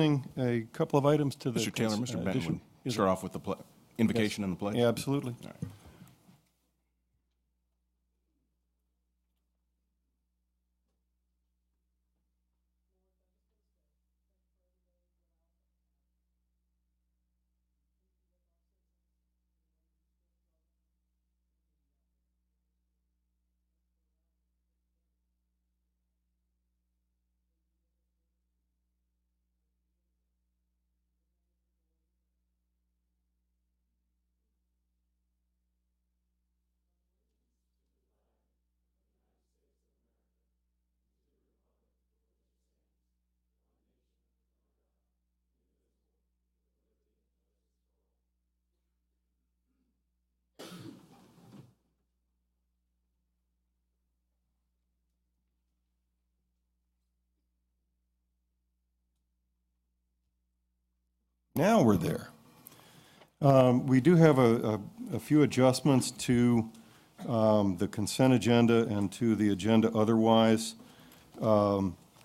A couple of items to the... Mr. Taylor, Mr. Benton would start off with the invocation and the pledge. Yeah, absolutely. All right. Now we're there. We do have a few adjustments to the consent agenda and to the agenda otherwise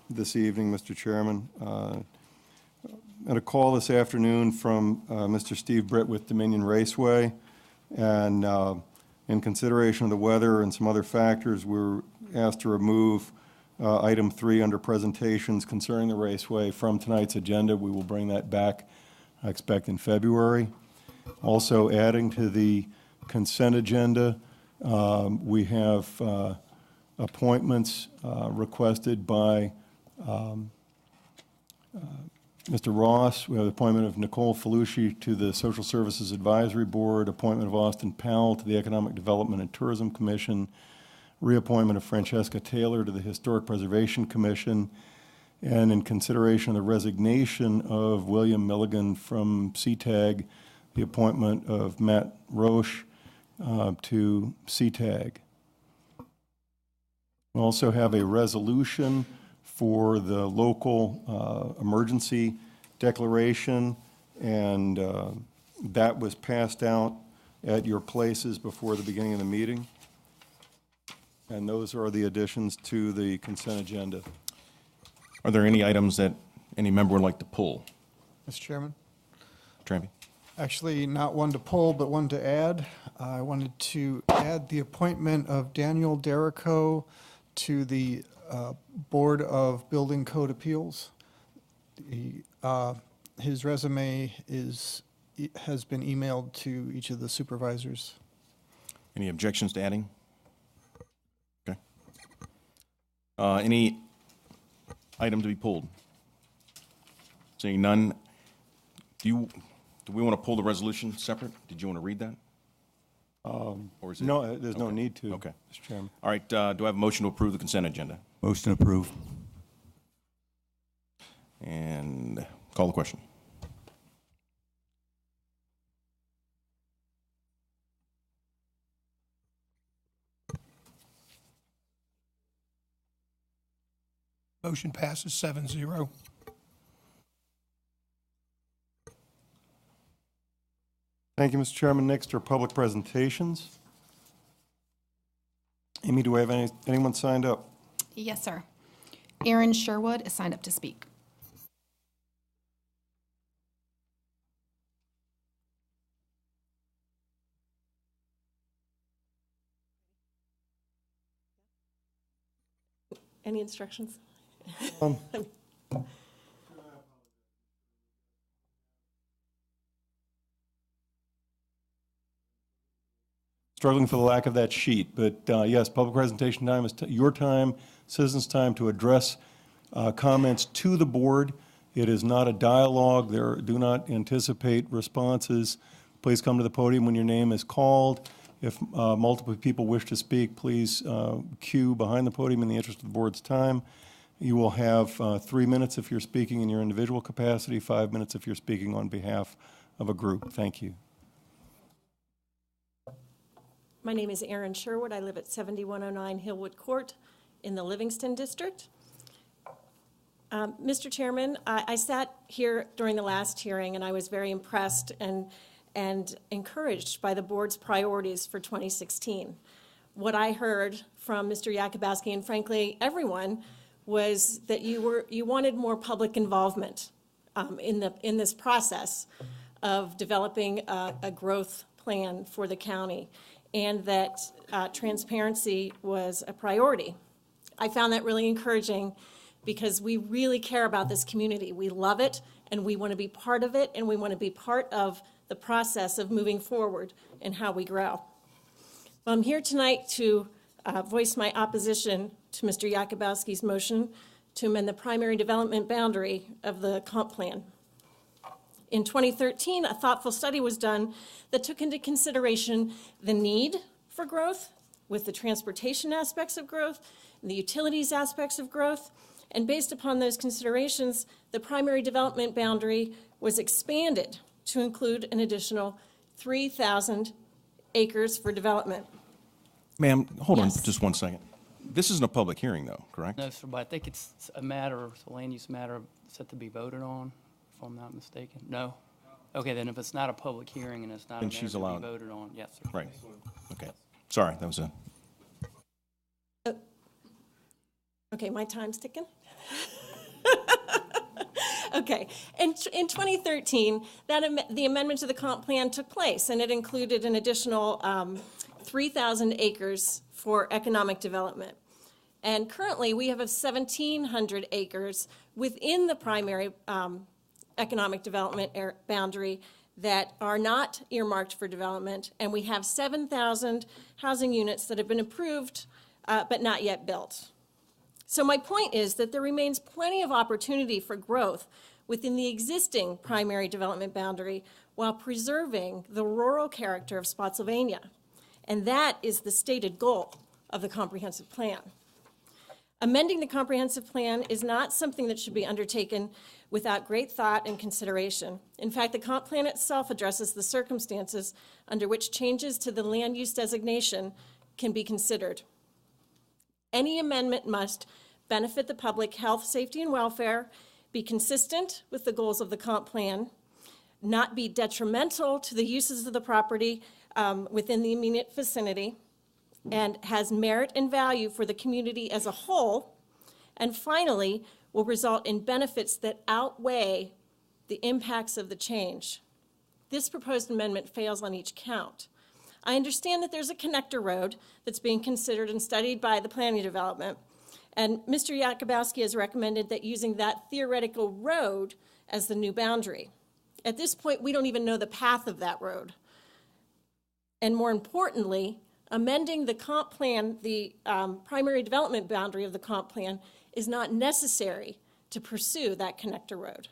this evening, Mr. Chairman. At a call this afternoon from Mr. Steve Britt with Dominion Raceway, and in consideration of the weather and some other factors, we're asked to remove item 3 under presentations concerning the raceway from tonight's agenda. We will bring that back, I expect, in February. Also adding to the consent agenda, we have appointments requested by Mr. Ross. We have the appointment of Nicole Felucci to the Social Services Advisory Board, appointment of Austin Powell to the Economic Development and Tourism Commission, reappointment of Francesca Taylor to the Historic Preservation Commission, and in consideration of the resignation of William Milligan from CTAG, the appointment of Matt Roche to CTAG. We also have a resolution for the local emergency declaration, and that was passed out at your places before the beginning of the meeting. And those are the additions to the consent agenda. Are there any items that any member would like to pull? Mr. Chairman? Trampy? Actually, not one to pull, but one to add. I wanted to add the appointment of Daniel Derrico to the Board of Building Code Appeals. His resume has been emailed to each of the supervisors. Any objections to adding? Okay. Any item to be pulled? Seeing none, do we want to pull the resolution separate? Did you want to read that? Or is it? No, there's no need to, Okay. Mr. Chairman. All right, do I have a motion to approve the consent agenda? Motion approved. And call the question. Motion passes 7-0. Thank you, Mr. Chairman. Next are public presentations. Amy, do we have anyone signed up? Yes, sir. Aaron Sherwood is signed up to speak. Any instructions? Struggling for the lack of that sheet, but yes, public presentation time is your time, citizens' time to address comments to the board. It is not a dialogue. Do not anticipate responses. Please come to the podium when your name is called. If multiple people wish to speak, please queue behind the podium in the interest of the board's time. You will have 3 minutes if you're speaking in your individual capacity, 5 minutes if you're speaking on behalf of a group. Thank you. My name is Erin Sherwood. I live at 7109 Hillwood Court in the Livingston District. Mr. Chairman, I sat here during the last hearing and I was very impressed and encouraged by the board's priorities for 2016. What I heard from Mr. Yakubowski and frankly everyone was that you wanted more public involvement in this process of developing a growth plan for the county, and that transparency was a priority. I found that really encouraging because we really care about this community. We love it, and we want to be part of it, and we want to be part of the process of moving forward and how we grow. Well, I'm here tonight to voice my opposition to Mr. Yakubowski's motion to amend the primary development boundary of the comp plan. In 2013, a thoughtful study was done that took into consideration the need for growth with the transportation aspects of growth and the utilities aspects of growth. And based upon those considerations, the primary development boundary was expanded to include an additional 3,000 acres for development. Ma'am, hold on Yes. just one second. This isn't a public hearing, though, correct? No, sir, but I think it's a matter, it's a land use matter set to be voted on, if I'm not mistaken. No? Okay, then if it's not a public hearing and it's not a Then matter she's to be allowed. voted on, yes, sir. Right. Okay. Sorry, that was a, Okay, my time's ticking. Okay, in 2013, the amendment to the comp plan took place, and it included an additional 3,000 acres for economic development. And currently, we have 1,700 acres within the primary economic development boundary that are not earmarked for development, and we have 7,000 housing units that have been approved but not yet built. So my point is that there remains plenty of opportunity for growth within the existing primary development boundary while preserving the rural character of Spotsylvania. And that is the stated goal of the comprehensive plan. Amending the comprehensive plan is not something that should be undertaken without great thought and consideration. In fact, the comp plan itself addresses the circumstances under which changes to the land use designation can be considered. Any amendment must benefit the public health, safety, and welfare, be consistent with the goals of the comp plan, not be detrimental to the uses of the property within the immediate vicinity, and has merit and value for the community as a whole, and finally, will result in benefits that outweigh the impacts of the change. This proposed amendment fails on each count. I understand that there's a connector road that's being considered and studied by the planning development, and Mr. Yakubowski has recommended that using that theoretical road as the new boundary. At this point, we don't even know the path of that road. And more importantly, amending the comp plan, the primary development boundary of the comp plan, is not necessary to pursue that connector road.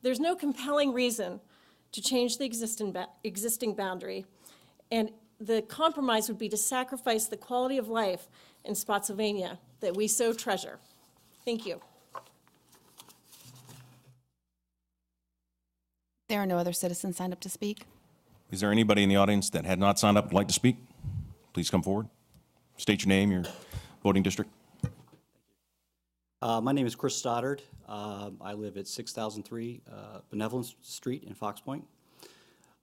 There's no compelling reason to change the existing boundary, and the compromise would be to sacrifice the quality of life in Spotsylvania that we so treasure. Thank you. There are no other citizens signed up to speak. is there anybody in the audience that had not signed up would like to speak? Please come forward. State your name, your voting district. My name is Chris Stoddard. I live at 6003 Benevolence Street in Fox Point.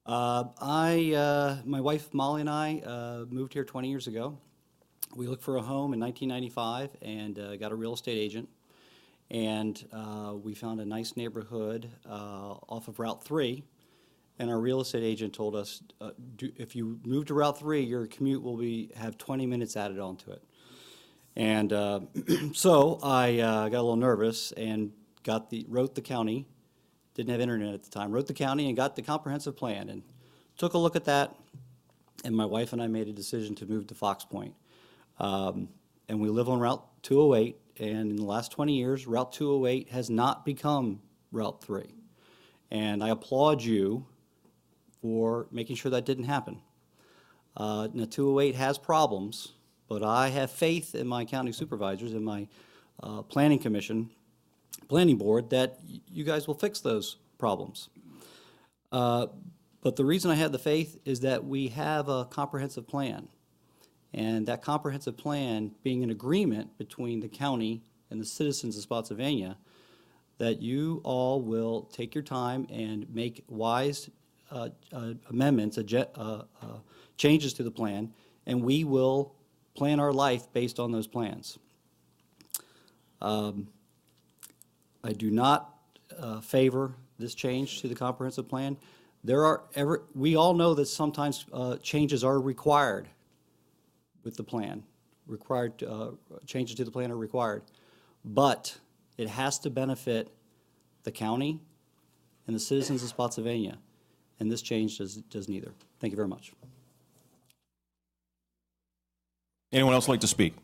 My wife Molly and I moved here 20 years ago. We looked for a home in 1995 and got a real estate agent. And we found a nice neighborhood off of Route 3. And our real estate agent told us, if you move to Route 3, your commute will have 20 minutes added onto it. And so I got a little nervous and wrote the county, didn't have internet at the time, wrote the county and got the comprehensive plan and took a look at that. And my wife and I made a decision to move to Fox Point. And we live on Route 208, and in the last 20 years, Route 208 has not become Route 3. And I applaud you for making sure that didn't happen. Now, 208 has problems, but I have faith in my county supervisors and my planning board, that you guys will fix those problems. But the reason I have the faith is that we have a comprehensive plan. And that comprehensive plan being an agreement between the county and the citizens of Spotsylvania, that you all will take your time and make wise amendments, changes to the plan, and we will plan our life based on those plans. I do not favor this change to the comprehensive plan. We all know that sometimes changes are required with the plan. Changes to the plan are required. But it has to benefit the county and the citizens of Spotsylvania. And this change does neither. Thank you very much. Anyone else like to speak?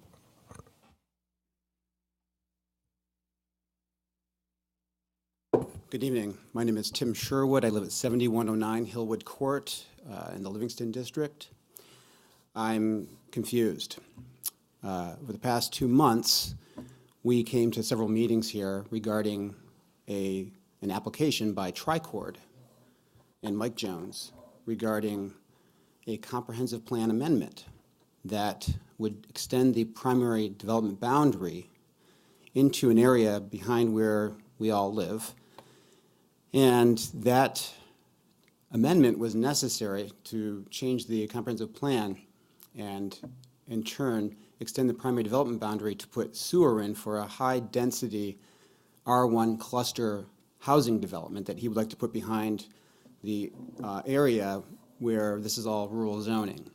Good evening. My name is Tim Sherwood. I live at 7109 Hillwood Court in the Livingston District. I'm confused. Over the past 2 months, we came to several meetings here regarding an application by Tricord and Mike Jones regarding a comprehensive plan amendment that would extend the primary development boundary into an area behind where we all live. And that amendment was necessary to change the comprehensive plan and, in turn, extend the primary development boundary to put sewer in for a high-density R1 cluster housing development that he would like to put behind the area where this is all rural zoning.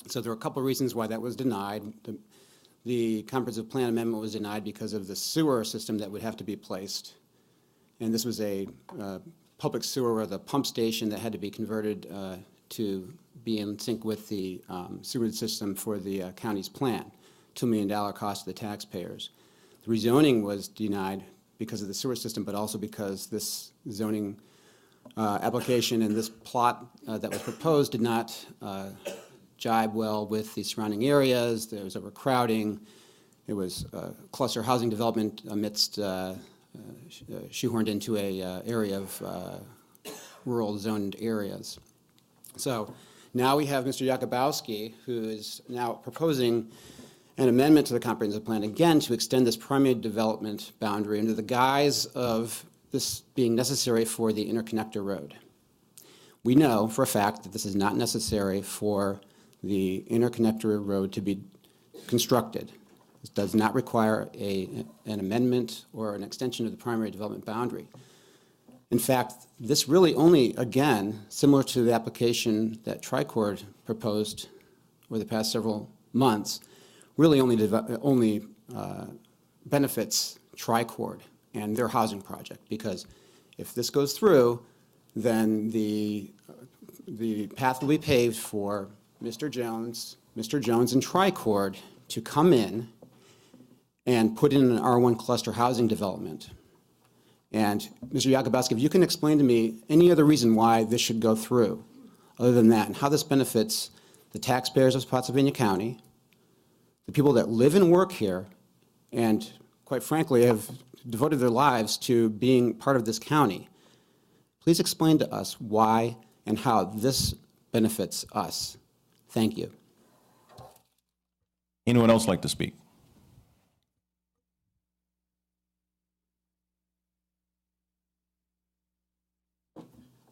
So there were a couple of reasons why that was denied. The comprehensive plan amendment was denied because of the sewer system that would have to be placed. And this was a public sewer with a pump station that had to be converted to be in sync with the sewer system for the county's plan, $2 million cost to the taxpayers. The rezoning was denied because of the sewer system, but also because this zoning application and this plot that was proposed did not jibe well with the surrounding areas. There was overcrowding. There was cluster housing development amidst shoehorned into a area of rural zoned areas. So now we have Mr. Jakubowski, who is now proposing an amendment to the comprehensive plan, again, to extend this primary development boundary under the guise of this being necessary for the interconnector road. We know for a fact that this is not necessary for the interconnector road to be constructed. This does not require an amendment or an extension of the primary development boundary. In fact, this really only, again, similar to the application that Tricord proposed over the past several months, really only benefits Tricord and their housing project, because if this goes through, then the path will be paved for Mr. Jones and Tricord to come in and put in an R1 cluster housing development. And Mr. Jakubowski, if you can explain to me any other reason why this should go through, other than that, and how this benefits the taxpayers of Spotsylvania County, the people that live and work here, and quite frankly have devoted their lives to being part of this county. Please explain to us why and how this benefits us. Thank you. Anyone else like to speak?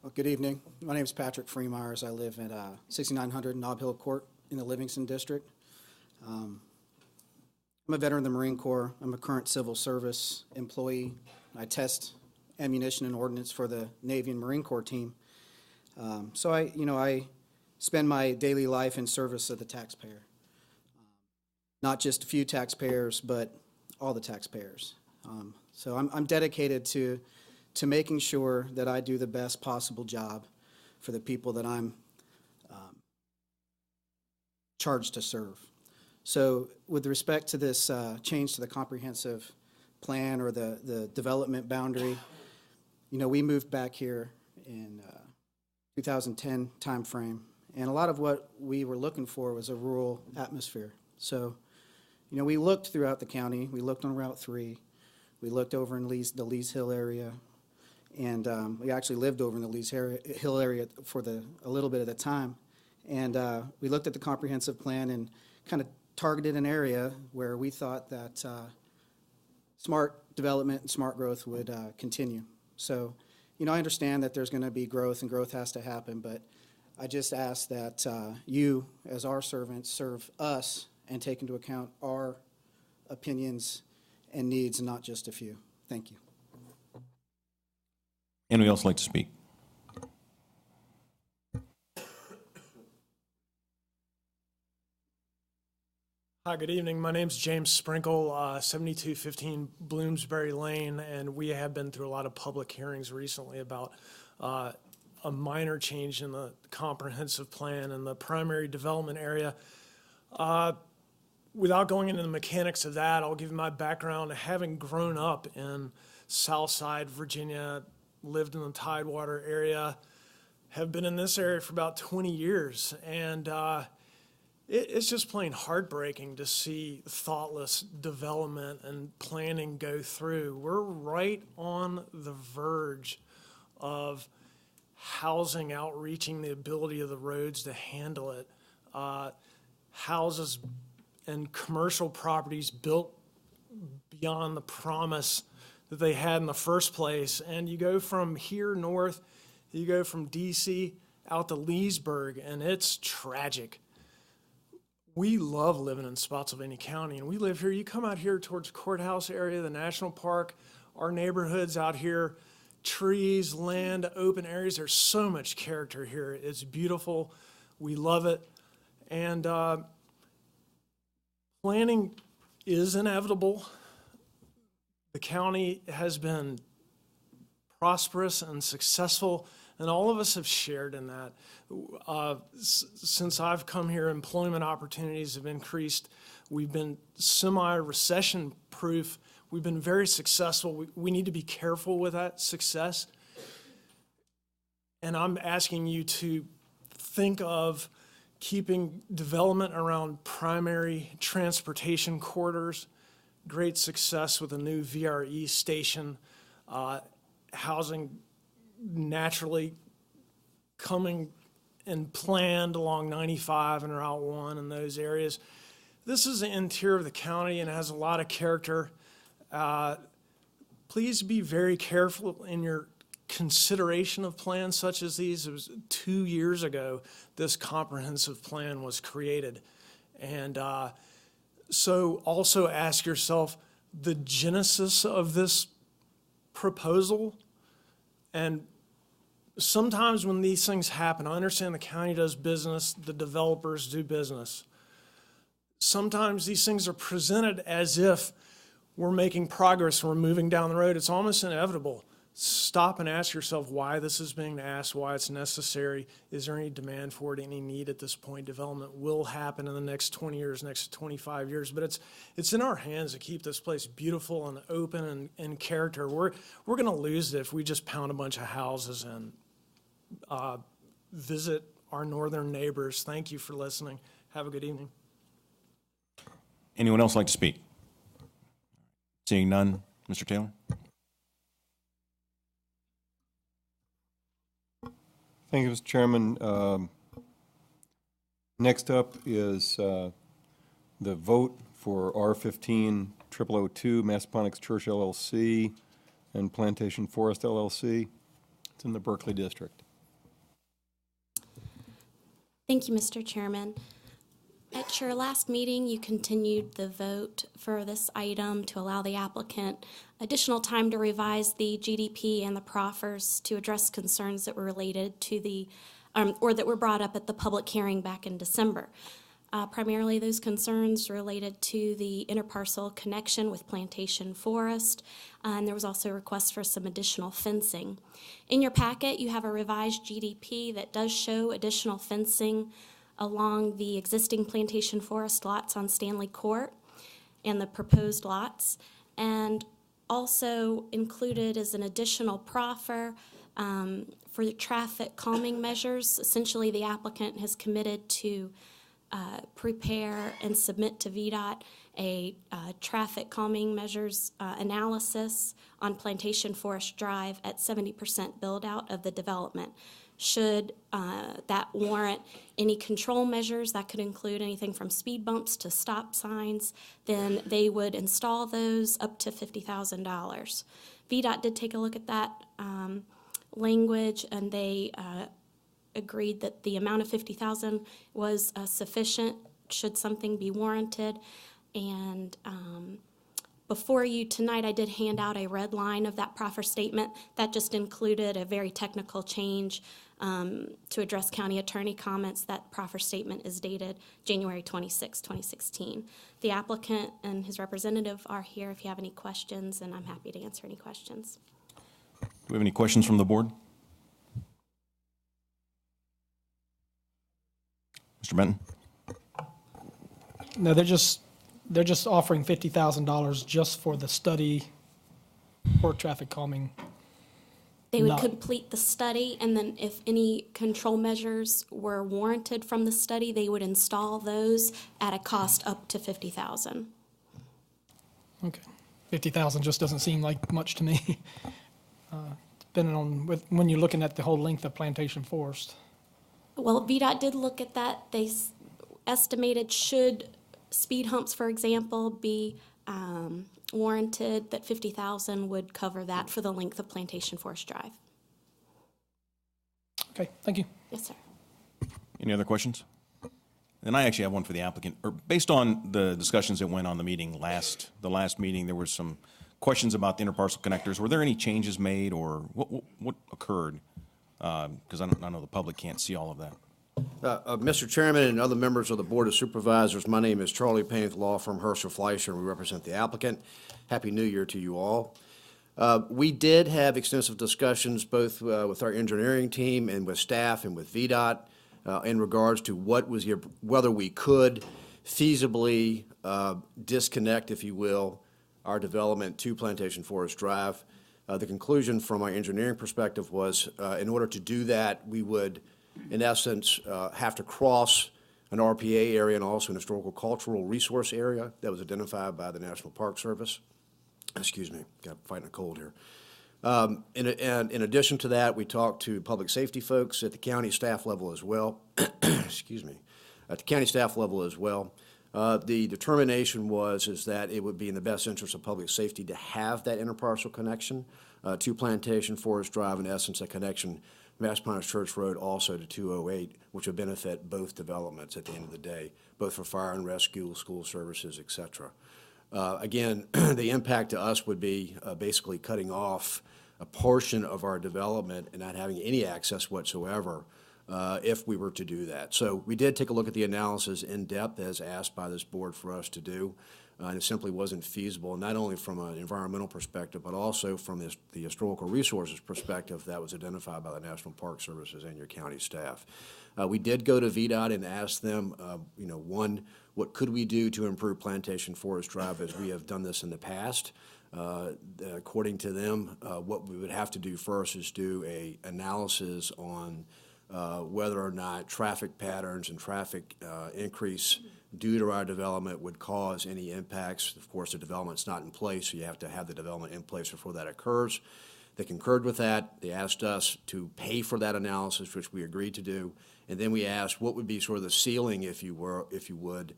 Well, good evening. My name is Patrick Freemyers. I live at 6900 Nob Hill Court in the Livingston District. I'm a veteran of the Marine Corps. I'm a current civil service employee. I test ammunition and ordnance for the Navy and Marine Corps team. So I spend my daily life in service of the taxpayer. Not just a few taxpayers, but all the taxpayers. So I'm dedicated to making sure that I do the best possible job for the people that I'm charged to serve. So with respect to this change to the comprehensive plan or the development boundary, we moved back here in 2010 timeframe, and a lot of what we were looking for was a rural atmosphere. So, we looked throughout the county. We looked on Route 3. We looked over in the Lees Hill area. And we actually lived over in the Lees Hill area for a little bit of the time. And we looked at the comprehensive plan and kind of targeted an area where we thought that smart development and smart growth would continue. So, I understand that there's going to be growth and growth has to happen, but I just ask that you, as our servants, serve us and take into account our opinions and needs, and not just a few. Thank you. Anyone else like to speak? Hi, good evening. My name's James Sprinkle, 7215 Bloomsbury Lane, and we have been through a lot of public hearings recently about a minor change in the comprehensive plan and the primary development area. Without going into the mechanics of that, I'll give you my background. Having grown up in Southside, Virginia, lived in the Tidewater area, have been in this area for about 20 years, and it's just plain heartbreaking to see thoughtless development and planning go through. We're right on the verge of housing outreaching the ability of the roads to handle it. Houses and commercial properties built beyond the promise that they had in the first place. And you go from here north, you go from DC out to Leesburg, and it's tragic. We love living in Spotsylvania County, and we live here. You come out here towards Courthouse area, the National Park, our neighborhoods out here, trees, land, open areas. There's so much character here. It's beautiful. We love it. And planning is inevitable. The county has been prosperous and successful, and all of us have shared in that. Since I've come here, employment opportunities have increased. We've been semi-recession proof. We've been very successful. We need to be careful with that success. And I'm asking you to think of keeping development around primary transportation corridors, great success with a new VRE station, housing naturally coming and planned along 95 and Route 1 in those areas. This is the interior of the county and has a lot of character. Please be very careful in your consideration of plans such as these. It was 2 years ago this comprehensive plan was created. And so also ask yourself the genesis of this proposal. And sometimes when these things happen, I understand the county does business, the developers do business. Sometimes these things are presented as if we're making progress, we're moving down the road. It's almost inevitable. Stop and ask yourself why this is being asked, why it's necessary. Is there any demand for it, any need at this point? Development will happen in the next 20 years, next 25 years, but it's in our hands to keep this place beautiful and open and in character. We're going to lose it if we just pound a bunch of houses and visit our northern neighbors. Thank you for listening. Have a good evening. Anyone else like to speak? Seeing none, Mr. Taylor? Thank you, Mr. Chairman. Next up is the vote for R15-0002, Massaponax Church LLC and Plantation Forest LLC. It's in the Berkeley District. Thank you, Mr. Chairman. At your last meeting, you continued the vote for this item to allow the applicant additional time to revise the GDP and the proffers to address concerns that were related to the, or that were brought up at the public hearing back in December. Primarily those concerns related to the interparcel connection with Plantation Forest, and there was also a request for some additional fencing. In your packet, you have a revised GDP that does show additional fencing along the existing Plantation Forest lots on Stanley Court and the proposed lots, and also included as an additional proffer for the traffic calming measures. Essentially, the applicant has committed to prepare and submit to VDOT a traffic calming measures analysis on Plantation Forest Drive at 70% build out of the development. Should that warrant any control measures, that could include anything from speed bumps to stop signs, then they would install those up to $50,000. VDOT did take a look at that language, and they agreed that the amount of $50,000 was sufficient should something be warranted, and Before you tonight, I did hand out a red line of that proffer statement. That just included a very technical change to address county attorney comments. That proffer statement is dated January 26, 2016. The applicant and his representative are here if you have any questions, and I'm happy to answer any questions. Do we have any questions from the board? Mr. Benton? No, they're just offering $50,000 just for the study for traffic calming. They would Not- complete the study, and then if any control measures were warranted from the study, they would install those at a cost up to $50,000. Okay. 50,000 just doesn't seem like much to me. Depending on when you're looking at the whole length of plantation forest. Well, VDOT did look at that. They estimated should speed humps, for example, be warranted, that $50,000 would cover that for the length of Plantation Forest Drive. Okay, thank you. Yes, sir. Any other questions? And I actually have one for the applicant. Based on the discussions that went on the last meeting, there were some questions about the interparcel connectors. Were there any changes made, or what occurred? Because I know the public can't see all of that. Mr. Chairman and other members of the Board of Supervisors, my name is Charlie Payne with law firm Herschel Fleischer, and we represent the applicant. Happy New Year to you all. We did have extensive discussions both with our engineering team and with staff and with VDOT in regards to whether we could feasibly disconnect, if you will, our development to Plantation Forest Drive. The conclusion from our engineering perspective was in order to do that, we would, in essence, have to cross an RPA area and also an historical cultural resource area that was identified by the National Park Service. Excuse me, got fighting a cold here. In addition to that, we talked to public safety folks at the county staff level as well. Excuse me, at the county staff level as well. The determination is that it would be in the best interest of public safety to have that interparcel connection to Plantation Forest Drive, in essence, a connection Massaponax Church Road also to 208, which would benefit both developments at the end of the day, both for fire and rescue, school services, et cetera. Again, the impact to us would be basically cutting off a portion of our development and not having any access whatsoever if we were to do that. So we did take a look at the analysis in depth as asked by this board for us to do. And it simply wasn't feasible, not only from an environmental perspective, but also from the historical resources perspective that was identified by the National Park Services and your county staff. We did go to VDOT and ask them, one, what could we do to improve Plantation Forest Drive as we have done this in the past? According to them, what we would have to do first is do an analysis on whether or not traffic patterns and traffic increase due to our development would cause any impacts. Of course, the development's not in place, so you have to have the development in place before that occurs. They concurred with that. They asked us to pay for that analysis, which we agreed to do. And then we asked what would be sort of the ceiling, if you would,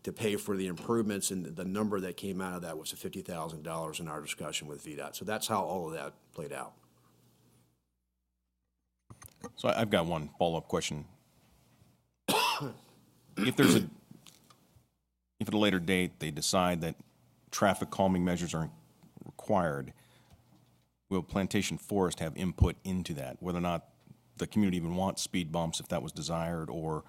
to pay for the improvements, and the number that came out of that was $50,000 in our discussion with VDOT. So that's how all of that played out. So I've got one follow-up question. If at a later date they decide that traffic calming measures are required, will Plantation Forest have input into that, whether or not the community even wants speed bumps if that was desired, or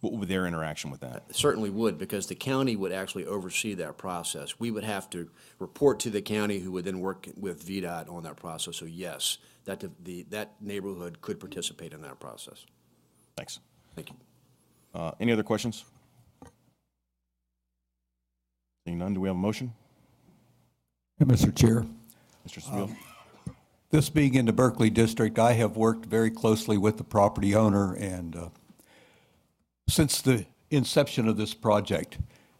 what would be their interaction with that? Certainly would, because the county would actually oversee that process. We would have to report to the county, who would then work with VDOT on that process. So yes, that neighborhood could participate in that process. Thanks. Thank you. Any other questions? Seeing none, do we have a motion? Mr. Chair. Mr. Seville. This being in the Berkeley District, I have worked very closely with the property owner and since the inception of this project.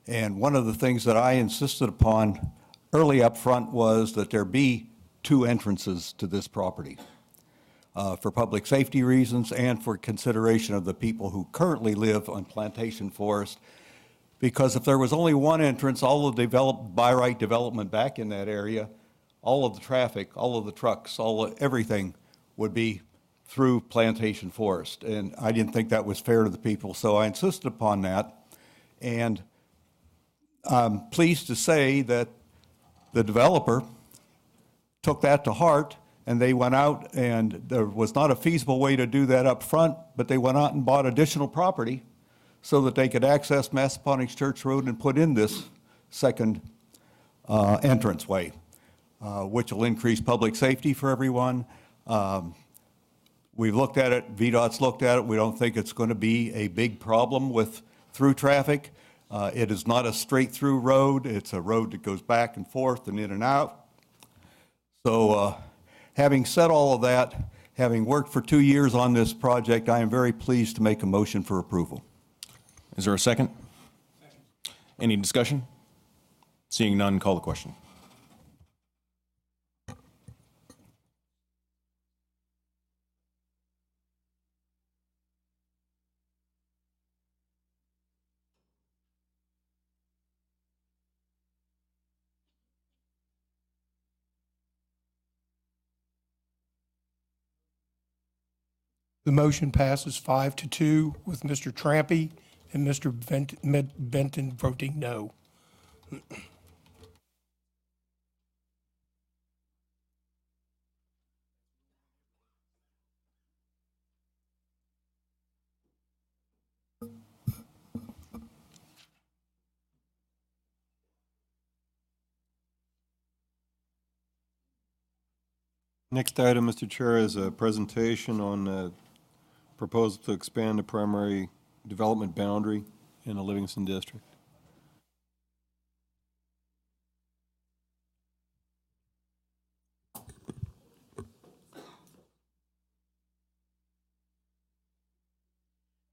And one of the things that I insisted upon early up front was that there be two entrances to this property for public safety reasons and for consideration of the people who currently live on Plantation Forest. Because if there was only one entrance, all of the by right development back in that area, all of the traffic, all of the trucks, everything would be through Plantation Forest. And I didn't think that was fair to the people, so I insisted upon that. And I'm pleased to say that The developer took that to heart, and they went out, and there was not a feasible way to do that up front, but they went out and bought additional property so that they could access Massaponax Church Road and put in this second entranceway, which will increase public safety for everyone. We've looked at it, VDOT's looked at it. We don't think it's going to be a big problem with through traffic. It is not a straight-through road. It's a road that goes back and forth and in and out. So having said all of that, having worked for 2 years on this project, I am very pleased to make a motion for approval. Is there a second? Any discussion? Seeing none, call the question. The motion passes 5-2 with Mr. Trampy and Mr. Benton voting no. Next item, Mr. Chair, is a presentation on proposal to expand the primary development boundary in the Livingston District.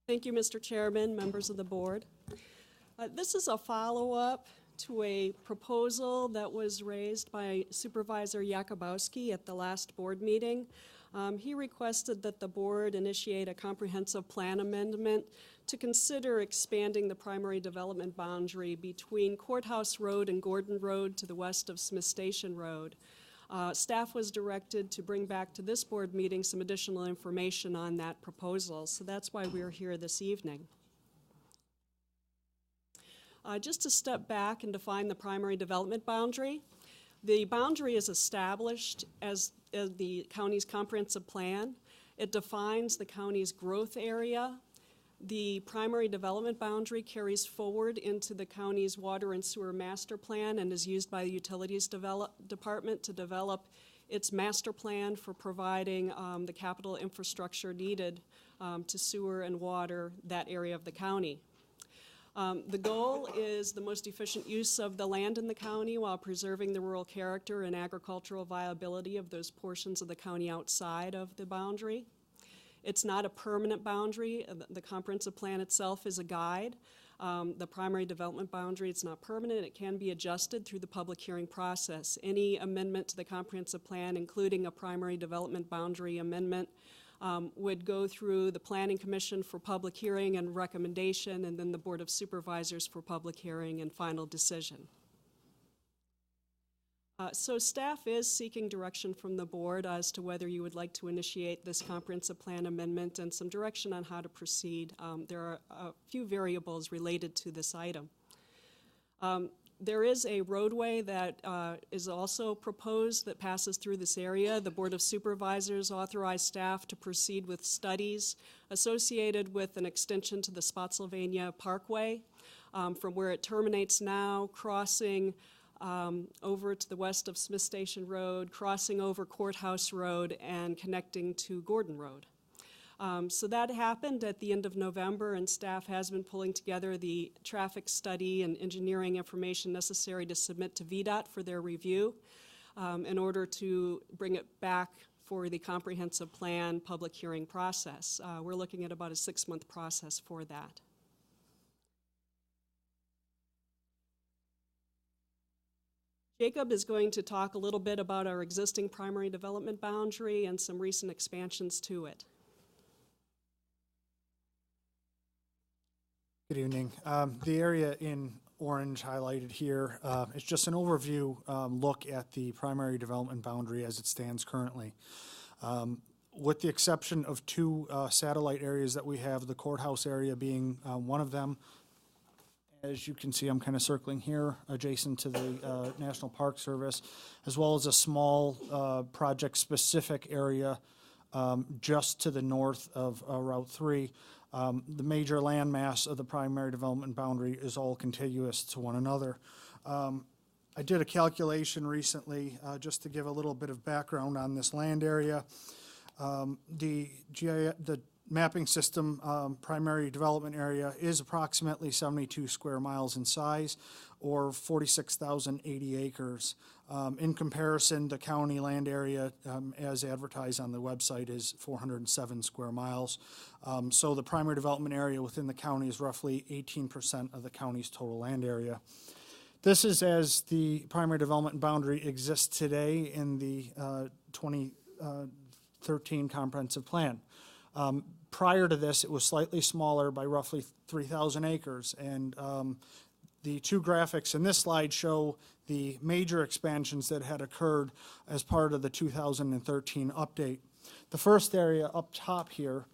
Thank you, Mr. Chairman, members of the board. This is a follow-up to a proposal that was raised by Supervisor Yakubowski at the last board meeting. He requested that the board initiate a comprehensive plan amendment to consider expanding the primary development boundary between Courthouse Road and Gordon Road to the west of Smith Station Road. Staff was directed to bring back to this board meeting some additional information on that proposal, so that's why we're here this evening. Just to step back and define the primary development boundary. The boundary is established as the county's comprehensive plan. It defines the county's growth area. The primary development boundary carries forward into the county's water and sewer master plan and is used by the Utilities Department to develop its master plan for providing the capital infrastructure needed to sewer and water that area of the county. The goal is the most efficient use of the land in the county while preserving the rural character and agricultural viability of those portions of the county outside of the boundary. It's not a permanent boundary. The comprehensive plan itself is a guide. The primary development boundary, it's not permanent. It can be adjusted through the public hearing process. Any amendment to the comprehensive plan, including a primary development boundary amendment, would go through the Planning Commission for public hearing and recommendation, and then the Board of Supervisors for public hearing and final decision. So staff is seeking direction from the board as to whether you would like to initiate this comprehensive plan amendment and some direction on how to proceed. There are a few variables related to this item. There is a roadway that is also proposed that passes through this area. The Board of Supervisors authorized staff to proceed with studies associated with an extension to the Spotsylvania Parkway from where it terminates now, crossing over to the west of Smith Station Road, crossing over Courthouse Road, and connecting to Gordon Road. So that happened at the end of November, and staff has been pulling together the traffic study and engineering information necessary to submit to VDOT for their review in order to bring it back for the comprehensive plan public hearing process. We're looking at about a 6-month process for that. Jacob is going to talk a little bit about our existing primary development boundary and some recent expansions to it. Good evening. The area in orange highlighted here is just an overview look at the primary development boundary as it stands currently. With the exception of 2 satellite areas that we have, the courthouse area being one of them, As you can see, I'm kind of circling here, adjacent to the National Park Service, as well as a small project-specific area just to the north of Route 3. The major landmass of the primary development boundary is all contiguous to one another. I did a calculation recently just to give a little bit of background on this land area. The mapping system primary development area is approximately 72 square miles in size, or 46,080 acres. In comparison, the county land area, as advertised on the website, is 407 square miles. So the primary development area within the county is roughly 18% of the county's total land area. This is as the primary development boundary exists today in the 2013 comprehensive plan. Prior to this, it was slightly smaller by roughly 3,000 acres. And the two graphics in this slide show the major expansions that had occurred as part of the 2013 update. The first area up top here,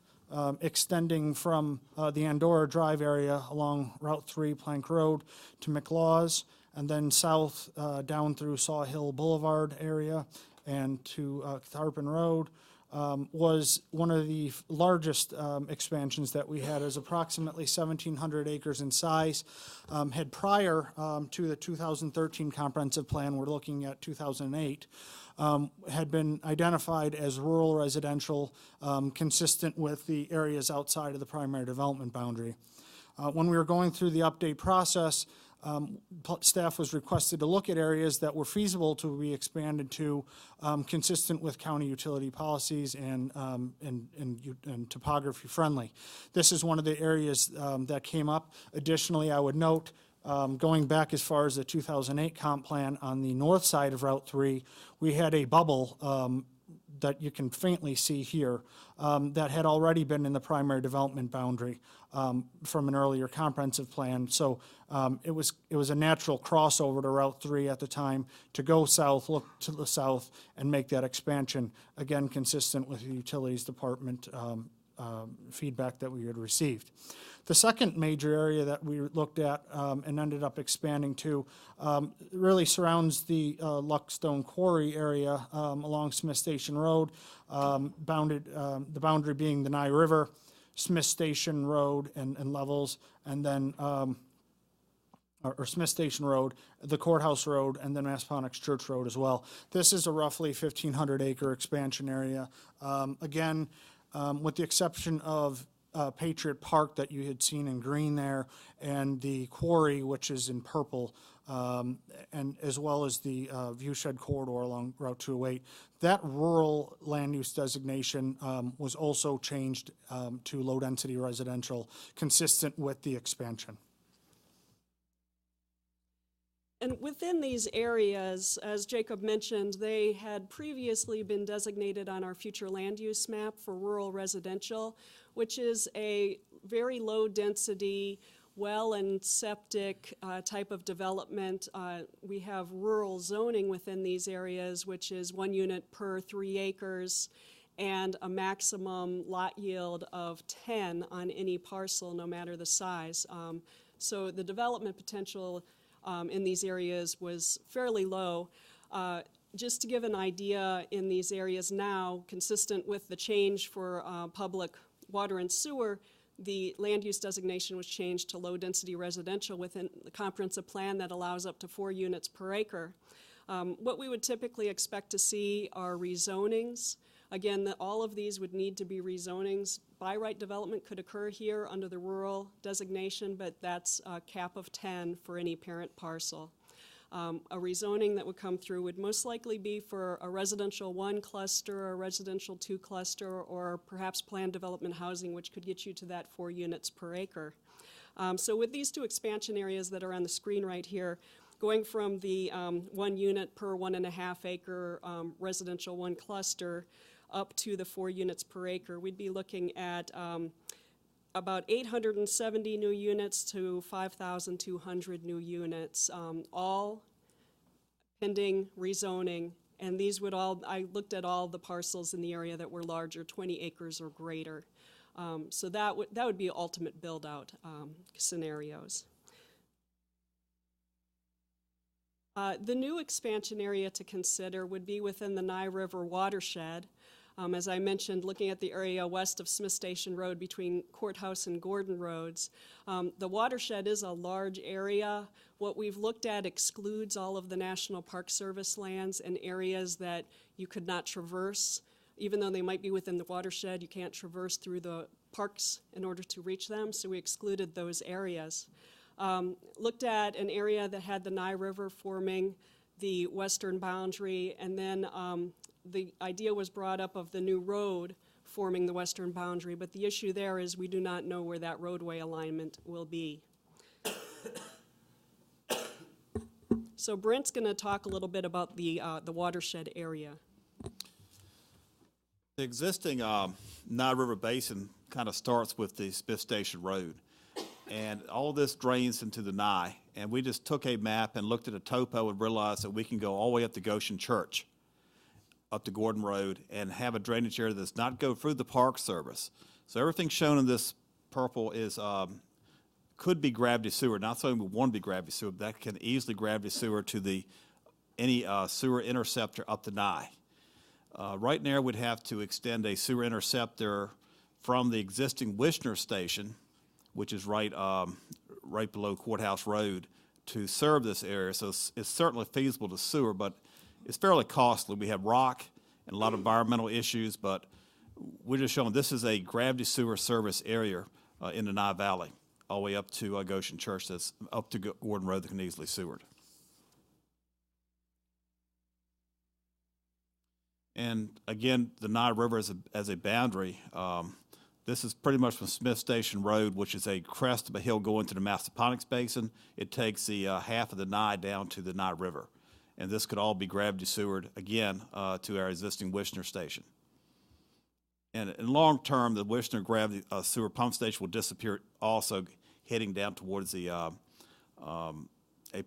extending from the Andorra Drive area along Route 3 Plank Road to McLaws, and then south down through Saw Hill Boulevard area and to Tarpon Road, was one of the largest expansions that we had, is approximately 1,700 acres in size. Had prior to the 2013 comprehensive plan, we're looking at 2008, had been identified as rural residential, consistent with the areas outside of the primary development boundary. When we were going through the update process, staff was requested to look at areas that were feasible to be expanded to, consistent with county utility policies and topography friendly. This is one of the areas that came up. Additionally, I would note, going back as far as the 2008 comp plan, on the north side of Route 3, we had a bubble that you can faintly see here that had already been in the primary development boundary from an earlier comprehensive plan. So it was a natural crossover to Route 3 at the time to go south, look to the south, and make that expansion, again consistent with the Utilities Department feedback that we had received. The second major area that we looked at and ended up expanding to really surrounds the Luckstone Quarry area along Smith Station Road, the boundary being the Nye River, Smith Station Road and levels, and then or Smith Station Road, the Courthouse Road, and then Massaponax Church Road as well. This is a roughly 1,500 acre expansion area. Again, with the exception of Patriot Park that you had seen in green there, and the quarry, which is in purple, and as well as the viewshed corridor along Route 208. That rural land use designation was also changed to low-density residential, consistent with the expansion. And within these areas, as Jacob mentioned, they had previously been designated on our future land use map for rural residential, which is a very low density, well and septic type of development. We have rural zoning within these areas, which is 1 unit per 3 acres and a maximum lot yield of 10 on any parcel, no matter the size. So the development potential in these areas was fairly low. Just to give an idea, in these areas now, consistent with the change for public water and sewer, the land use designation was changed to low-density residential within the comprehensive plan that allows up to 4 units per acre. What we would typically expect to see are rezonings. Again, all of these would need to be rezonings. By right development could occur here under the rural designation, but that's a cap of 10 for any parent parcel. A rezoning that would come through would most likely be for a residential 1 cluster, a residential 2 cluster, or perhaps planned development housing, which could get you to that 4 units per acre. So with these two expansion areas that are on the screen right here, going from the 1 unit per 1.5 acre residential 1 cluster up to the 4 units per acre, we'd be looking at about 870 new units to 5,200 new units, all pending rezoning. And these would all, I looked at all the parcels in the area that were larger, 20 acres or greater. So that would be ultimate build-out scenarios. The new expansion area to consider would be within the Nye River watershed. As I mentioned, looking at the area west of Smith Station Road between Courthouse and Gordon Roads, the watershed is a large area. What we've looked at excludes all of the National Park Service lands and areas that you could not traverse. Even though they might be within the watershed, you can't traverse through the parks in order to reach them, so we excluded those areas. Looked at an area that had the Nye River forming the western boundary, and then the idea was brought up of the new road forming the western boundary, but the issue there is we do not know where that roadway alignment will be. So Brent's going to talk a little bit about the watershed area. The existing Nye River Basin kind of starts with the Smith Station Road, and all this drains into the Nye, and we just took a map and looked at a topo and realized that we can go all the way up to Goshen Church, up to Gordon Road, and have a drainage area that's not go through the Park Service. So everything shown in this purple is could be gravity sewer. Not saying we want to be gravity sewer, but that can easily gravity sewer to any sewer interceptor up the Nye. Right now, we'd have to extend a sewer interceptor from the existing Wishner Station, which is right below Courthouse Road, to serve this area. So it's certainly feasible to sewer, but it's fairly costly. We have rock and a lot of environmental issues, but we're just showing this is a gravity sewer service area in the Nye Valley, all the way up to Goshen Church, that's up to Gordon Road that can easily sewered. And again, the Nye River as a boundary, this is pretty much from Smith Station Road, which is a crest of a hill going to the Massaponics Basin. It takes the half of the Nye down to the Nye River. And this could all be gravity sewered, again, to our existing Wishner Station. And in long term, the Wishner gravity sewer pump station will disappear, also heading down towards the a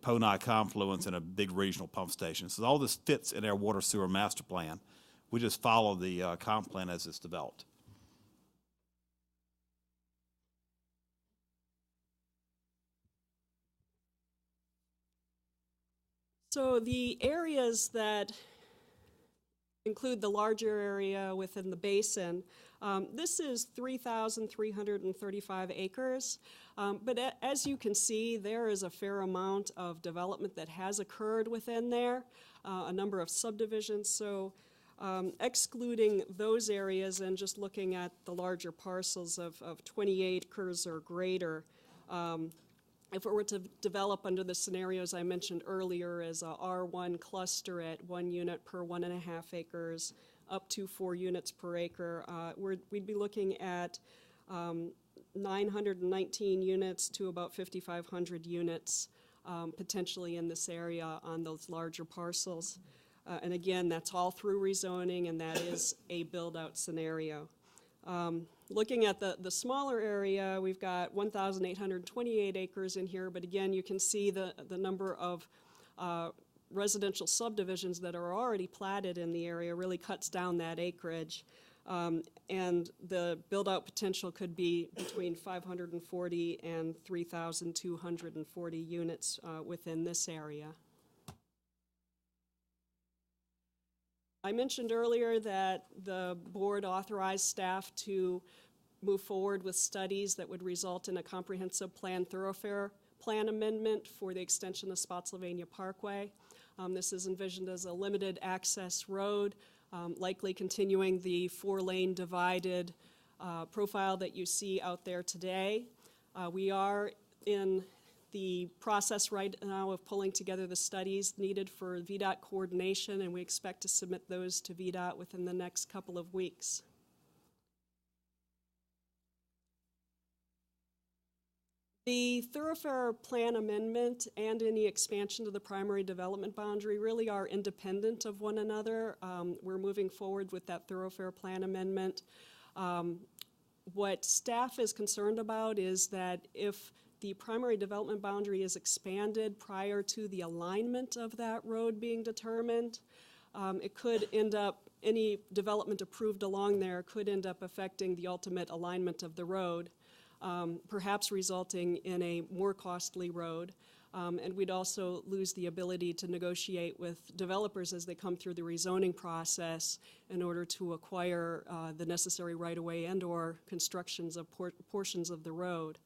Po-Nye confluence and a big regional pump station. So all this fits in our water sewer master plan. We just follow the comp plan as it's developed. So the areas that include the larger area within the basin, this is 3,335 acres. But as you can see, there is a fair amount of development that has occurred within there, a number of subdivisions. So excluding those areas and just looking at the larger parcels of 20 acres or greater, if it were to develop under the scenarios I mentioned earlier as a R1 cluster at 1 unit per 1.5 acres, up to 4 units per acre, we'd be looking at 919 units to about 5,500 units potentially in this area on those larger parcels. And again, that's all through rezoning, and that is a build-out scenario. Looking at the smaller area, we've got 1,828 acres in here, but again, you can see the number of residential subdivisions that are already platted in the area really cuts down that acreage. And the build-out potential could be between 540 and 3,240 units within this area. I mentioned earlier that the board authorized staff to move forward with studies that would result in a comprehensive plan thoroughfare plan amendment for the extension of Spotsylvania Parkway. This is envisioned as a limited access road, likely continuing the 4-lane divided profile that you see out there today. We are in the process right now of pulling together the studies needed for VDOT coordination, and we expect to submit those to VDOT within the next couple of weeks. The thoroughfare plan amendment and any expansion to the primary development boundary really are independent of one another. We're moving forward with that thoroughfare plan amendment. What staff is concerned about is that if the primary development boundary is expanded prior to the alignment of that road being determined, it could end up, any development approved along there could end up affecting the ultimate alignment of the road, perhaps resulting in a more costly road. And we'd also lose the ability to negotiate with developers as they come through the rezoning process in order to acquire the necessary right-of-way and/or constructions of portions of the road.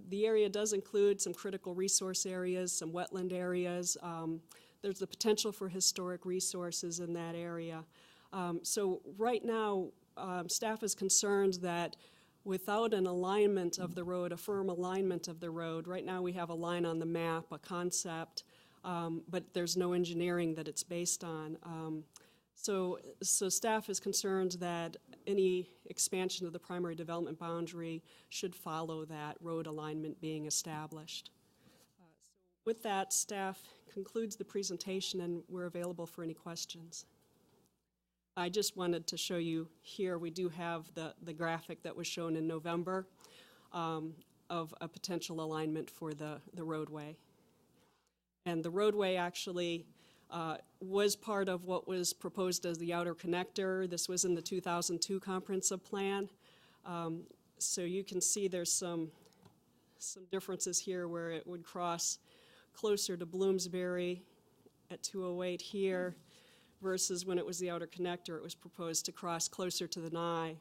The area does include some critical resource areas, some wetland areas. There's the potential for historic resources in that area. So right now, staff is concerned that without an alignment of the road, a firm alignment of the road, right now we have a line on the map, a concept, but there's no engineering that it's based on. So staff is concerned that any expansion of the primary development boundary should follow that road alignment being established. With that, staff concludes the presentation and we're available for any questions. I just wanted to show you here, we do have the graphic that was shown in November of a potential alignment for the roadway. And the roadway actually was part of what was proposed as the outer connector. This was in the 2002 comprehensive plan. So you can see there's some differences here where it would cross closer to Bloomsbury at 208 here, versus when it was the outer connector, it was proposed to cross closer to the Nye.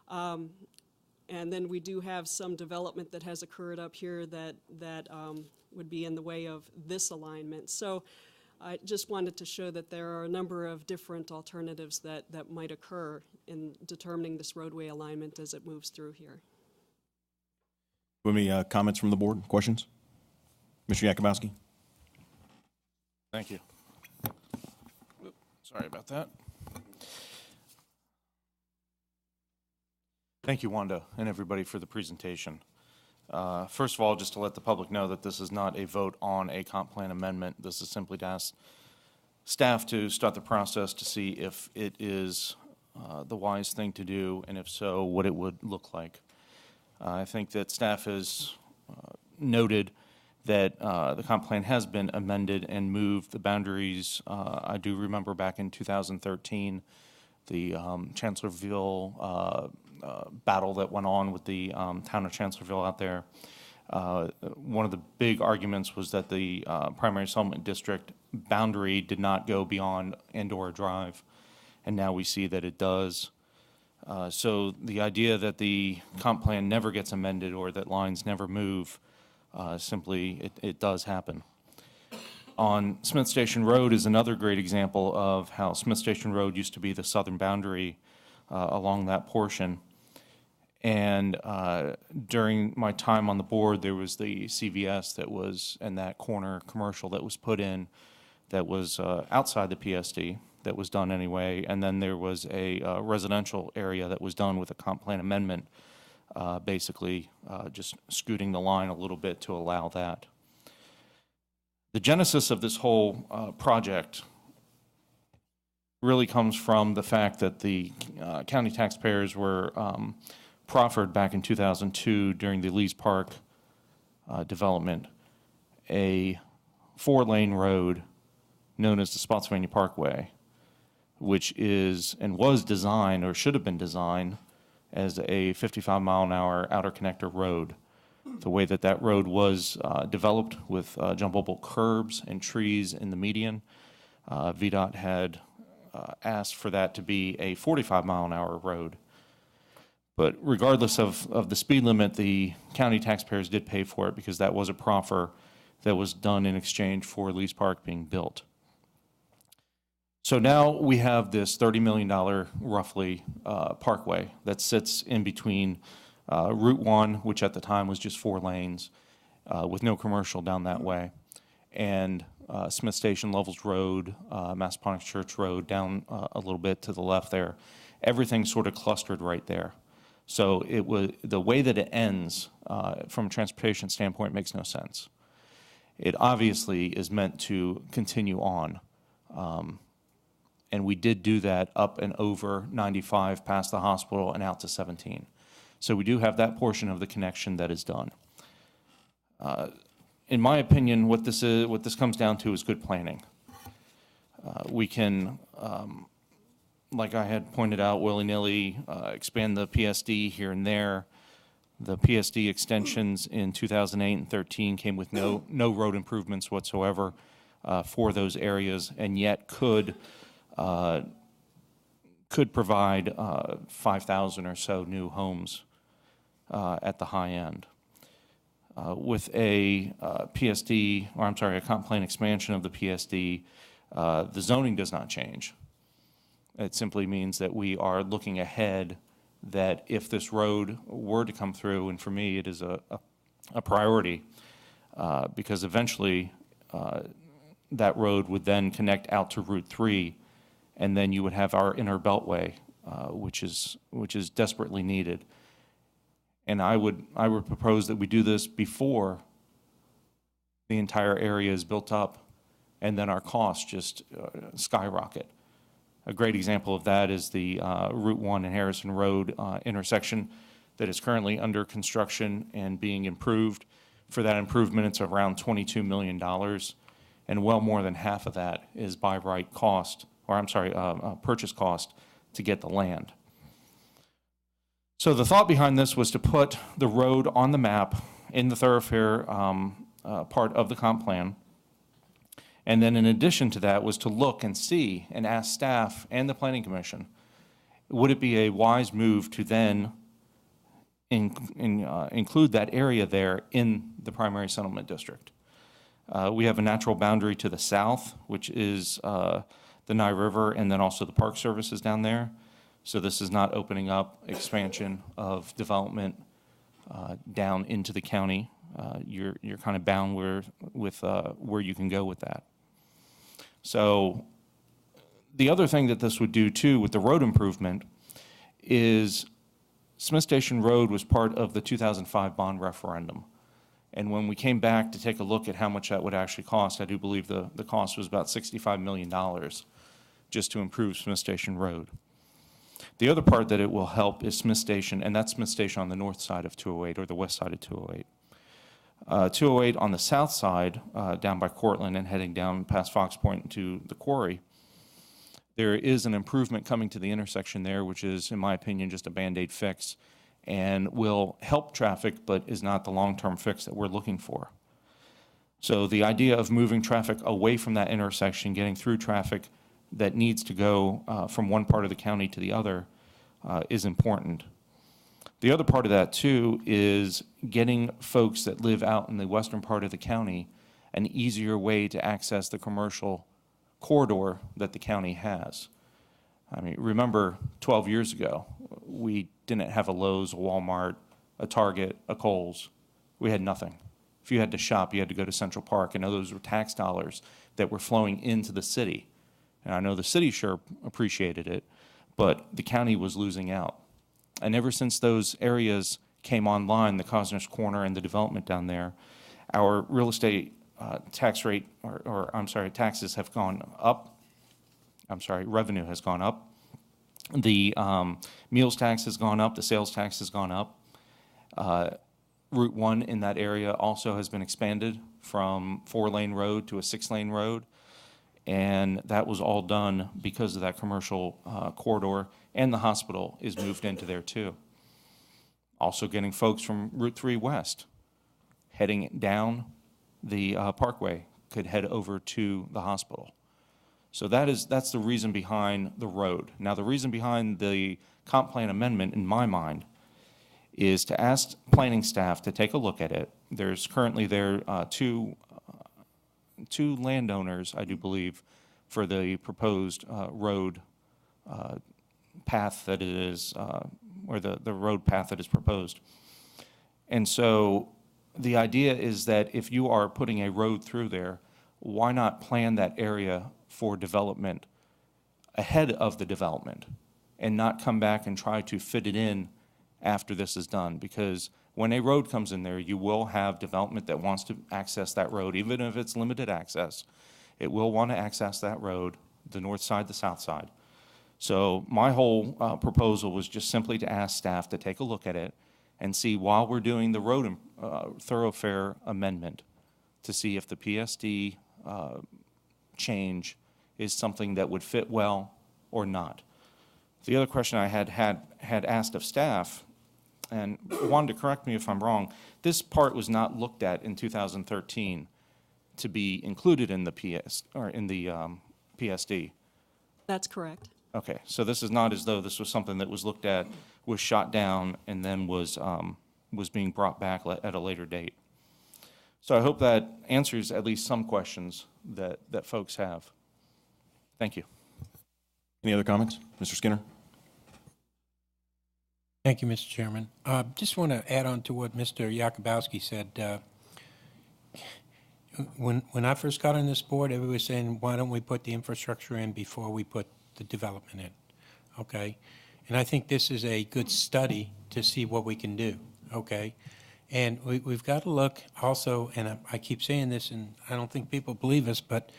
And then we do have some development that has occurred up here that would be in the way of this alignment. So I just wanted to show that there are a number of different alternatives that might occur in determining this roadway alignment as it moves through here. Any comments from the board? Questions? Mr. Yakubowski? Thank you. Sorry about that. Thank you, Wanda, and everybody for the presentation. First of all, just to let the public know that this is not a vote on a comp plan amendment. This is simply to ask staff to start the process to see if it is the wise thing to do, and if so, what it would look like. I think that staff has noted that the comp plan has been amended and moved the boundaries. I do remember back in 2013, the Chancellorsville battle that went on with the town of Chancellorsville out there. One of the big arguments was that the primary settlement district boundary did not go beyond Andorra Drive, and now we see that it does. So the idea that the comp plan never gets amended or that lines never move, simply, it does happen. On Smith Station Road is another great example of how Smith Station Road used to be the southern boundary along that portion. And during my time on the board, there was the CVS that was in that corner commercial that was put in that was outside the PSD, that was done anyway. And then there was a residential area that was done with a comp plan amendment, basically just scooting the line a little bit to allow that. The genesis of this whole project really comes from the fact that the county taxpayers were proffered back in 2002 during the Lees Park development a 4-lane road known as the Spotsylvania Parkway, which is and was designed or should have been designed as a 55-mile-an-hour outer connector road. The way that that road was developed with jumpable curbs and trees in the median, VDOT had asked for that to be a 45-mile-an-hour road. But regardless of the speed limit, the county taxpayers did pay for it because that was a proffer that was done in exchange for Lees Park being built. So now we have this $30 million, roughly, parkway that sits in between Route 1, which at the time was just 4 lanes, with no commercial down that way, and Smith Station, Lovells Road, Massaponax Church Road, down a little bit to the left there. Everything's sort of clustered right there. So it was, the way that it ends, from a transportation standpoint, makes no sense. It obviously is meant to continue on. And we did do that up and over 95 past the hospital and out to 17. So we do have that portion of the connection that is done. In my opinion, what this comes down to is good planning. We can, like I had pointed out, willy-nilly expand the PSD here and there, The PSD extensions in 2008 and 13 came with no road improvements whatsoever for those areas, and yet could provide 5,000 or so new homes at the high end. With a PSD, or I'm sorry, a comp plan expansion of the PSD, the zoning does not change. It simply means that we are looking ahead, that if this road were to come through, and for me it is a priority, because eventually that road would then connect out to Route 3, and then you would have our inner beltway, which is desperately needed. And I would propose that we do this before the entire area is built up, and then our costs just skyrocket. A great example of that is the Route 1 and Harrison Road intersection that is currently under construction and being improved. For that improvement, it's around $22 million, and well more than half of that is by right cost, or I'm sorry, purchase cost to get the land. So the thought behind this was to put the road on the map in the thoroughfare part of the comp plan. And then in addition to that was to look and see and ask staff and the Planning Commission, would it be a wise move to then include that area there in the primary settlement district? We have a natural boundary to the south, which is the Nye River, and then also the Park Services down there. So this is not opening up expansion of development down into the county. You're kind of bound where you can go with that. So the other thing that this would do too with the road improvement is Smith Station Road was part of the 2005 bond referendum. And when we came back to take a look at how much that would actually cost, I do believe the cost was about $65 million just to improve Smith Station Road. The other part that it will help is Smith Station, and that's Smith Station on the north side of 208 or the west side of 208. 208 on the south side, down by Cortland and heading down past Fox Point to the quarry, there is an improvement coming to the intersection there, which is, in my opinion, just a Band-Aid fix and will help traffic, but is not the long-term fix that we're looking for. So the idea of moving traffic away from that intersection, getting through traffic that needs to go from one part of the county to the other is important. The other part of that, too, is getting folks that live out in the western part of the county an easier way to access the commercial corridor that the county has. I mean, remember 12 years ago, we didn't have a Lowe's, a Walmart, a Target, a Kohl's. We had nothing. If you had to shop, you had to go to Central Park, and those were tax dollars that were flowing into the city. And I know the city sure appreciated it, but the county was losing out. And ever since those areas came online, the Cosner's Corner and the development down there, our real estate tax rate, taxes have gone up. Revenue has gone up. The meals tax has gone up. The sales tax has gone up. Route 1 in that area also has been expanded from 4-lane road to a 6-lane road. And that was all done because of that commercial corridor, and the hospital is moved into there too. Also getting folks from Route 3 West heading down the Parkway could head over to the hospital. So that's the reason behind the road. Now the reason behind the comp plan amendment, in my mind, is to ask planning staff to take a look at it. There's currently two landowners, I do believe, for the proposed road path that is, or the road path that is proposed. And so the idea is that if you are putting a road through there, why not plan that area for development ahead of the development and not come back and try to fit it in after this is done? Because when a road comes in there, you will have development that wants to access that road, even if it's limited access. It will want to access that road, the north side, the south side. So my whole proposal was just simply to ask staff to take a look at it and see, while we're doing the road thoroughfare amendment, to see if the PSD change is something that would fit well or not. The other question I had asked of staff And Wanda, correct me if I'm wrong, this part was not looked at in 2013 to be included in the PSD. That's correct. Okay, so this is not as though this was something that was looked at, was shot down, and then was being brought back at a later date. So I hope that answers at least some questions that folks have. Thank you. Any other comments? Mr. Skinner? Thank you, Mr. Chairman. Just want to add on to what Mr. Yakubowski said. When I first got on this board, everybody was saying, why don't we put the infrastructure in before we put the development in? Okay? And I think this is a good study to see what we can do. Okay? And we've got to look also, and I keep saying this, and I don't think people believe us, but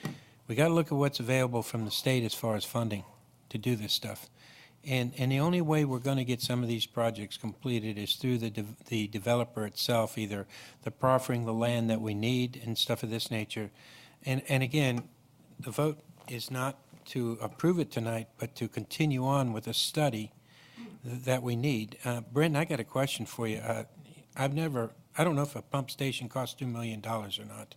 we got to look at what's available from the state as far as funding to do this stuff. And the only way we're going to get some of these projects completed is through the developer itself, either the proffering the land that we need and stuff of this nature. And again, the vote is not to approve it tonight, but to continue on with a study that we need. Brendan, I got a question for you. I don't know if a pump station costs $2 million or not.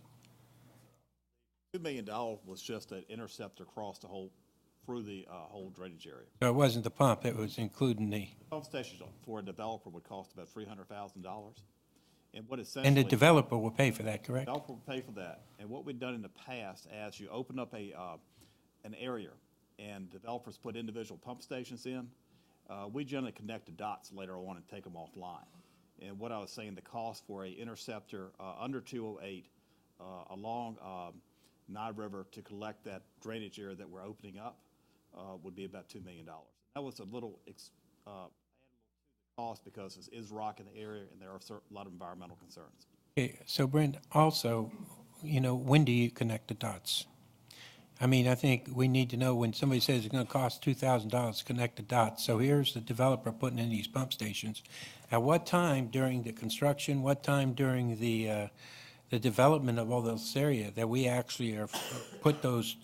$2 million was just an intercept across the whole, through the whole drainage area. So it wasn't the pump, it was including the... Pump stations for a developer would cost about $300,000. And what essentially... And the developer will pay for that, correct? The developer will pay for that. And what we've done in the past, as you open up an area and developers put individual pump stations in, we generally connect the dots later on and take them offline. And what I was saying, the cost for a interceptor under 208 along Nye River to collect that drainage area that we're opening up would be about $2 million. That was a little cost because it is rock in the area and there are a lot of environmental concerns. Okay, so Brent, also, when do you connect the dots? I mean, I think we need to know when somebody says it's going to cost $2,000 to connect the dots. So here's the developer putting in these pump stations. At what time during the construction, what time during the development of all this area that we actually are put those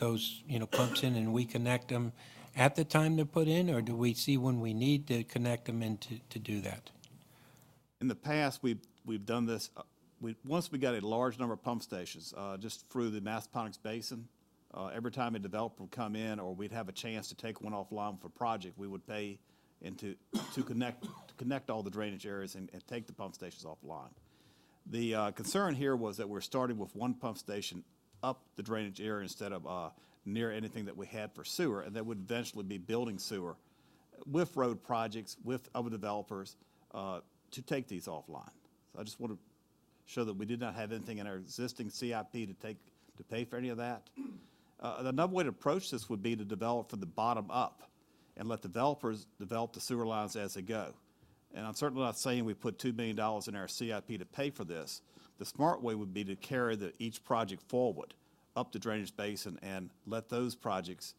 pumps in and we connect them at the time they're put in, or do we see when we need to connect them in to do that? In the past, we've done this. Once we got a large number of pump stations, just through the Massaponax Basin, every time a developer would come in or we'd have a chance to take one offline for a project, we would pay to connect all the drainage areas and take the pump stations offline. The concern here was that we're starting with one pump station up the drainage area instead of near anything that we had for sewer, and that would eventually be building sewer with road projects, with other developers to take these offline. So I just want to show that we did not have anything in our existing CIP to pay for any of that. Another way to approach this would be to develop from the bottom up and let developers develop the sewer lines as they go. And I'm certainly not saying we put $2 million in our CIP to pay for this. The smart way would be to carry each project forward up the drainage basin and let those projects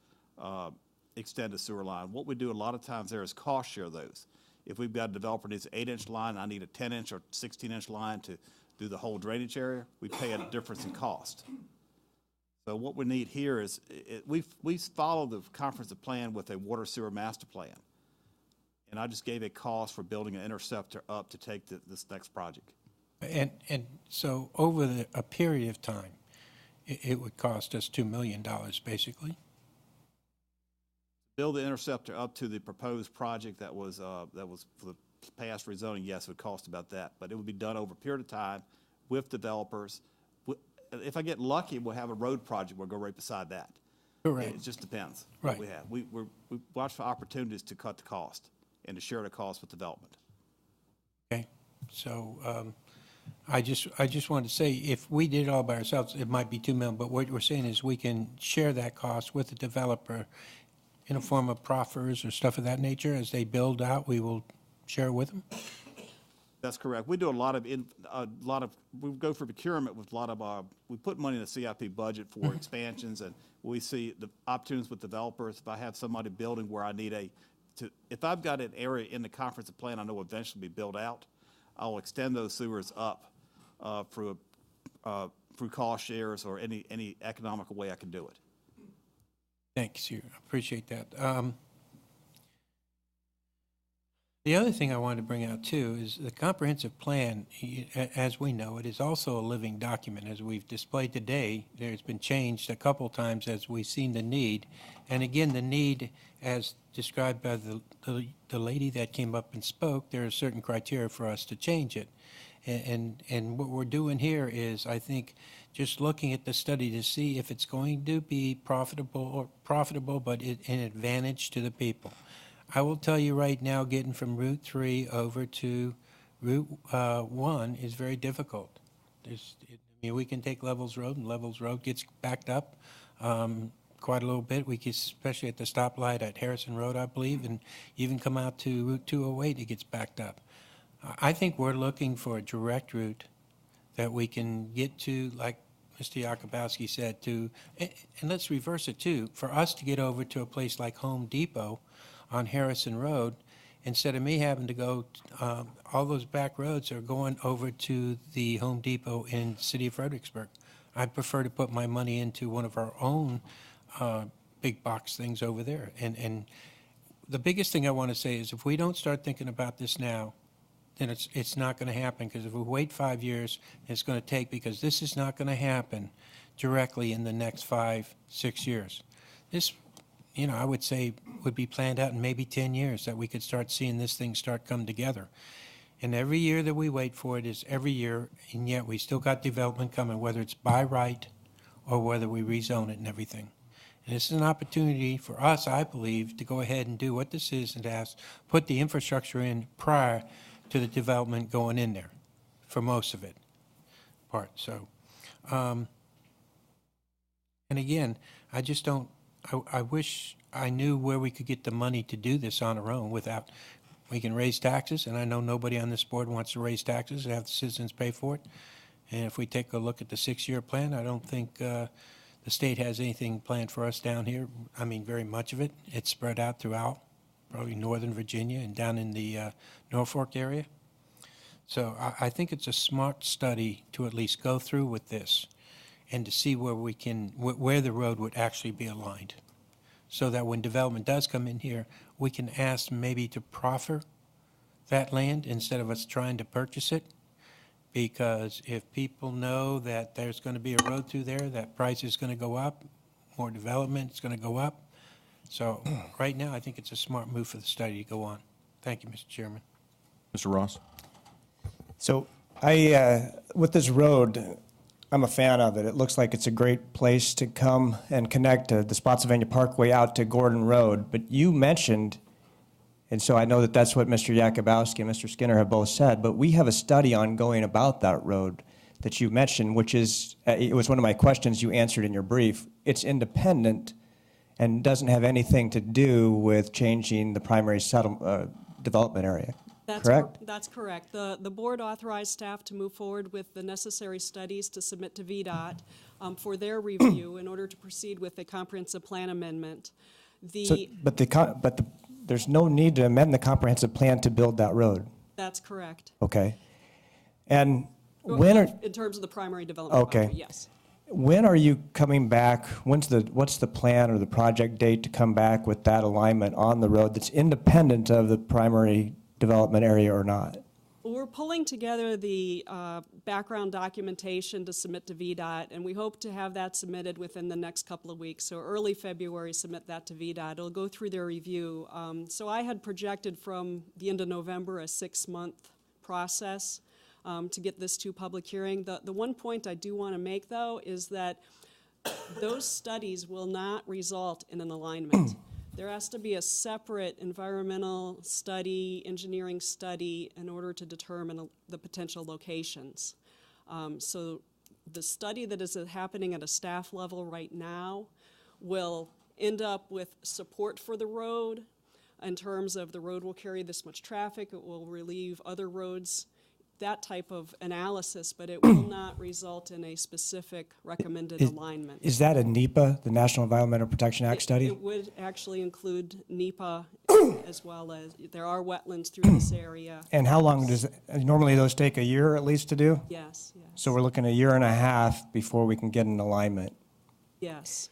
extend the sewer line. What we do a lot of times there is cost share those. If we've got a developer needs an 8-inch line, I need a 10-inch or 16-inch line to do the whole drainage area, we pay a difference in cost. So what we need here is, we followed the comprehensive plan with a water sewer master plan. And I just gave a cost for building an interceptor up to take this next project. And so over a period of time, it would cost us $2 million, basically? Build the interceptor up to the proposed project that was for the past rezoning, yes, it would cost about that. But it would be done over a period of time with developers. If I get lucky, we'll have a road project. We'll go right beside that. Correct. It just depends right. What we have. We watch for opportunities to cut the cost and to share the cost with development. Okay. So I just wanted to say, if we did it all by ourselves, it might be $2 million. But what we're saying is we can share that cost with the developer in a form of proffers or stuff of that nature. As they build out, we will share with them. That's correct. We do we go for procurement with a lot of we put money in the CIP budget for expansions, and we see the opportunities with developers. If I have somebody building where I need if I've got an area in the comprehensive plan I know will eventually be built out, I'll extend those sewers up through cost shares or any economical way I can do it. Thanks, you appreciate that. The other thing I wanted to bring out too is the comprehensive plan, as we know, it is also a living document. As we've displayed today, there's been changed a couple times as we've seen the need. And again, the need, as described by the lady that came up and spoke, there are certain criteria for us to change it. And what we're doing here is, I think, just looking at the study to see if it's going to be profitable, but an advantage to the people. I will tell you right now, getting from Route 3 over to Route 1 is very difficult. We can take Levels Road, and Levels Road gets backed up quite a little bit. We can, especially at the stoplight at Harrison Road, I believe, and even come out to Route 208, it gets backed up. I think we're looking for a direct route that we can get to, like Mr. Yakubowski said, and let's reverse it too, for us to get over to a place like Home Depot on Harrison Road, instead of me having to go, all those back roads are going over to the Home Depot in the city of Fredericksburg. I'd prefer to put my money into one of our own big box things over there. And the biggest thing I want to say is if we don't start thinking about this now, then it's not going to happen, because if we wait 5 years, it's going to take, because this is not going to happen directly in the next 5-6 years. This, I would say would be planned out in maybe 10 years that we could start seeing this thing start come together. And every year that we wait for it is every year, and yet we still got development coming, whether it's by right or whether we rezone it and everything. And this is an opportunity for us, I believe, to go ahead and do what this is and to put the infrastructure in prior to the development going in there for most of it. So, and again, I just don't, I wish I knew where we could get the money to do this on our own without, we can raise taxes, and I know nobody on this board wants to raise taxes and have the citizens pay for it. And if we take a look at the 6-year plan, I don't think the state has anything planned for us down here. I mean, very much of it. It's spread out throughout, probably Northern Virginia and down in the Norfolk area. So I think it's a smart study to at least go through with this and to see where we can, where the road would actually be aligned, so that when development does come in here, we can ask maybe to proffer that land instead of us trying to purchase it. Because if people know that there's going to be a road through there, that price is going to go up, more development is going to go up. So right now, I think it's a smart move for the study to go on. Thank you, Mr. Chairman. Mr. Ross? So with this road, I'm a fan of it. It looks like it's a great place to come and connect the Spotsylvania Parkway out to Gordon Road. But you mentioned, and so I know that that's what Mr. Yakubowski and Mr. Skinner have both said, but we have a study ongoing about that road that you mentioned, which is, it was one of my questions you answered in your brief. It's independent and doesn't have anything to do with changing the primary development area. Correct? That's correct. The board authorized staff to move forward with the necessary studies to submit to VDOT for their review in order to proceed with a comprehensive plan amendment. There's no need to amend the comprehensive plan to build that road. That's correct. Okay. And in terms of the primary development boundary, yes. When are you coming back? What's the plan or the project date to come back with that alignment on the road that's independent of the primary development area or not? We're pulling together the background documentation to submit to VDOT, and we hope to have that submitted within the next couple of weeks. So early February, submit that to VDOT. It'll go through their review. So I had projected from the end of November a 6-month process to get this to public hearing. The one point I do want to make, though, is that those studies will not result in an alignment. There has to be a separate environmental study, engineering study, in order to determine the potential locations. So the study that is happening at a staff level right now will end up with support for the road in terms of the road will carry this much traffic, it will relieve other roads, that type of analysis, but it will not result in a specific recommended alignment. Is that a NEPA, the National Environmental Protection Act study? It would actually include NEPA as well as, there are wetlands through this area. And how long normally those take a year at least to do? Yes, yes. So we're looking 1.5 years before we can get an alignment. Yes.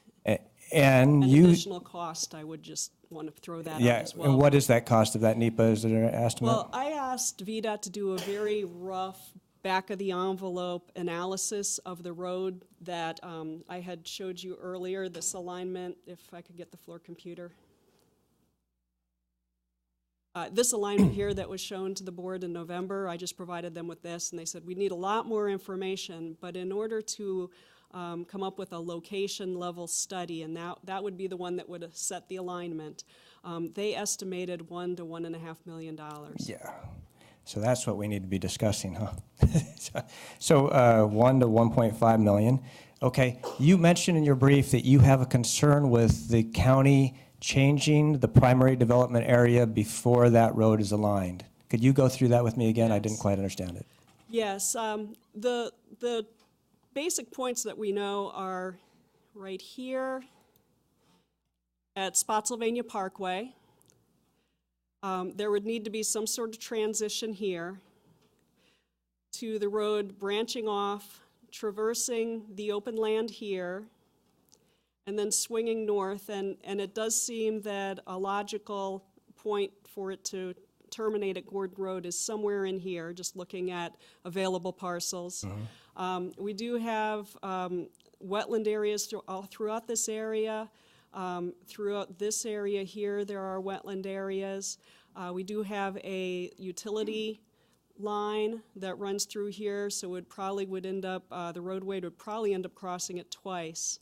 And An additional cost, I would just want to throw that out Yeah, as well. and what is that cost of that NEPA? Is there an estimate? Well, I asked VDOT to do a very rough back-of-the-envelope analysis of the road that I had showed you earlier, this alignment, if I could get the floor computer. This alignment here that was shown to the board in November, I just provided them with this, and they said, we need a lot more information, but in order to come up with a location-level study, and that would be the one that would set the alignment, they estimated $1 to $1.5 million. Yeah. So that's what we need to be discussing, huh? So 1 to 1.5 million. Okay. You mentioned in your brief that you have a concern with the county changing the primary development area before that road is aligned. Could you go through that with me again? Yes. I didn't quite understand it. Yes. The basic points that we know are right here at Spotsylvania Parkway. There would need to be some sort of transition here to the road branching off, traversing the open land here, and then swinging north. And it does seem that a logical point for it to terminate at Gordon Road is somewhere in here, just looking at available parcels. We do have wetland areas all throughout this area. Throughout this area here, there are wetland areas. We do have a utility line that runs through here, so it probably would end up, the roadway would probably end up crossing it twice.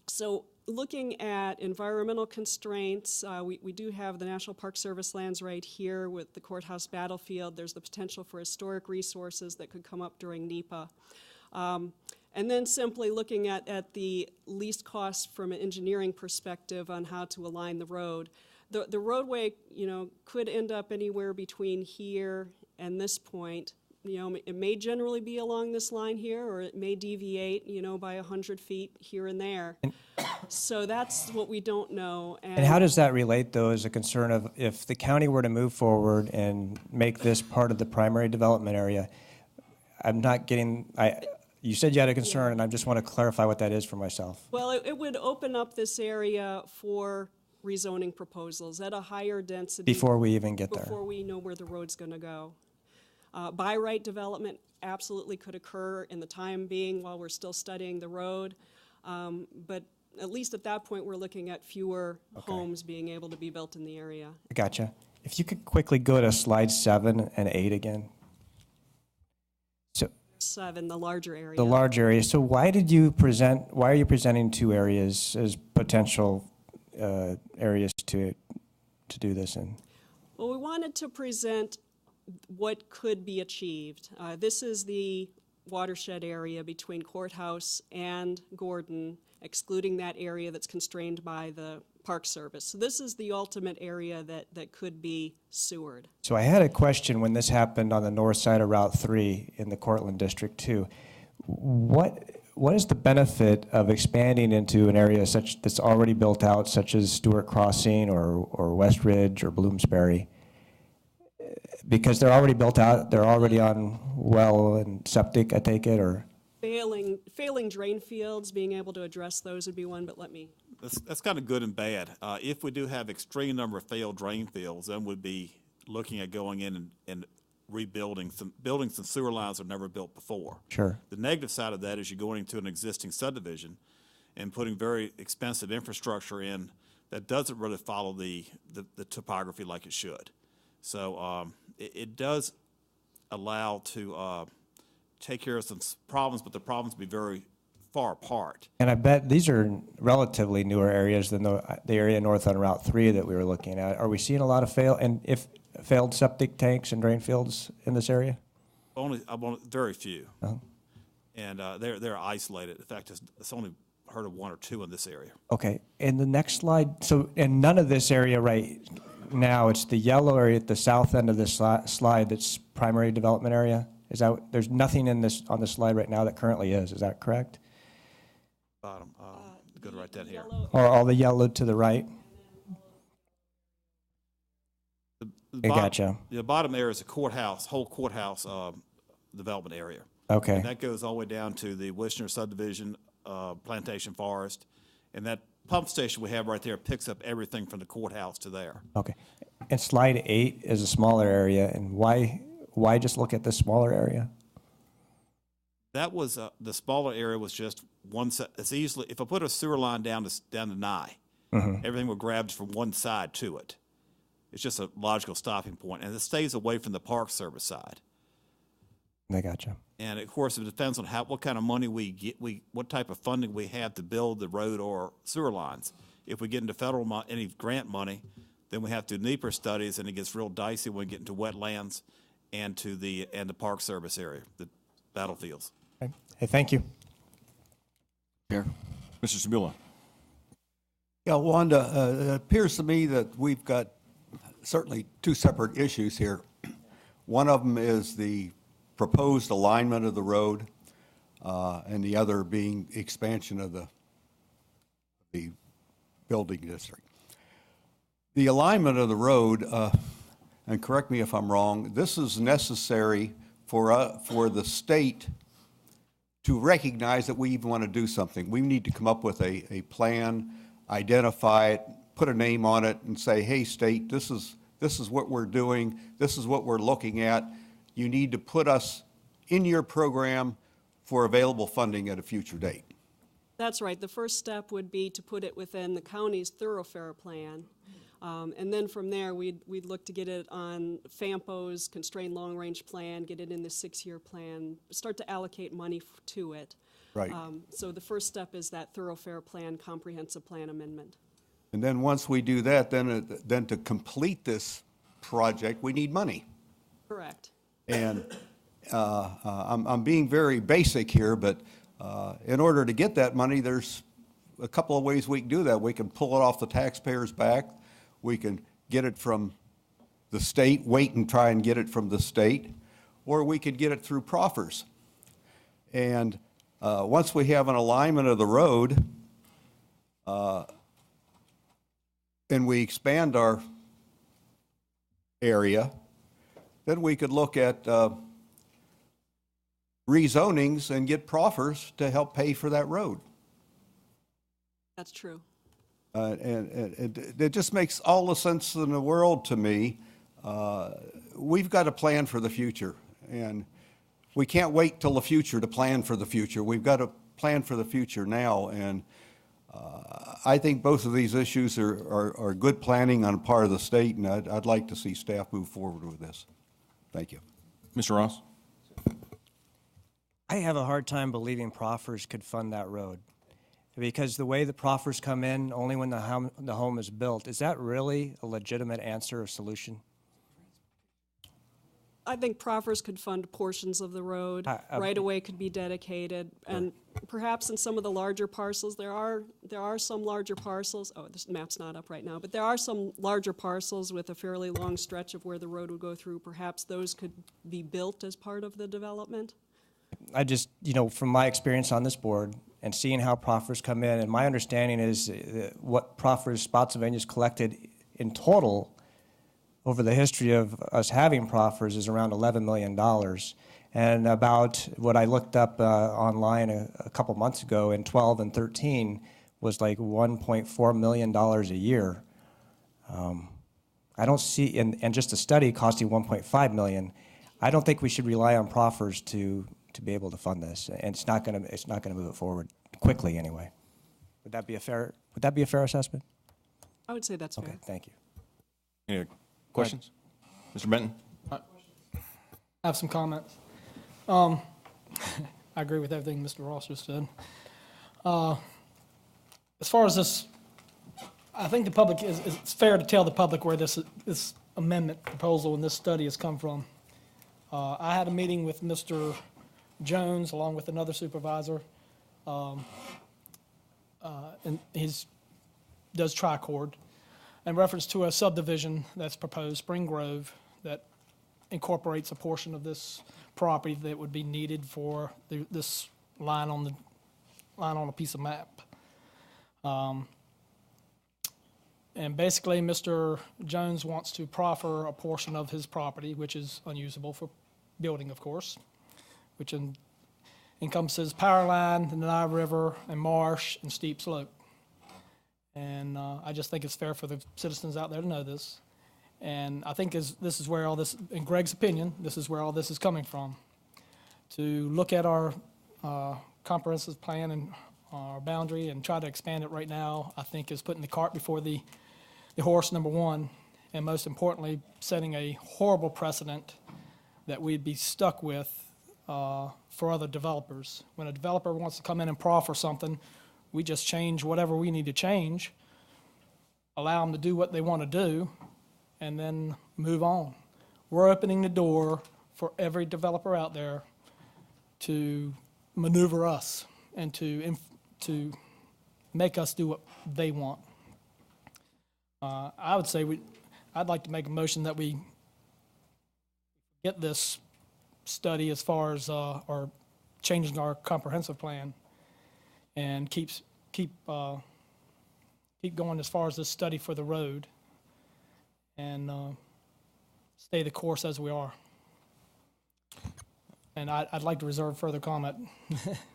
So looking at environmental constraints, we do have the National Park Service lands right here with the courthouse battlefield. There's the potential for historic resources that could come up during NEPA. And then simply looking at the least cost from an engineering perspective on how to align the road. The roadway, could end up anywhere between here and this point. It may generally be along this line here, or it may deviate, by 100 feet here and there. So that's what we don't know. And how does that relate, though, as a concern of if the county were to move forward and make this part of the primary development area? I'm not getting, you said you had a concern, and I just want to clarify what that is for myself. Well, it would open up this area for rezoning proposals at a higher density. Before we even get there. Before we know where the road's going to go. By right development absolutely could occur in the time being while we're still studying the road. But at least at that point, we're looking at fewer homes being able to be built in the area. Gotcha. If you could quickly go to slide 7 and 8 again. 7, the larger area. The large area. So why are you presenting two areas as potential areas to do this in? Well, we wanted to present what could be achieved. This is the watershed area between Courthouse and Gordon, excluding that area that's constrained by the Park Service. So this is the ultimate area that could be sewered. So I had a question when this happened on the north side of Route 3 in the Cortland District 2. What is the benefit of expanding into an area that's already built out, such as Stewart Crossing or West Ridge or Bloomsbury? Because they're already built out, they're already on well and septic, I take it, or? Failing drain fields, being able to address those would be one, but let me. That's kind of good and bad. If we do have extreme number of failed drain fields, then we'd be looking at going in and rebuilding some buildings and sewer lines that were never built before. Sure. The negative side of that is you're going into an existing subdivision and putting very expensive infrastructure in that doesn't really follow the topography like it should. So it does allow to take care of some problems, but the problems be very far apart. And I bet these are relatively newer areas than the area north on Route 3 that we were looking at. Are we seeing a lot of failed septic tanks and drain fields in this area? Very few. Uh-huh. And they're isolated. In fact, it's only heard of 1 or 2 in this area. Okay, and the next slide, and none of this area right now, it's the yellow area at the south end of this slide that's primary development area? There's nothing on this slide right now that currently is that correct? Bottom, go to write that here. Or all the yellow to the right? I gotcha. The bottom area is the whole courthouse development area. Okay. And that goes all the way down to the Wishner subdivision, Plantation Forest, and that pump station we have right there picks up everything from the courthouse to there. Okay. And slide 8 is a smaller area, and why just look at this smaller area? That was, the smaller area was just one side. It's easily, if I put a sewer line down to Nye, everything will grab from one side to it. It's just a logical stopping point, and it stays away from the Park Service side. I gotcha. And of course, it depends on what kind of money we get, what type of funding we have to build the road or sewer lines. If we get into federal any grant money, then we have to do NEPA studies, and it gets real dicey when we get into wetlands and to the Park Service area, the battlefields. Okay. Hey, thank you. Here, Mr. Sabula. Yeah, Wanda, it appears to me that we've got certainly two separate issues here. One of them is the proposed alignment of the road, and the other being expansion of the building district. The alignment of the road, and correct me if I'm wrong, this is necessary for the state to recognize that we even want to do something. We need to come up with a plan, identify it, put a name on it, and say, hey, state, this is what we're doing, this is what we're looking at. You need to put us in your program for available funding at a future date. That's right. The first step would be to put it within the county's thoroughfare plan. And then from there, we'd look to get it on FAMPO's constrained long-range plan, get it in the 6-year plan, start to allocate money to it. Right. So the first step is that thoroughfare plan, comprehensive plan amendment. And then once we do that, then to complete this project, we need money. Correct. And I'm being very basic here, but in order to get that money, there's a couple of ways we can do that. We can pull it off the taxpayers' back. We can get it from the state, wait and try and get it from the state, or we could get it through proffers. And once we have an alignment of the road, and we expand our area, then we could look at rezonings and get proffers to help pay for that road. That's true. And it just makes all the sense in the world to me. We've got to plan for the future, and we can't wait till the future to plan for the future. We've got to plan for the future now, and I think both of these issues are good planning on the part of the state, and I'd like to see staff move forward with this. Thank you. Mr. Ross? I have a hard time believing proffers could fund that road, because the way the proffers come in only when the home is built, is that really a legitimate answer or solution? I think proffers could fund portions of the road. Right-of-way could be dedicated, and perhaps in some of the larger parcels, there are some larger parcels. Oh, this map's not up right now, but there are some larger parcels with a fairly long stretch of where the road would go through. Perhaps those could be built as part of the development. I just, from my experience on this board and seeing how proffers come in, and my understanding is what proffers Spotsylvania's collected in total over the history of us having proffers is around $11 million. And about what I looked up online a couple months ago in 12 and 13 was like $1.4 million a year. I don't see, and just a study costing $1.5 million, I don't think we should rely on proffers to be able to fund this, and it's not going to move it forward quickly anyway. Would that be a fair assessment? I would say that's fair. Okay, thank you. Any other questions? Mr. Benton? I have some comments. I agree with everything Mr. Ross just said. As far as this, I think the public it's fair to tell the public where this amendment proposal and this study has come from. I had a meeting with Mr. Jones along with another supervisor, and he does Tricord, in reference to a subdivision that's proposed, Spring Grove, that incorporates a portion of this property that would be needed for this line on a piece of map. And basically, Mr. Jones wants to proffer a portion of his property, which is unusable for building, of course, which encompasses power line, the Nye River, and marsh, and steep slope. And I just think it's fair for the citizens out there to know this. And I think this is where all this, in Greg's opinion, this is where all this is coming from. To look at our comprehensive plan and our boundary and try to expand it right now, I think is putting the cart before the horse, number one, and most importantly, setting a horrible precedent that we'd be stuck with for other developers. When a developer wants to come in and proffer something, we just change whatever we need to change, allow them to do what they want to do, and then move on. We're opening the door for every developer out there to maneuver us and to make us do what they want. I would say I'd like to make a motion that we get this study as far as or changing our comprehensive plan, and keep going as far as this study for the road, and stay the course as we are. And I'd like to reserve further comment.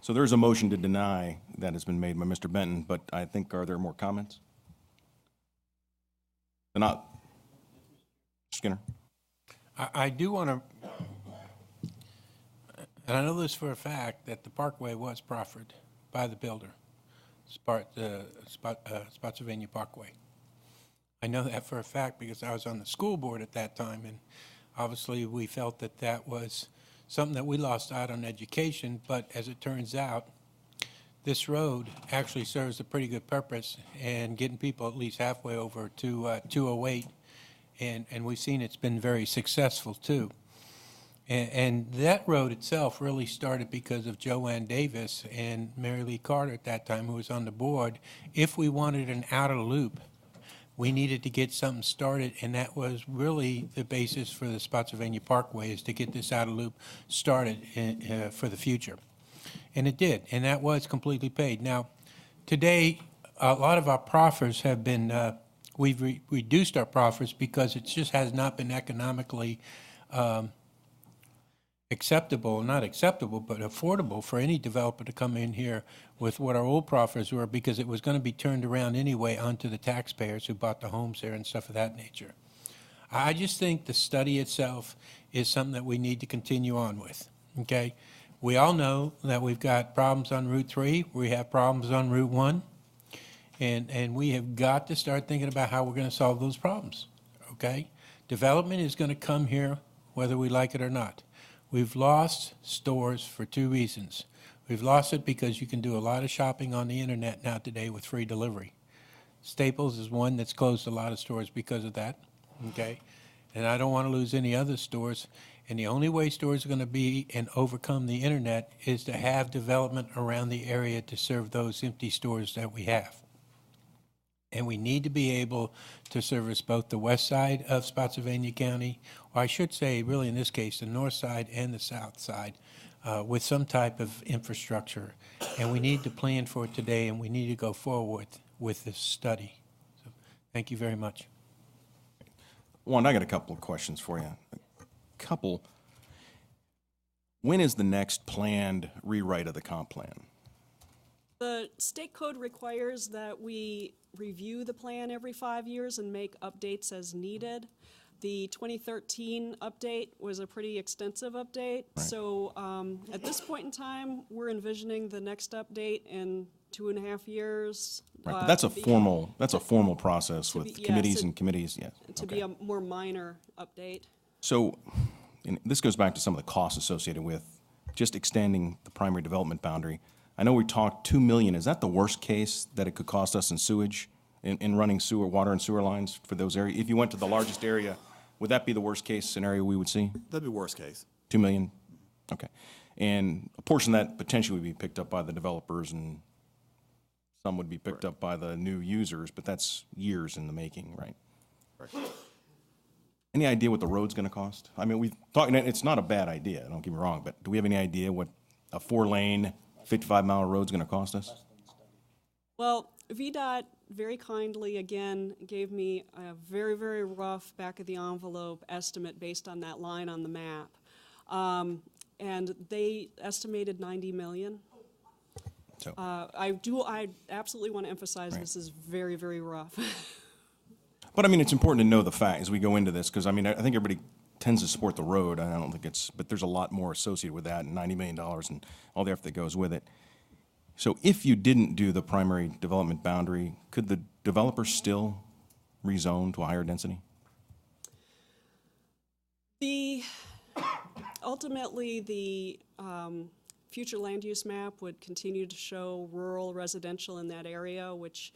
So there's a motion to deny that has been made by Mr. Benton, but I think, are there more comments? They're not. Skinner? I do want to, and I know this for a fact, that the Parkway was proffered by the builder, Spotsylvania Parkway. I know that for a fact because I was on the school board at that time, and obviously we felt that that was something that we lost out on education, but as it turns out, this road actually serves a pretty good purpose and getting people at least halfway over to 208, and we've seen it's been very successful too. And that road itself really started because of Joanne Davis and Mary Lee Carter at that time, who was on the board. If we wanted an outer loop, we needed to get something started, and that was really the basis for the Spotsylvania Parkway, is to get this outer loop started for the future. And it did, and that was completely paid. Now, today, a lot of our proffers have been, we've reduced our proffers because it just has not been economically acceptable, not acceptable, but affordable for any developer to come in here with what our old proffers were, because it was going to be turned around anyway onto the taxpayers who bought the homes there and stuff of that nature. I just think the study itself is something that we need to continue on with, okay? We all know that we've got problems on Route 3, we have problems on Route 1, and we have got to start thinking about how we're going to solve those problems, okay? Development is going to come here whether we like it or not. We've lost stores for two reasons. We've lost it because you can do a lot of shopping on the internet now today with free delivery. Staples is one that's closed a lot of stores because of that, okay? And I don't want to lose any other stores. And the only way stores are going to be and overcome the internet is to have development around the area to serve those empty stores that we have. And we need to be able to service both the west side of Spotsylvania County, or I should say, really in this case, the north side and the south side, with some type of infrastructure. And we need to plan for it today, and we need to go forward with this study. So, thank you very much. Juan, I got a couple of questions for you. When is the next planned rewrite of the comp plan? The state code requires that we review the plan every 5 years and make updates as needed. The 2013 update was a pretty extensive update. Right. So at this point in time, we're envisioning the next update in 2.5 years. Right, but that's a formal process with committees and committees, yes. To be a more minor update. So, and this goes back to some of the costs associated with just extending the primary development boundary. I know we talked $2 million. Is that the worst case that it could cost us in sewage, in running water and sewer lines for those areas? If you went to the largest area, would that be the worst case scenario we would see? That'd be worst case. $2 million? Okay. And a portion of that potentially would be picked up by the developers, and some would be picked up by the new users, but that's years in the making, right? Right. Any idea what the road's going to cost? I mean, we've talked, it's not a bad idea, don't get me wrong, but do we have any idea what a 4-lane, 55-mile road's going to cost us? Well, VDOT very kindly, again, gave me a very, very rough back-of-the-envelope estimate based on that line on the map. And they estimated $90 million. So, I absolutely want to emphasize Right. this is very, very rough. but I mean, it's important to know the fact as we go into this, because I mean, I think everybody tends to support the road. I don't think but there's a lot more associated with that, and $90 million and all the effort that goes with it. So if you didn't do the primary development boundary, could the developer still rezone to a higher density? Ultimately, the future land use map would continue to show rural residential in that area, which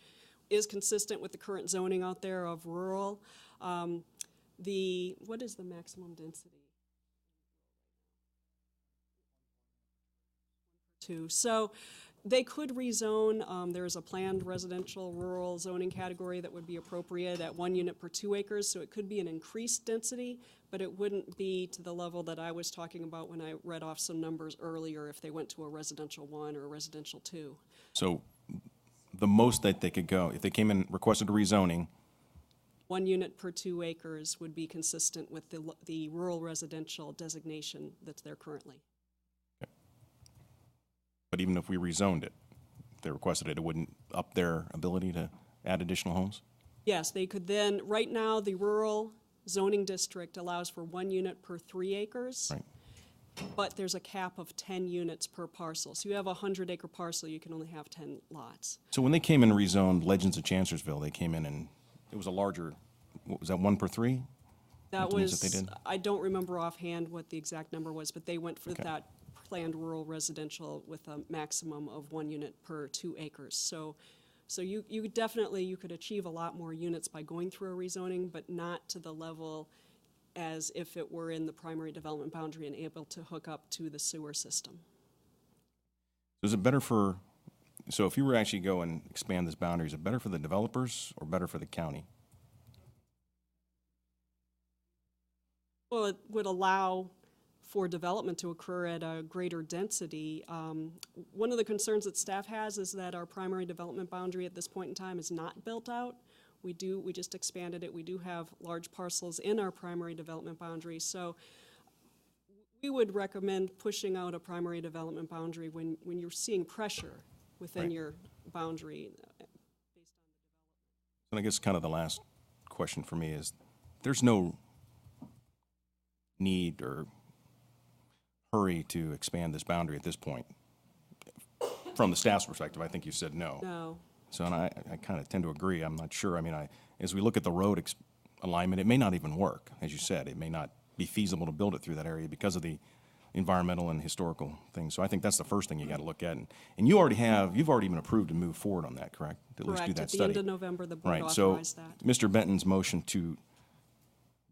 is consistent with the current zoning out there of rural. What is the maximum density? 2. So they could rezone. There is a planned residential rural zoning category that would be appropriate at 1 unit per 2 acres, so it could be an increased density, but it wouldn't be to the level that I was talking about when I read off some numbers earlier if they went to a residential 1 or a residential 2. So the most that they could go, if they came in, requested a rezoning, 1 unit per 2 acres would be consistent with the rural residential designation that's there currently. but even if we rezoned it, if they requested it, it wouldn't up their ability to add additional homes? Yes, they could then, right now, the rural zoning district allows for 1 unit per 3 acres. Right. But there's a cap of 10 units per parcel. So you have a 100-acre parcel, you can only have 10 lots. So when they came in and rezoned Legends of Chancellorsville, they came in and it was a larger, what was that, 1 per 3? That What was, they did? I don't remember offhand what the exact number was, but they went for that planned rural residential with a maximum of 1 unit per 2 acres. So you definitely, you could achieve a lot more units by going through a rezoning, but not to the level as if it were in the primary development boundary and able to hook up to the sewer system. Is it better for, so if you were actually go and expand this boundary, is it better for the developers or better for the county? Well, it would allow for development to occur at a greater density. One of the concerns that staff has is that our primary development boundary at this point in time is not built out. We just expanded it. We do have large parcels in our primary development boundary. So we would recommend pushing out a primary development boundary when you're seeing pressure within your boundary. And I guess kind of the last question for me is, there's no need or hurry to expand this boundary at this point. From the staff's perspective, I think you said no. No. So, and I kind of tend to agree. I'm not sure. I mean, as we look at the road alignment, it may not even work. As you said, it may not be feasible to build it through that area because of the environmental and historical things. So I think that's the first thing you got to look at. And you've already been approved to move forward on that, correct? To at least do Correct. that At the study. end of November, the board Right. authorized So that. Mr. Benton's motion to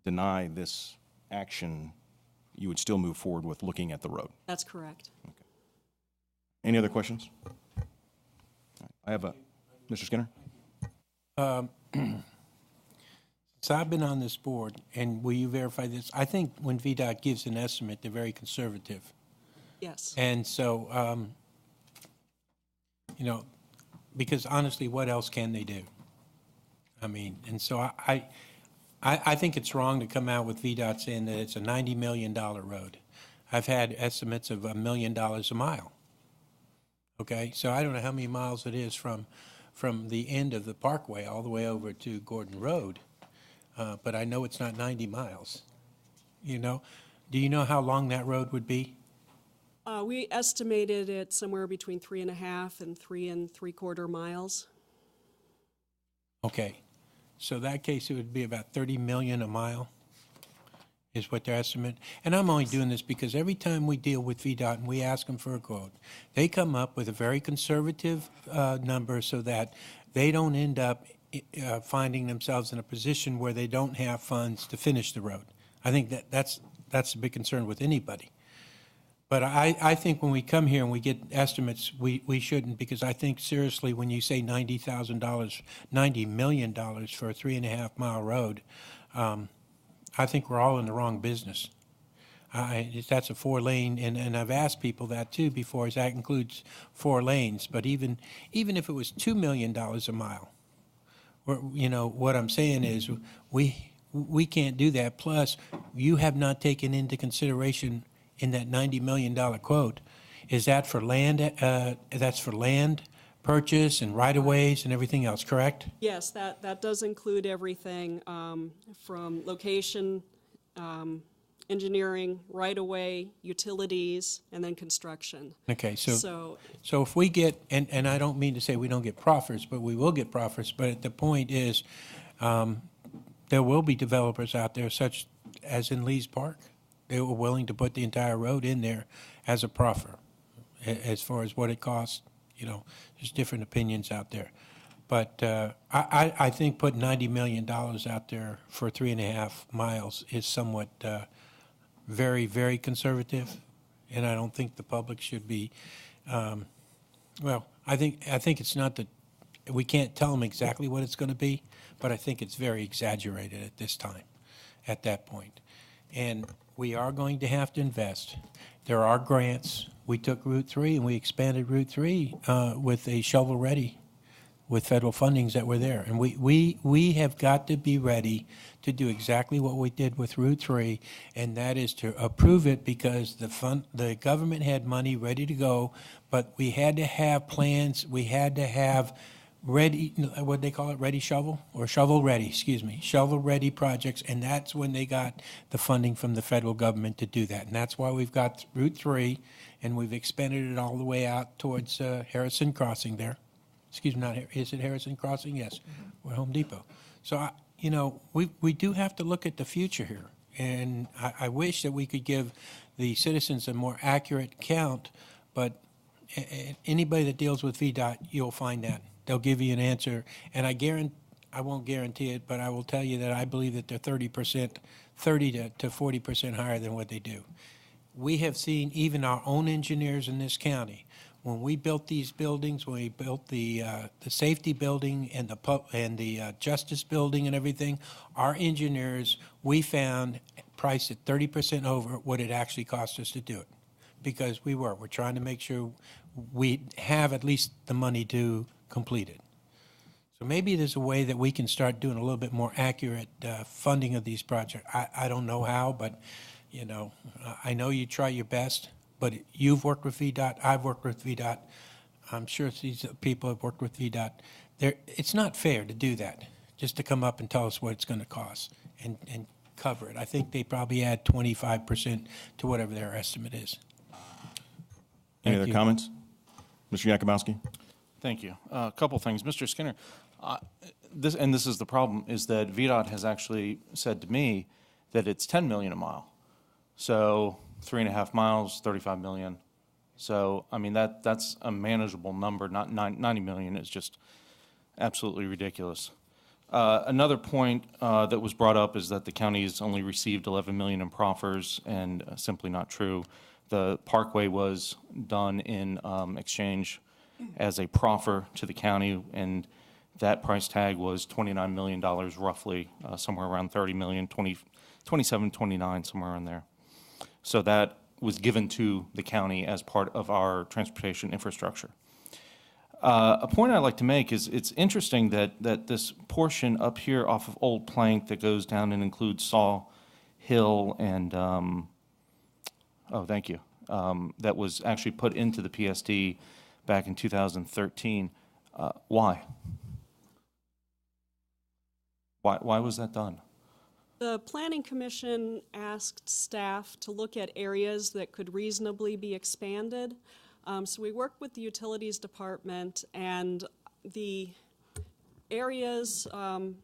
deny this action, you would still move forward with looking at the road. That's correct. Any other questions? I have Mr. Skinner? So I've been on this board, and will you verify this? I think when VDOT gives an estimate, they're very conservative. Yes. And so, because honestly, what else can they do? I mean, and so I think it's wrong to come out with VDOT saying that it's a $90 million road. I've had estimates of $1 million a mile. Okay, so I don't know how many miles it is from the end of the parkway all the way over to Gordon Road, but I know it's not 90 miles. Do you know how long that road would be? We estimated it somewhere between 3.5 and 3 3/4 miles. Okay, so that case, it would be about 30 million a mile is what their estimate. And I'm only doing this because every time we deal with VDOT and we ask them for a quote, they come up with a very conservative number so that they don't end up finding themselves in a position where they don't have funds to finish the road. I think that's a big concern with anybody. But I think when we come here and we get estimates, we shouldn't, because I think seriously when you say $90 million for a 3.5-mile road, I think we're all in the wrong business. That's a 4-lane, and I've asked people that too before, is that includes 4 lanes. But even if it was $2 million a mile, what I'm saying is we can't do that. Plus, you have not taken into consideration in that $90 million quote is that for land, that's for land purchase and right-of-ways and everything else, correct? Yes, that does include everything from location, engineering, right-of-way, utilities, and then construction. Okay, so if we get, and I don't mean to say we don't get proffers, but we will get proffers, but the point is, there will be developers out there, such as in Lee's Park. They were willing to put the entire road in there as a proffer. As far as what it costs, there's different opinions out there. But I think putting $90 million out there for 3.5 miles is somewhat very, very conservative, and I don't think the public should be. Well, I think it's not that we can't tell them exactly what it's going to be, but I think it's very exaggerated at this time, at that point. And we are going to have to invest. There are grants. We took Route 3 and we expanded Route 3 with a shovel-ready, with federal fundings that were there. And we have got to be ready to do exactly what we did with Route 3, and that is to approve it because the government had money ready to go, but we had to have plans. We had to have ready, what they call it, ready shovel, or shovel-ready, shovel-ready projects, and that's when they got the funding from the federal government to do that. And that's why we've got Route 3, and we've expanded it all the way out towards Harrison Crossing there. Excuse me, is it Harrison Crossing? Yes, or Home Depot. So, we do have to look at the future here, and I wish that we could give the citizens a more accurate count, but anybody that deals with VDOT, you'll find that. They'll give you an answer, and I won't guarantee it, but I will tell you that I believe that they're 30 to 40% higher than what they do. We have seen even our own engineers in this county, when we built these buildings, when we built the safety building and the justice building and everything, our engineers, we found priced at 30% over what it actually cost us to do it, because we're trying to make sure we have at least the money to complete it. So maybe there's a way that we can start doing a little bit more accurate funding of these projects. I don't know how, but I know you try your best. But you've worked with VDOT, I've worked with VDOT. I'm sure these people have worked with VDOT. It's not fair to do that, just to come up and tell us what it's going to cost and cover it. I think they probably add 25% to whatever their estimate is. Any other comments? Mr. Yakubowski? Thank you. A couple things. Mr. Skinner, this is the problem, is that VDOT has actually said to me that it's $10 million a mile. So 3.5 miles, 35 million. So, I mean, that's a manageable number. Not 90 million is just absolutely ridiculous. Another point that was brought up is that the county has only received 11 million in proffers, and simply not true. The Parkway was done in exchange as a proffer to the county, and that price tag was $29 million roughly, somewhere around 30 million, 27, 29, somewhere in there. So that was given to the county as part of our transportation infrastructure. A point I'd like to make is it's interesting that this portion up here off of Old Plank that goes down and includes Saw Hill and, thank you, that was actually put into the PSD back in 2013. Why? Why was that done? The Planning Commission asked staff to look at areas that could reasonably be expanded. So we worked with the Utilities Department, and the areas, I'll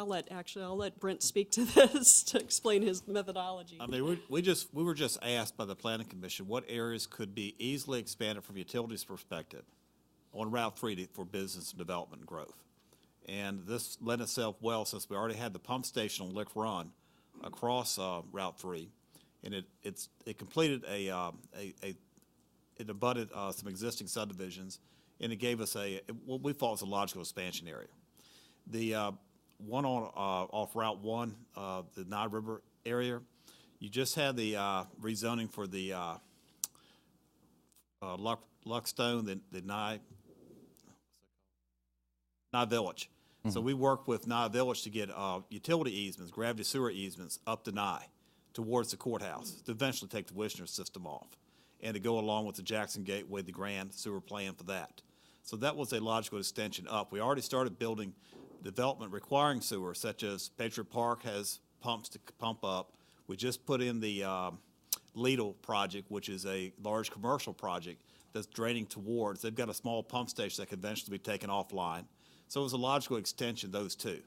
let Brent speak to this to explain his methodology. I mean, we were just asked by the Planning Commission what areas could be easily expanded from utilities perspective on Route 3 for business development and growth. And this lent itself well since we already had the pump station on Lick Run across Route 3, and it completed it abutted some existing subdivisions, and it gave us what we thought was a logical expansion area. The one on off Route 1, the Nye River area, you just had the rezoning for the Luckstone, the Nye Village. Mm-hmm. So we worked with Nye Village to get utility easements, gravity sewer easements up to Nye towards the courthouse to eventually take the Wishner system off. and to go along with the Jackson Gateway, the grand sewer plan for that. So that was a logical extension up. We already started building development requiring sewer, such as Patriot Park has pumps to pump up. We just put in the Lidl project, which is a large commercial project that's draining towards. They've got a small pump station that can eventually be taken offline. So it was a logical extension, those two.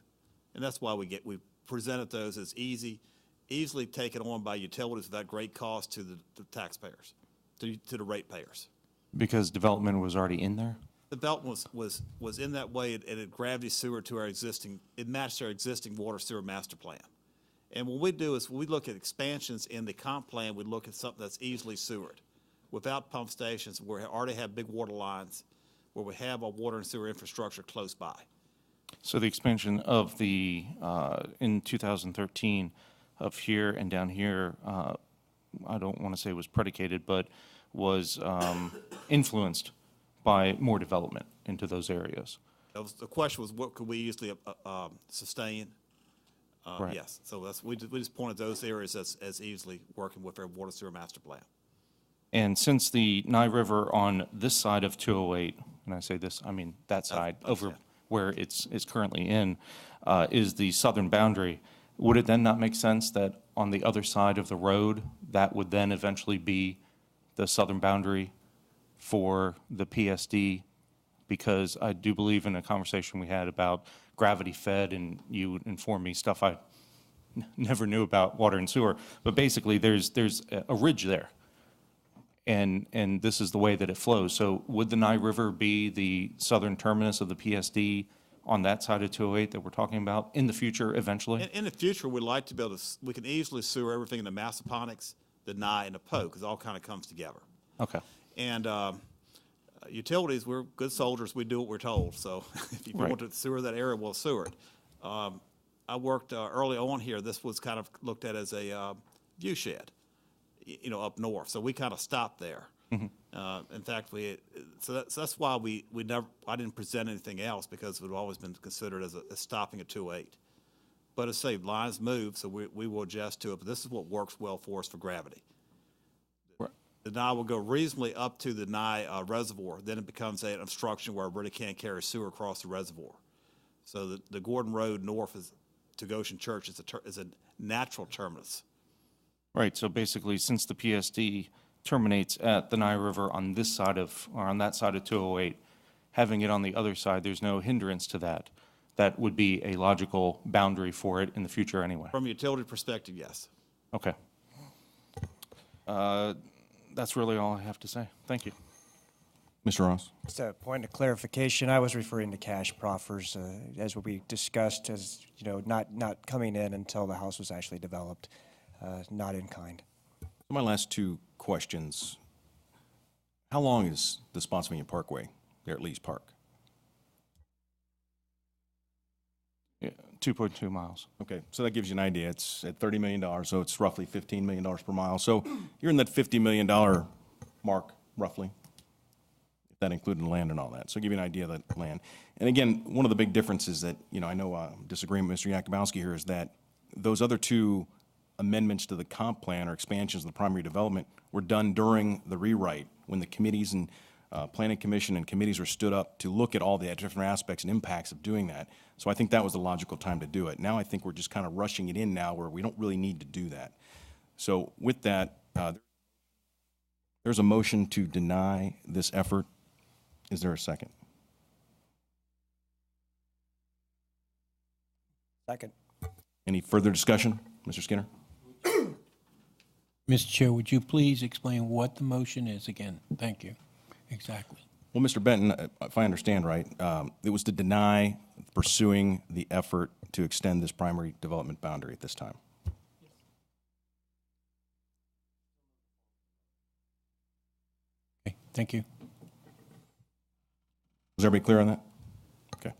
And that's why we presented those as easily taken on by utilities without great cost to the taxpayers, to the ratepayers. Because development was already in there? Development was in that way, and it gravity sewer to our existing, it matched our existing water sewer master plan. And what we do is when we look at expansions in the comp plan, we look at something that's easily sewered, without pump stations, where we already have big water lines, where we have a water and sewer infrastructure close by. So the expansion of the, in 2013, of here and down here, I don't want to say was predicated, but was influenced by more development into those areas. The question was, what could we easily sustain? Right. Yes, so we just pointed those areas as easily working with our water sewer master plan. And since the Nye River on this side of 208, and I say this, I mean that side, over where it's currently in, is the southern boundary, would it then not make sense that on the other side of the road, that would then eventually be the southern boundary for the PSD? Because I do believe in a conversation we had about gravity fed, and you informed me stuff I never knew about water and sewer, but basically there's a ridge there. And this is the way that it flows. So would the Nye River be the southern terminus of the PSD on that side of 208 that we're talking about in the future eventually? In the future, we'd like to be able to, we can easily sewer everything in the Massaponics, the Nye, and the Po, because it all kind of comes together. Okay. And utilities, we're good soldiers, we do what we're told. So if you want to sewer that area, we'll sewer it. I worked early on here, this was kind of looked at as a view shed, you know, up north. So we kind of stopped there. Mm-hmm. In fact, so that's why I didn't present anything else, because it would always been considered as stopping at 208. But as I say, lines move, so we will adjust to it. But this is what works well for us for gravity. Right. The Nye will go reasonably up to the Nye reservoir. Then it becomes an obstruction where it really can't carry sewer across the reservoir. So the Gordon Road north to Goshen Church is a natural terminus. Right. So basically, since the PSD terminates at the Nye River on this side of, or on that side of 208, having it on the other side, there's no hindrance to that. That would be a logical boundary for it in the future anyway. From a utility perspective, yes. Okay. That's really all I have to say. Thank you. Mr. Ross? Just a point of clarification, I was referring to cash proffers, as we discussed, as, you know, not coming in until the house was actually developed, not in kind. My last two questions. How long is the Spotsylvania Parkway there at Lee's Park? Yeah, 2.2 miles. Okay, so that gives you an idea. It's at $30 million, so it's roughly $15 million per mile. So you're in that $50 million mark, roughly, if that included land and all that. So give you an idea of that land. And again, one of the big differences that, you know, I know disagreeing with Mr. Yakubowski here is that those other two amendments to the comp plan or expansions of the primary development were done during the rewrite, when the committees and planning commission and committees were stood up to look at all the different aspects and impacts of doing that. So I think that was the logical time to do it. Now I think we're just kind of rushing it in now where we don't really need to do that. So with that, there's a motion to deny this effort. Is there a second? Second. Any further discussion, Mr. Skinner? Mr. Chair, would you please explain what the motion is again? Thank you. Exactly. Well, Mr. Benton, if I understand right, it was to deny pursuing the effort to extend this primary development boundary at this time. Okay, thank you. Was everybody clear on that? Okay.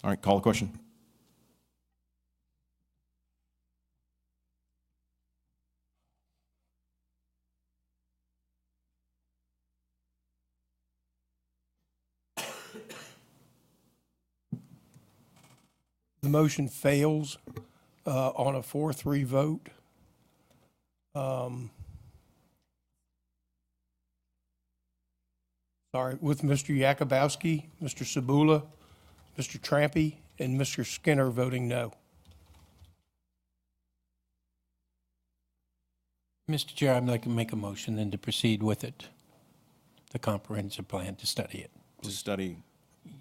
All right, call the question. The motion fails on a 4-3 vote. All right, with Mr. Yakubowski, Mr. Sabula, Mr. Trampy, and Mr. Skinner voting no. Mr. Chair, I'd like to make a motion then to proceed with it, the comprehensive plan, to study it. To study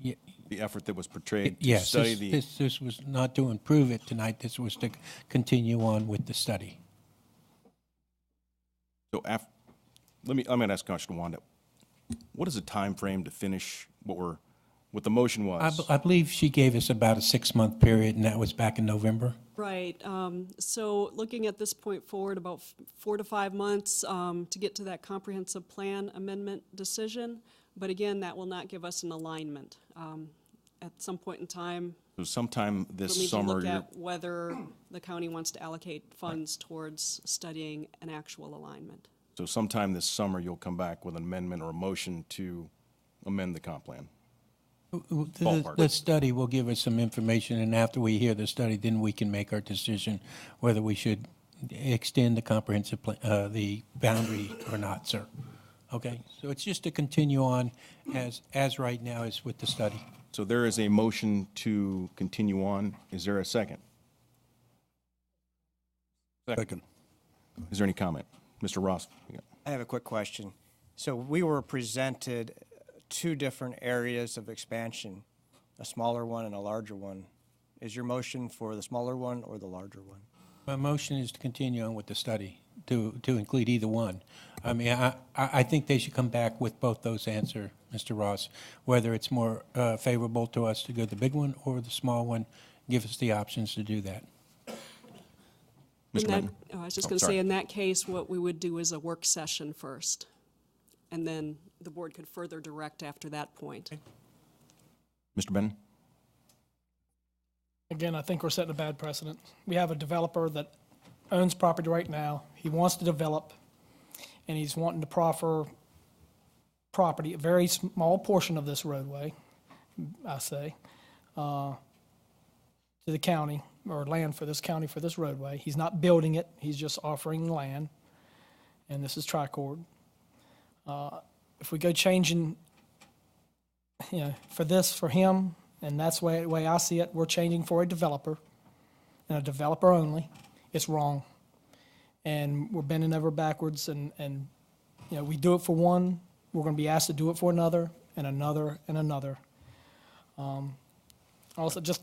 Ye- the effort that was portrayed, to Yes, study the, this was not to improve it tonight, this was to continue on with the study. so I'm going to ask Commissioner Wanda, what is the time frame to finish what the motion was? I believe she gave us about a 6-month period, and that was back in November. Right. So looking at this point forward, about 4 to 5 months to get to that comprehensive plan amendment decision. But again, that will not give us an alignment. At some point in time, So sometime we'll this need to summer, look you're, at whether the county wants to allocate funds towards studying an actual alignment. so sometime this summer, you'll come back with an amendment or a motion to amend the comp plan. Ballpark. The study will give us some information, and after we hear the study, then we can make our decision whether we should extend the comprehensive plan, the boundary or not, sir. Okay, so it's just to continue on as right now is with the study. So there is a motion to continue on. Is there a second? Second. Is there any comment? Mr. Ross? I have a quick question. So we were presented 2 different areas of expansion, a smaller one and a larger one. Is your motion for the smaller one or the larger one? My motion is to continue on with the study, to include either one. I mean, I think they should come back with both those answers, Mr. Ross, whether it's more favorable to us to go the big one or the small one, give us the options to do that. Mr. Benton? I was just going to say, in that case, what we would do is a work session first, and then the board could further direct after that point. Mr. Benton? Again, I think we're setting a bad precedent. We have a developer that owns property right now. He wants to develop, and he's wanting to proffer property, a very small portion of this roadway, I say, to the county, or land for this county for this roadway. He's not building it, he's just offering land, and this is tricord. If we go changing, for him, and that's the way I see it, we're changing for a developer, and a developer only, it's wrong. And we're bending over backwards, and we do it for one, we're gonna be asked to do it for another, and another, and another. Also, this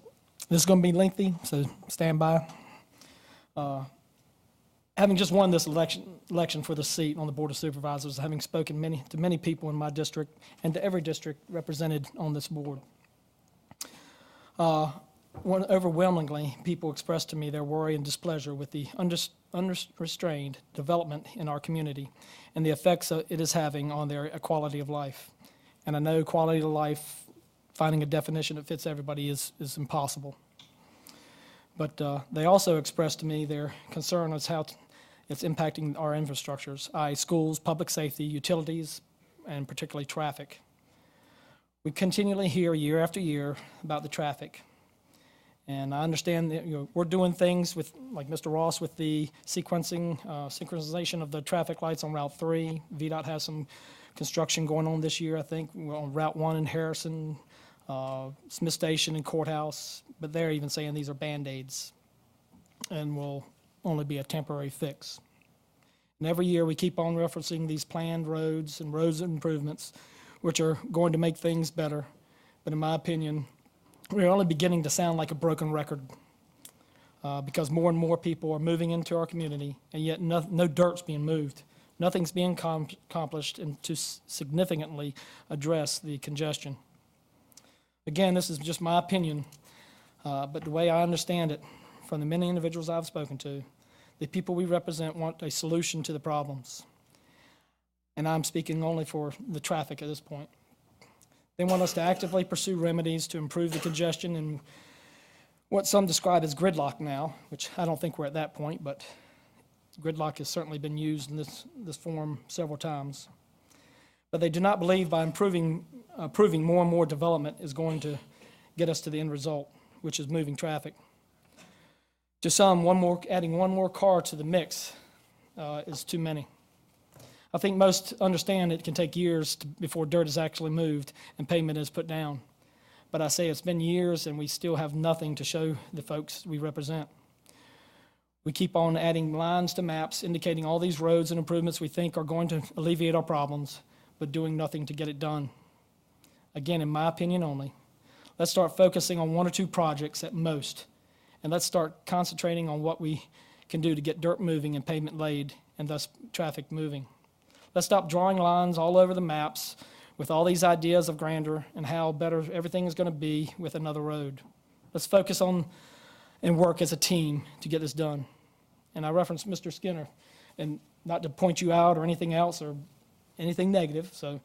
is gonna be lengthy, so stand by. Having just won this election for the seat on the Board of Supervisors, having spoken to many people in my district and to every district represented on this board, overwhelmingly, people expressed to me their worry and displeasure with the unrestrained development in our community and the effects it is having on their quality of life. And I know quality of life, finding a definition that fits everybody is impossible. But they also expressed to me their concern as how it's impacting our infrastructures, i.e. schools, public safety, utilities, and particularly traffic. We continually hear year after year about the traffic. And I understand that we're doing things with, like Mr. Ross, with the synchronization of the traffic lights on Route 3. VDOT has some construction going on this year, I think, on Route 1 in Harrison, Smith Station and Courthouse, but they're even saying these are Band-Aids and will only be a temporary fix. And every year we keep on referencing these planned roads and roads improvements, which are going to make things better. But in my opinion, we're only beginning to sound like a broken record because more and more people are moving into our community, and yet no dirt's being moved. Nothing's being accomplished to significantly address the congestion. Again, this is just my opinion, but the way I understand it, from the many individuals I've spoken to, the people we represent want a solution to the problems. And I'm speaking only for the traffic at this point. They want us to actively pursue remedies to improve the congestion and what some describe as gridlock now, which I don't think we're at that point, but gridlock has certainly been used in this form several times. But they do not believe by approving more and more development is going to get us to the end result, which is moving traffic. To some, adding one more car to the mix is too many. I think most understand it can take years before dirt is actually moved and pavement is put down. But I say it's been years and we still have nothing to show the folks we represent. We keep on adding lines to maps indicating all these roads and improvements we think are going to alleviate our problems, but doing nothing to get it done. Again, in my opinion only. Let's start focusing on 1 or 2 projects at most, and let's start concentrating on what we can do to get dirt moving and pavement laid, and thus traffic moving. Let's stop drawing lines all over the maps with all these ideas of grandeur and how better everything is going to be with another road. Let's focus on and work as a team to get this done. And I referenced Mr. Skinner, and not to point you out or anything else or anything negative, so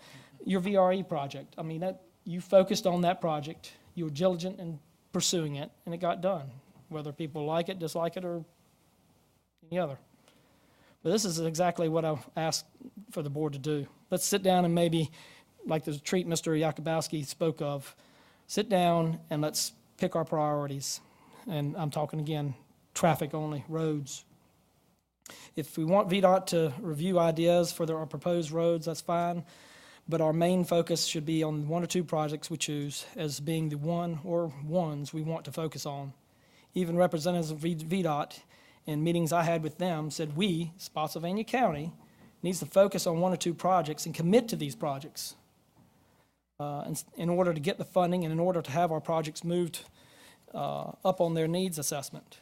your VRE project, I mean, that you focused on that project, you were diligent in pursuing it, and it got done, whether people like it, dislike it, or any other. But this is exactly what I asked for the board to do. Let's sit down and maybe, like the retreat Mr. Yakubowski spoke of, sit down and let's pick our priorities. And I'm talking again, traffic only, roads. If we want VDOT to review ideas for our proposed roads, that's fine. But our main focus should be on 1 or 2 projects we choose as being the one or ones we want to focus on. Even representatives of VDOT in meetings I had with them said we, Spotsylvania County, needs to focus on 1 or 2 projects and commit to these projects in order to get the funding and in order to have our projects moved up on their needs assessment.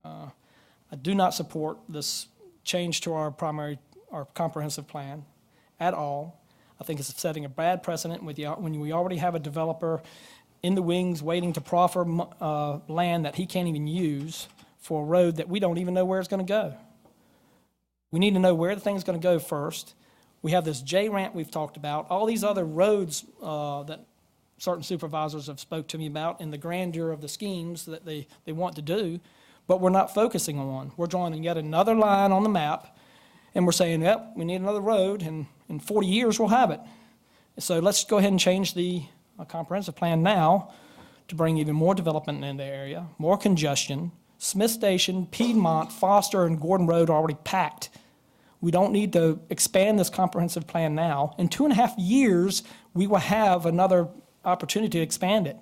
I do not support this change to our comprehensive plan at all. I think it's setting a bad precedent when we already have a developer in the wings waiting to proffer land that he can't even use for a road that we don't even know where it's going to go. We need to know where the thing's going to go first. We have this J-ramp we've talked about, all these other roads that certain supervisors have spoke to me about and the grandeur of the schemes that they want to do, but we're not focusing on. We're drawing yet another line on the map, and we're saying, yep, we need another road, and in 40 years we'll have it. So let's go ahead and change the comprehensive plan now to bring even more development in the area, more congestion. Smith Station, Piedmont, Foster, and Gordon Road are already packed. We don't need to expand this comprehensive plan now. In 2.5 years, we will have another opportunity to expand it.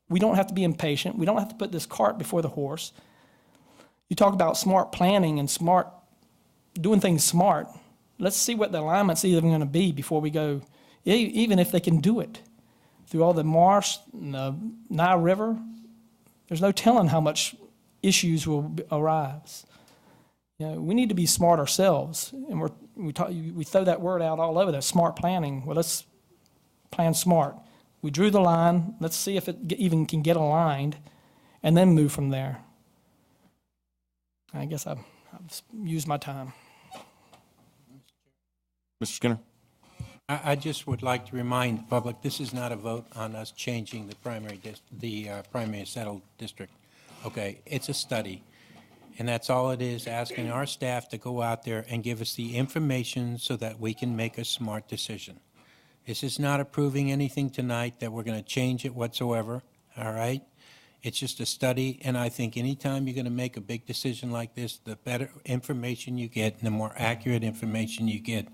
We don't have to be impatient. We don't have to put this cart before the horse. You talk about smart planning and doing things smart. Let's see what the alignment's even going to be before we go, even if they can do it. Through all the marsh and the Nile River, there's no telling how much issues will arise. You know, we need to be smart ourselves, and we throw that word out all over there, smart planning. Well, let's plan smart. We drew the line. Let's see if it even can get aligned, and then move from there. I guess I've used my time. Mr. Skinner? I just would like to remind the public, this is not a vote on us changing the primary settled district. Okay, it's a study, and that's all it is, asking our staff to go out there and give us the information so that we can make a smart decision. This is not approving anything tonight that we're going to change it whatsoever, all right? It's just a study, and I think anytime you're going to make a big decision like this, the better information you get and the more accurate information you get,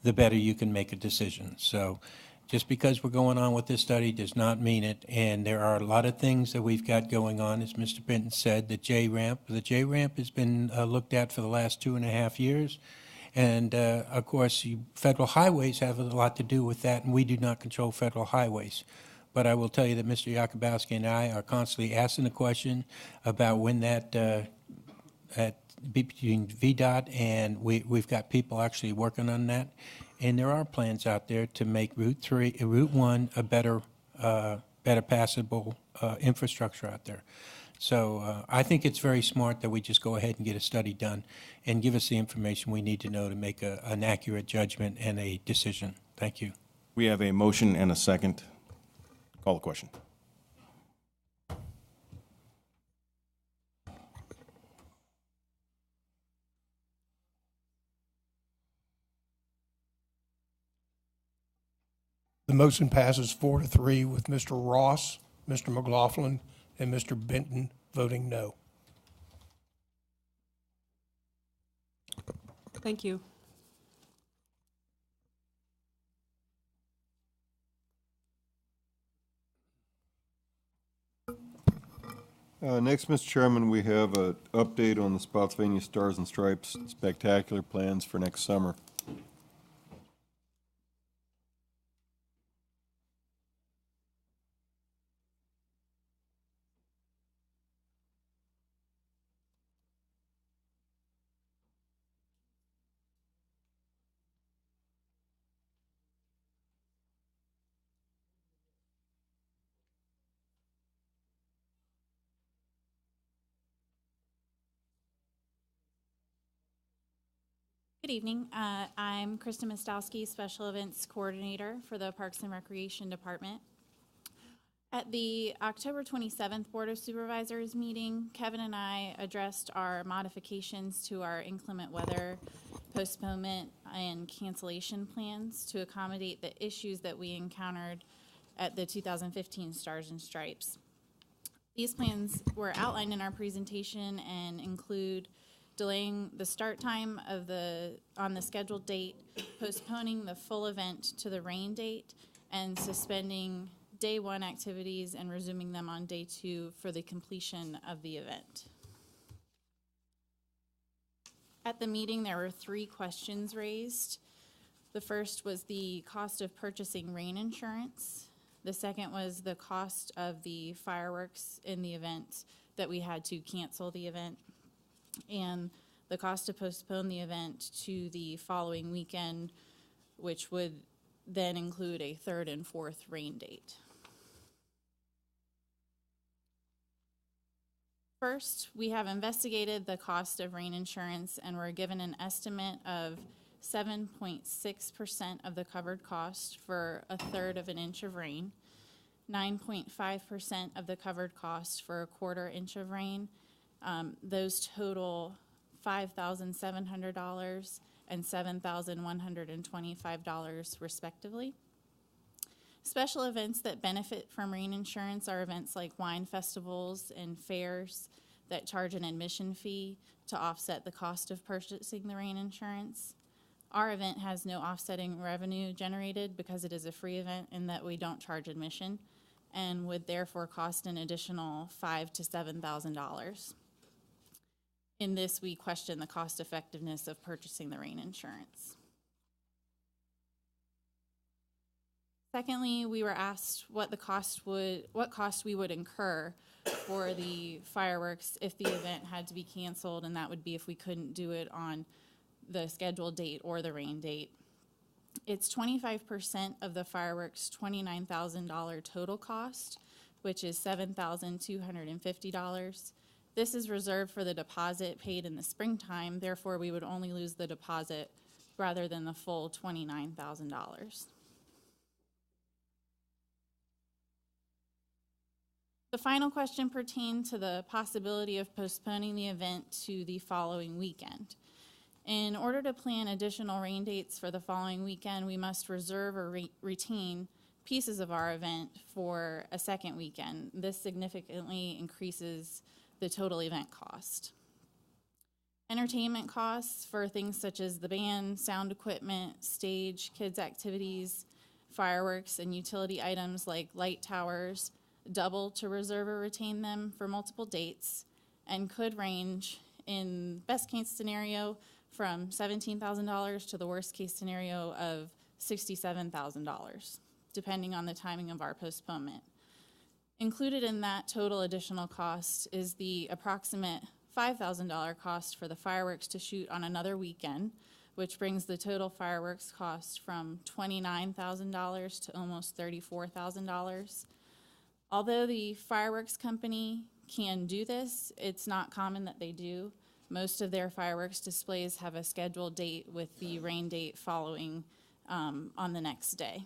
the better you can make a decision. So just because we're going on with this study does not mean it, and there are a lot of things that we've got going on, as Mr. Benton said, the J-ramp has been looked at for the last 2.5 years. And, of course, federal highways have a lot to do with that, and we do not control federal highways. But I will tell you that Mr. Yakubowski and I are constantly asking the question about when that between VDOT, and we've got people actually working on that. And there are plans out there to make Route 1 a better passable infrastructure out there. So I think it's very smart that we just go ahead and get a study done and give us the information we need to know to make an accurate judgment and a decision. Thank you. We have a motion and a second. Call the question. The motion passes 4-3 with Mr. Ross, Mr. McLaughlin, and Mr. Benton voting no. Thank you. Next, Mr. Chairman, we have an update on the Spotsylvania Stars and Stripes spectacular plans for next summer. Good evening. I'm Krista Mostowski, Special Events Coordinator for the Parks and Recreation Department. At the October 27th Board of Supervisors meeting, Kevin and I addressed our modifications to our inclement weather postponement and cancellation plans to accommodate the issues that we encountered at the 2015 Stars and Stripes. These plans were outlined in our presentation and include delaying the start time of on the scheduled date, postponing the full event to the rain date, and suspending day 1 activities and resuming them on day 2 for the completion of the event. At the meeting, there were 3 questions raised. The first was the cost of purchasing rain insurance. The second was the cost of the fireworks in the event that we had to cancel the event, and the cost to postpone the event to the following weekend, which would then include a 3rd and 4th rain date. First, we have investigated the cost of rain insurance and were given an estimate of 7.6% of the covered cost for 1/3 of an inch of rain, 9.5% of the covered cost for 1/4 inch of rain. Those total $5,700 and $7,125 respectively. Special events that benefit from rain insurance are events like wine festivals and fairs that charge an admission fee to offset the cost of purchasing the rain insurance. Our event has no offsetting revenue generated because it is a free event in that we don't charge admission and would therefore cost an additional $5,000 to $7,000. In this, we question the cost effectiveness of purchasing the rain insurance. Secondly, we were asked what cost we would incur for the fireworks if the event had to be canceled, and that would be if we couldn't do it on the scheduled date or the rain date. It's 25% of the fireworks' $29,000 total cost, which is $7,250. This is reserved for the deposit paid in the springtime, therefore we would only lose the deposit rather than the full $29,000. The final question pertained to the possibility of postponing the event to the following weekend. In order to plan additional rain dates for the following weekend, we must reserve or retain pieces of our event for a second weekend. This significantly increases the total event cost. Entertainment costs for things such as the band, sound equipment, stage, kids' activities, fireworks, and utility items like light towers double to reserve or retain them for multiple dates and could range, in best case scenario, from $17,000 to the worst case scenario of $67,000, depending on the timing of our postponement. Included in that total additional cost is the approximate $5,000 cost for the fireworks to shoot on another weekend, which brings the total fireworks cost from $29,000 to almost $34,000. Although the fireworks company can do this, it's not common that they do. Most of their fireworks displays have a scheduled date with the rain date following on the next day.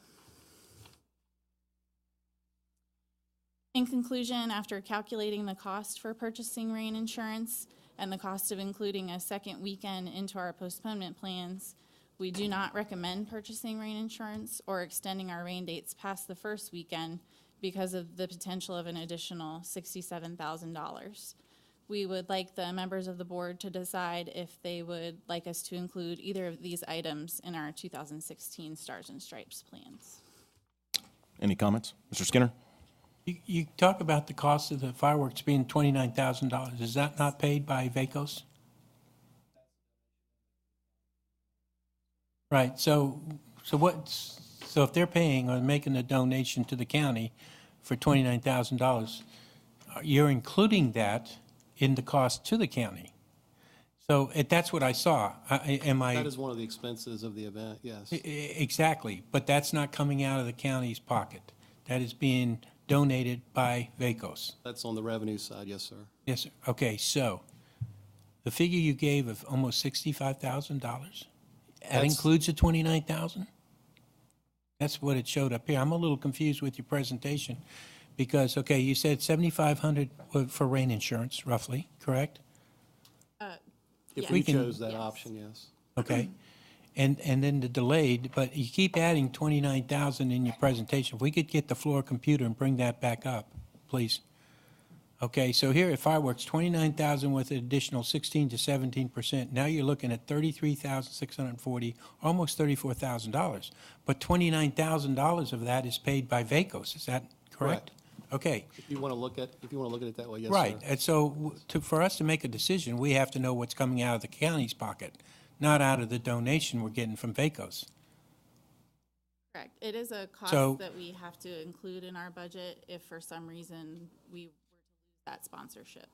In conclusion, after calculating the cost for purchasing rain insurance and the cost of including a second weekend into our postponement plans, we do not recommend purchasing rain insurance or extending our rain dates past the first weekend because of the potential of an additional $67,000. We would like the members of the board to decide if they would like us to include either of these items in our 2016 Stars and Stripes plans. Any comments? Mr. Skinner? You talk about the cost of the fireworks being $29,000. Is that not paid by VACOS? Right, so if they're paying or making a donation to the county for $29,000, you're including that in the cost to the county. So that's what I saw. That is one of the expenses of the event, yes. Exactly, but that's not coming out of the county's pocket. That is being donated by VACOS. That's on the revenue side, yes, sir. Yes, sir. Okay, so the figure you gave of almost $65,000, that includes the $29,000? That's what it showed up here. I'm a little confused with your presentation because, okay, you said $7,500 for rain insurance, roughly, correct? If we chose that option, yes. Okay. And then the delayed, but you keep adding 29,000 in your presentation. If we could get the floor computer and bring that back up, please. Okay, so here at fireworks, 29,000 with an additional 16 to 17%. Now you're looking at 33,640, almost $34,000. But $29,000 of that is paid by VACOS. Is that correct? Okay. If you want to look at it that way, yes, right. sir. And so for us to make a decision, we have to know what's coming out of the county's pocket, not out of the donation we're getting from VACOS. Correct. It is a cost that we have to include in our budget if for some reason we were to lose that sponsorship.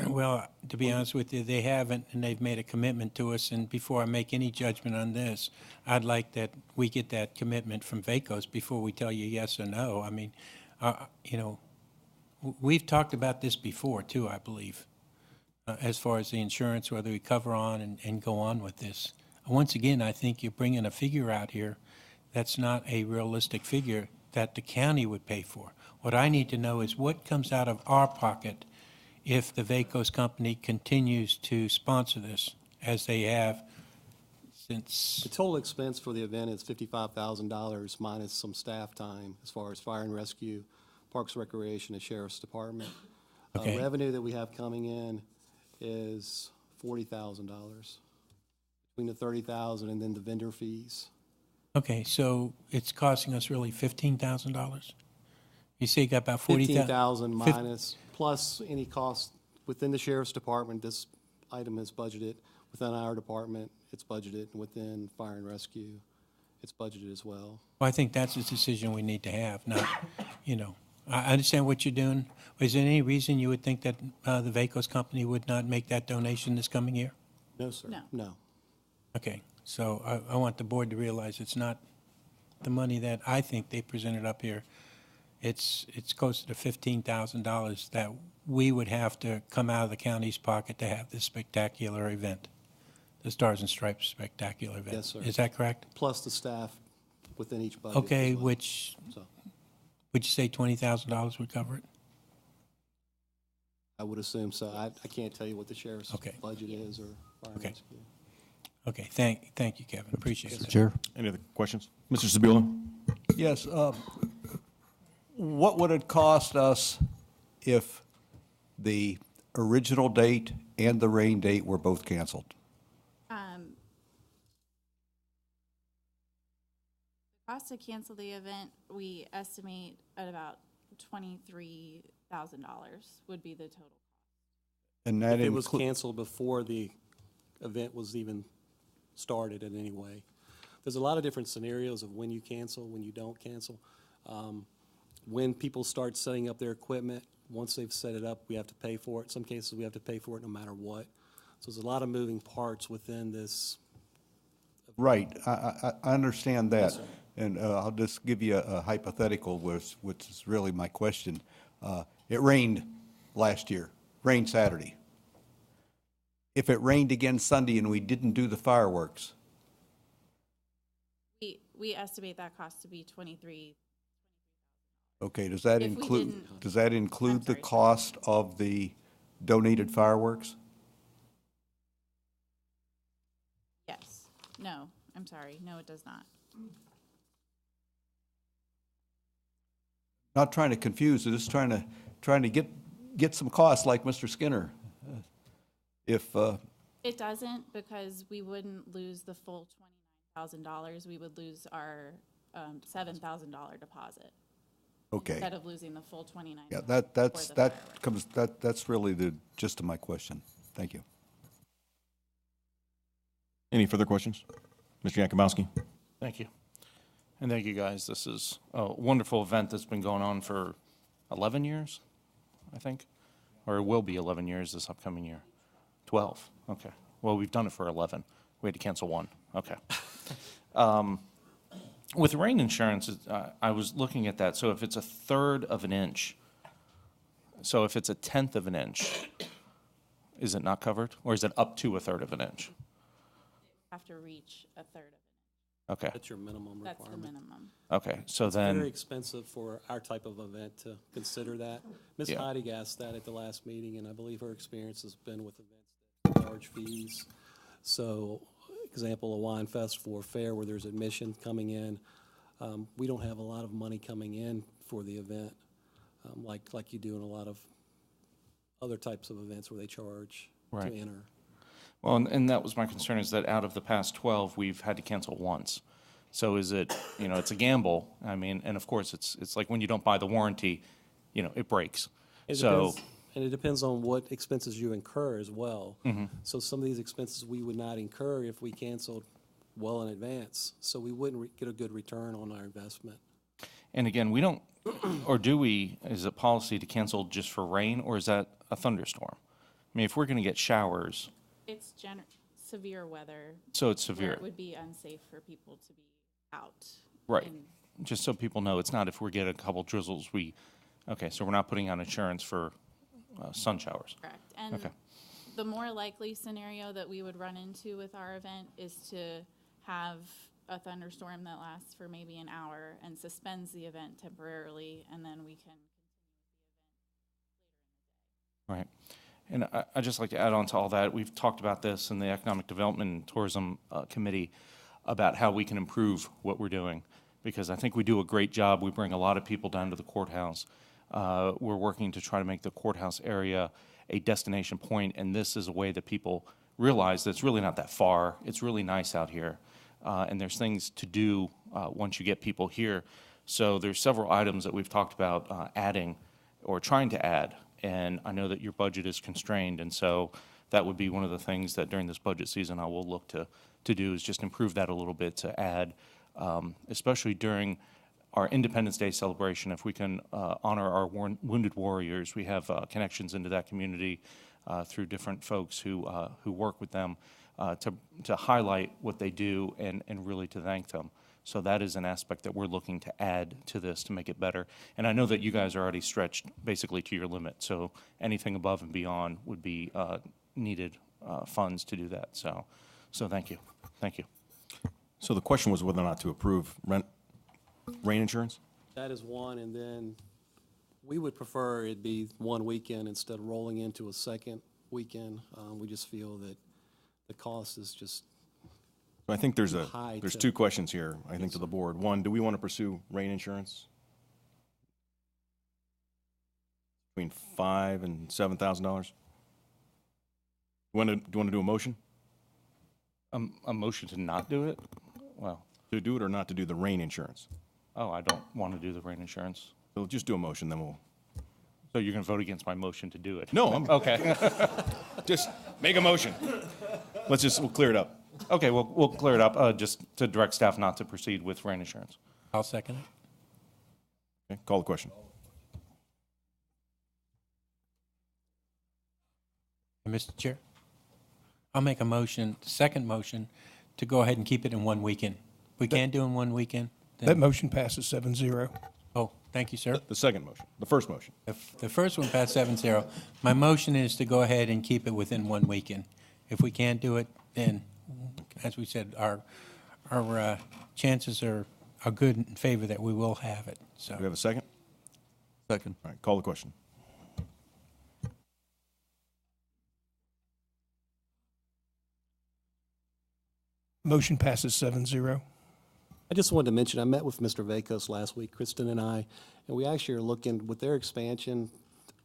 Well, to be honest with you, they haven't, and they've made a commitment to us. And before I make any judgment on this, I'd like that we get that commitment from VACOS before we tell you yes or no. I mean, we've talked about this before too, I believe, as far as the insurance, whether we cover on and go on with this. Once again, I think you're bringing a figure out here that's not a realistic figure that the county would pay for. What I need to know is what comes out of our pocket if the VACOS company continues to sponsor this, as they have since... The total expense for the event is $55,000 minus some staff time as far as fire and rescue, Parks and Recreation, and Sheriff's Department. Okay. Revenue that we have coming in is $40,000, between the $30,000 and then the vendor fees. Okay, so it's costing us really $15,000? You say you got about 40,000? $15,000 minus, plus any cost within the Sheriff's Department. This item is budgeted. Within our department, it's budgeted. And within Fire and Rescue, it's budgeted as well. Well, I think that's a decision we need to have, not, I understand what you're doing. Is there any reason you would think that the VACOS company would not make that donation this coming year? No, sir. No. Okay, so I want the board to realize it's not the money that I think they presented up here. It's closer to $15,000 that we would have to come out of the county's pocket to have this spectacular event, the Stars and Stripes spectacular event. Yes, sir. Is that correct? Plus the staff within each budget. Okay, as well. would you say $20,000 would cover it? I would assume so. I can't tell you what the sheriff's budget is or Fire and Rescue. Okay, thank you, Kevin. Appreciate it. Chair. Any other questions? Mr. Zabula? Yes. What would it cost us if the original date and the rain date were both canceled? The cost to cancel the event, we estimate at about $23,000 would be the total cost. And that if it was canceled before the event was even started in any way. There's a lot of different scenarios of when you cancel, when you don't cancel. When people start setting up their equipment, once they've set it up, we have to pay for it. Some cases, we have to pay for it no matter what. So there's a lot of moving parts within this. Right. I understand that. Yes, sir. And I'll just give you a hypothetical, which is really my question. It rained last year, rained Saturday. If it rained again Sunday and we didn't do the fireworks? We estimate that cost to be $23,000. Okay, does that If we include the cost of the donated fireworks? Yes. No, I'm sorry. No, it does not. Not trying to confuse, just trying to get some costs like Mr. Skinner. It doesn't, because we wouldn't lose the full $29,000. We would lose our $7,000 deposit. Okay. Instead of losing the full 29. Yeah, that's really the gist of my question. Thank you. Any further questions? Mr. Yakubowski? Thank you. And thank you, guys. This is a wonderful event that's been going on for 11 years, I think, or it will be 11 years this upcoming year. 12, okay. Well, we've done it for 11. We had to cancel one, okay. With rain insurance, I was looking at that. So if it's 1/3 of an inch, so if it's 1/10 of an inch, is it not covered? Or is it up to 1/3 of an inch? Have to reach 1/3 of it. Okay. That's your minimum That's the requirement. minimum. Okay, so It's then, very expensive for our type of event to consider that. Ms. Yeah. Heidig asked that at the last meeting, and I believe her experience has been with events that charge fees. So, example, a wine festival or fair where there's admission coming in, we don't have a lot of money coming in for the event, like you do in a lot of other types of events where they charge to Right. enter. well, and that was my concern, is that out of the past 12, we've had to cancel once. So is it, it's a gamble. I mean, and of course, it's like when you don't buy the warranty, it breaks. So, And it depends on what expenses you incur as well. Mhm. So some of these expenses we would not incur if we canceled well in advance. So we wouldn't get a good return on our investment. and again, we don't, or do we, is it policy to cancel just for rain, or is that a thunderstorm? I mean, if we're going to get showers, It's severe weather. So it's where severe. it would be unsafe for people to be out. right, in- just so people know, it's not if we get a couple drizzles, okay, so we're not putting on insurance for sun showers. Correct. And Okay. the more likely scenario that we would run into with our event is to have a thunderstorm that lasts for maybe an hour and suspends the event temporarily, and then we can Right. And I'd just like to add on to all that. We've talked about this in the Economic Development and Tourism Committee about how we can improve what we're doing, because I think we do a great job. We bring a lot of people down to the courthouse. We're working to try to make the courthouse area a destination point, and this is a way that people realize that it's really not that far. It's really nice out here, and there's things to do once you get people here. So there's several items that we've talked about adding or trying to add, and I know that your budget is constrained, and so that would be one of the things that during this budget season I will look to do, is just improve that a little bit, to add, especially during our Independence Day celebration, if we can honor our wounded warriors. We have connections into that community through different folks who work with them to highlight what they do and really to thank them. So that is an aspect that we're looking to add to this to make it better. And I know that you guys are already stretched basically to your limit, so anything above and beyond would be needed funds to do that. So thank you. Thank you. So the question was whether or not to approve rain insurance? That is one, and then we would prefer it be one weekend instead of rolling into a second weekend. We just feel that the cost is just I think there's high to- two questions here, I think, to the board. One, do we want to pursue rain insurance? Between $5,000 and $7,000? Do you want to do a motion? A motion to not do it? Well, to do it or not to do the rain insurance? Oh, I don't want to do the rain insurance. So just do a motion, then we'll. So you're going to vote against my motion to do it? No, I'm. Okay. Just make a motion. We'll clear it up. Okay, we'll clear it up, just to direct staff not to proceed with rain insurance. I'll second it. Okay, call the question. Mr. Chair, I'll make a motion, second motion, to go ahead and keep it in one weekend. We can't do in one weekend. then- That motion passes 7-0. Oh, thank you, sir. The second motion, the first motion. The first one passed 7-0. My motion is to go ahead and keep it within one weekend. If we can't do it, then, as we said, our chances are good in favor that we will have it, so. Do we have a second? Second. All right, call the question. Motion passes 7-0. I just wanted to mention, I met with Mr. Vakos last week, Kristen and I, and we actually are looking, with their expansion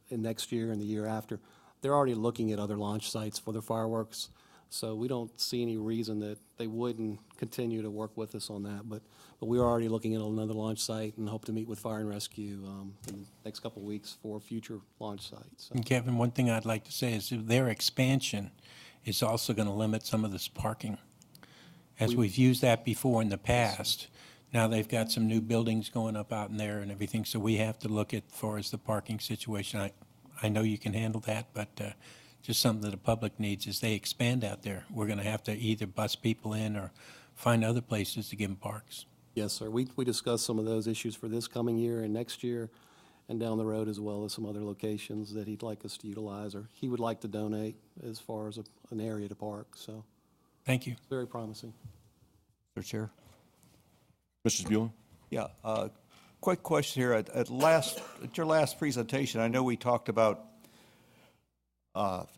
in next year and the year after, they're already looking at other launch sites for their fireworks. So we don't see any reason that they wouldn't continue to work with us on that. But we're already looking at another launch site and hope to meet with Fire and Rescue in the next couple of weeks for future launch sites. So. And Kevin, one thing I'd like to say is that their expansion is also going to limit some of this parking. As we've used that before in the past, now they've got some new buildings going up out in there and everything, so we have to look at, far as the parking situation. I know you can handle that, but just something that the public needs as they expand out there. We're going to have to either bus people in or find other places to give them parks. Yes, sir. We discussed some of those issues for this coming year and next year and down the road, as well as some other locations that he'd like us to utilize or he would like to donate as far as an area to park. So thank you. It's very promising. Mr. Chair? Mr. Bueller? Yeah, quick question here. At your last presentation, I know we talked about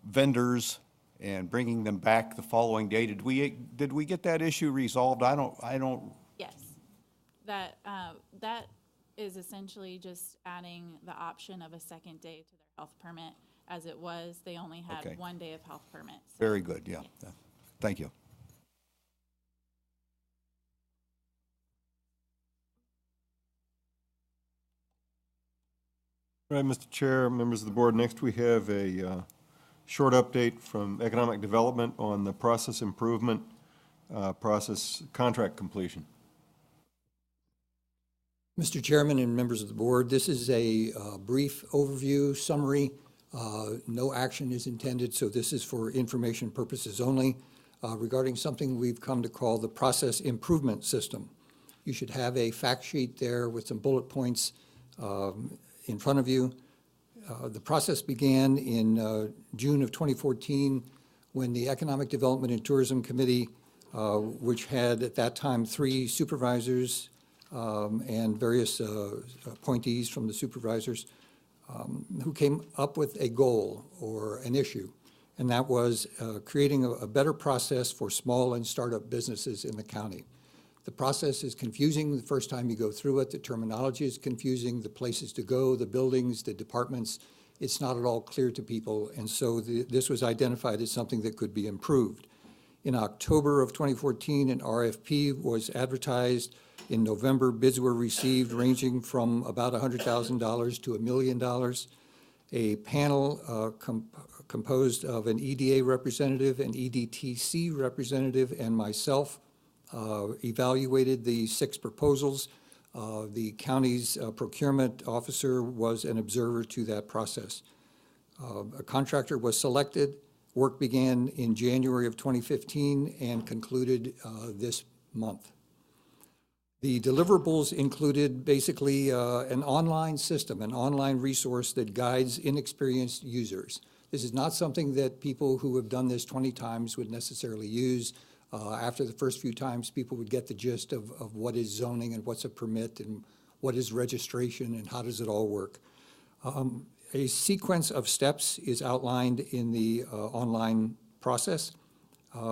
vendors and bringing them back the following day. Did we get that issue resolved? I don't. Yes. That is essentially just adding the option of a second day to their health permit. As it was, they only had Okay. 1 day of health permits. Very good, yeah. Thank you. All right, Mr. Chair, members of the board, next we have a short update from Economic Development on the process improvement process contract completion. Mr. Chairman and members of the board, this is a brief overview summary. No action is intended, so this is for information purposes only regarding something we've come to call the process improvement system. You should have a fact sheet there with some bullet points in front of you. The process began in June of 2014 when the Economic Development and Tourism Committee, which had at that time 3 supervisors and various appointees from the supervisors, who came up with a goal or an issue, and that was creating a better process for small and startup businesses in the county. The process is confusing the first time you go through it. The terminology is confusing, the places to go, the buildings, the departments. It's not at all clear to people, and so this was identified as something that could be improved. In October of 2014, an RFP was advertised. In November, bids were received ranging from about $100,000 to $1 million. A panel composed of an EDA representative, an EDTC representative, and myself evaluated the 6 proposals. The county's procurement officer was an observer to that process. A contractor was selected. Work began in January of 2015 and concluded this month. The deliverables included basically an online system, an online resource that guides inexperienced users. This is not something that people who have done this 20 times would necessarily use. After the first few times, people would get the gist of what is zoning and what's a permit and what is registration and how does it all work. A sequence of steps is outlined in the online process.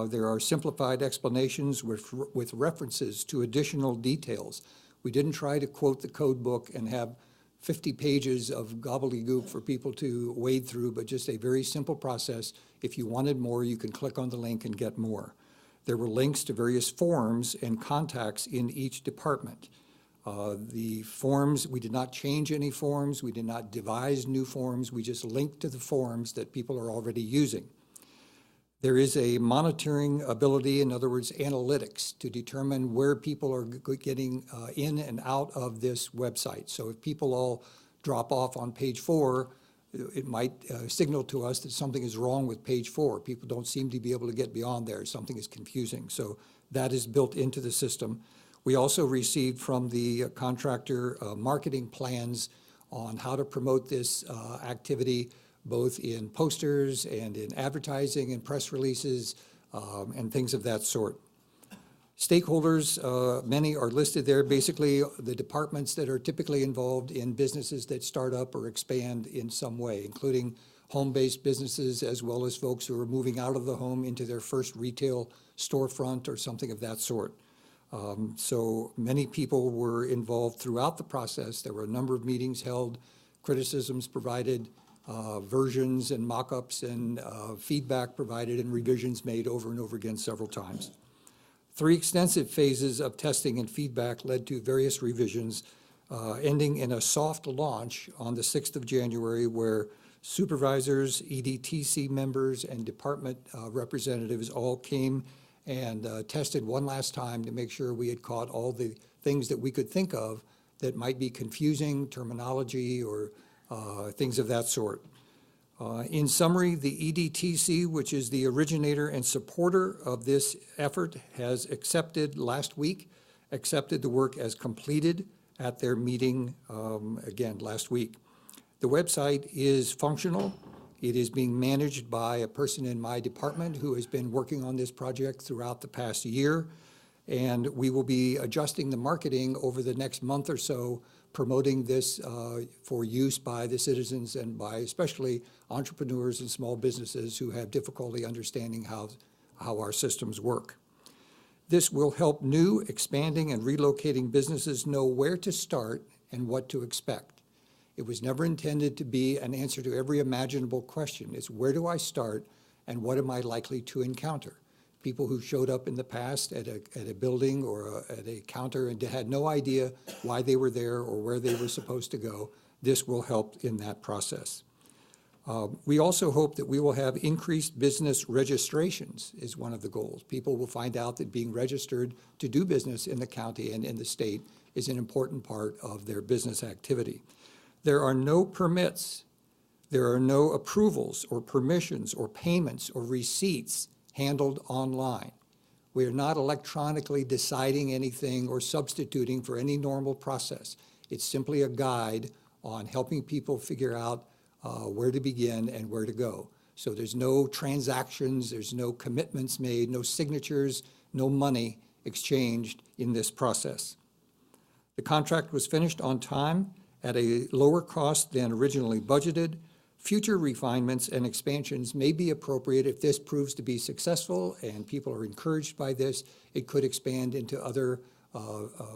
There are simplified explanations with references to additional details. We didn't try to quote the code book and have 50 pages of gobbledygook for people to wade through, but just a very simple process. If you wanted more, you can click on the link and get more. There were links to various forms and contacts in each department. The forms, we did not change any forms. We did not devise new forms. We just linked to the forms that people are already using. There is a monitoring ability, in other words, analytics, to determine where people are getting in and out of this website. So if people all drop off on page 4, it might signal to us that something is wrong with page 4. People don't seem to be able to get beyond there. Something is confusing. So that is built into the system. We also received from the contractor marketing plans on how to promote this activity, both in posters and in advertising and press releases and things of that sort. Stakeholders, many are listed there. Basically, the departments that are typically involved in businesses that start up or expand in some way, including home-based businesses as well as folks who are moving out of the home into their first retail storefront or something of that sort. So many people were involved throughout the process. There were a number of meetings held, criticisms provided, versions and mock-ups and feedback provided and revisions made over and over again several times. 3 extensive phases of testing and feedback led to various revisions, ending in a soft launch on the 6th of January, where supervisors, EDTC members, and department representatives all came and tested one last time to make sure we had caught all the things that we could think of that might be confusing, terminology or things of that sort. In summary, the EDTC, which is the originator and supporter of this effort, has last week accepted the work as completed at their meeting again last week. The website is functional. It is being managed by a person in my department who has been working on this project throughout the past year, and we will be adjusting the marketing over the next month or so, promoting this for use by the citizens and by especially entrepreneurs and small businesses who have difficulty understanding how our systems work. This will help new, expanding, and relocating businesses know where to start and what to expect. It was never intended to be an answer to every imaginable question. It's where do I start and what am I likely to encounter? People who showed up in the past at a building or at a counter and had no idea why they were there or where they were supposed to go, this will help in that process. We also hope that we will have increased business registrations is one of the goals. People will find out that being registered to do business in the county and in the state is an important part of their business activity. There are no permits, there are no approvals or permissions or payments or receipts handled online. We are not electronically deciding anything or substituting for any normal process. It's simply a guide on helping people figure out where to begin and where to go. So there's no transactions, there's no commitments made, no signatures, no money exchanged in this process. The contract was finished on time at a lower cost than originally budgeted. Future refinements and expansions may be appropriate if this proves to be successful and people are encouraged by this. It could expand into other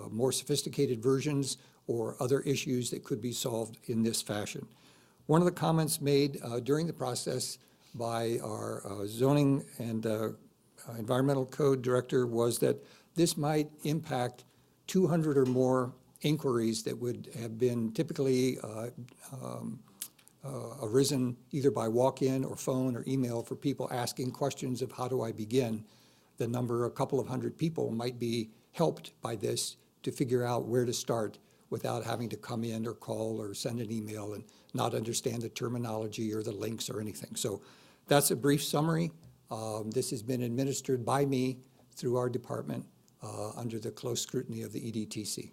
more sophisticated versions or other issues that could be solved in this fashion. One of the comments made during the process by our zoning and environmental code director was that this might impact 200 or more inquiries that would have been typically arisen either by walk-in or phone or email for people asking questions of how do I begin. The number, a couple of hundred people, might be helped by this to figure out where to start without having to come in or call or send an email and not understand the terminology or the links or anything. So that's a brief summary. This has been administered by me through our department under the close scrutiny of the EDTC.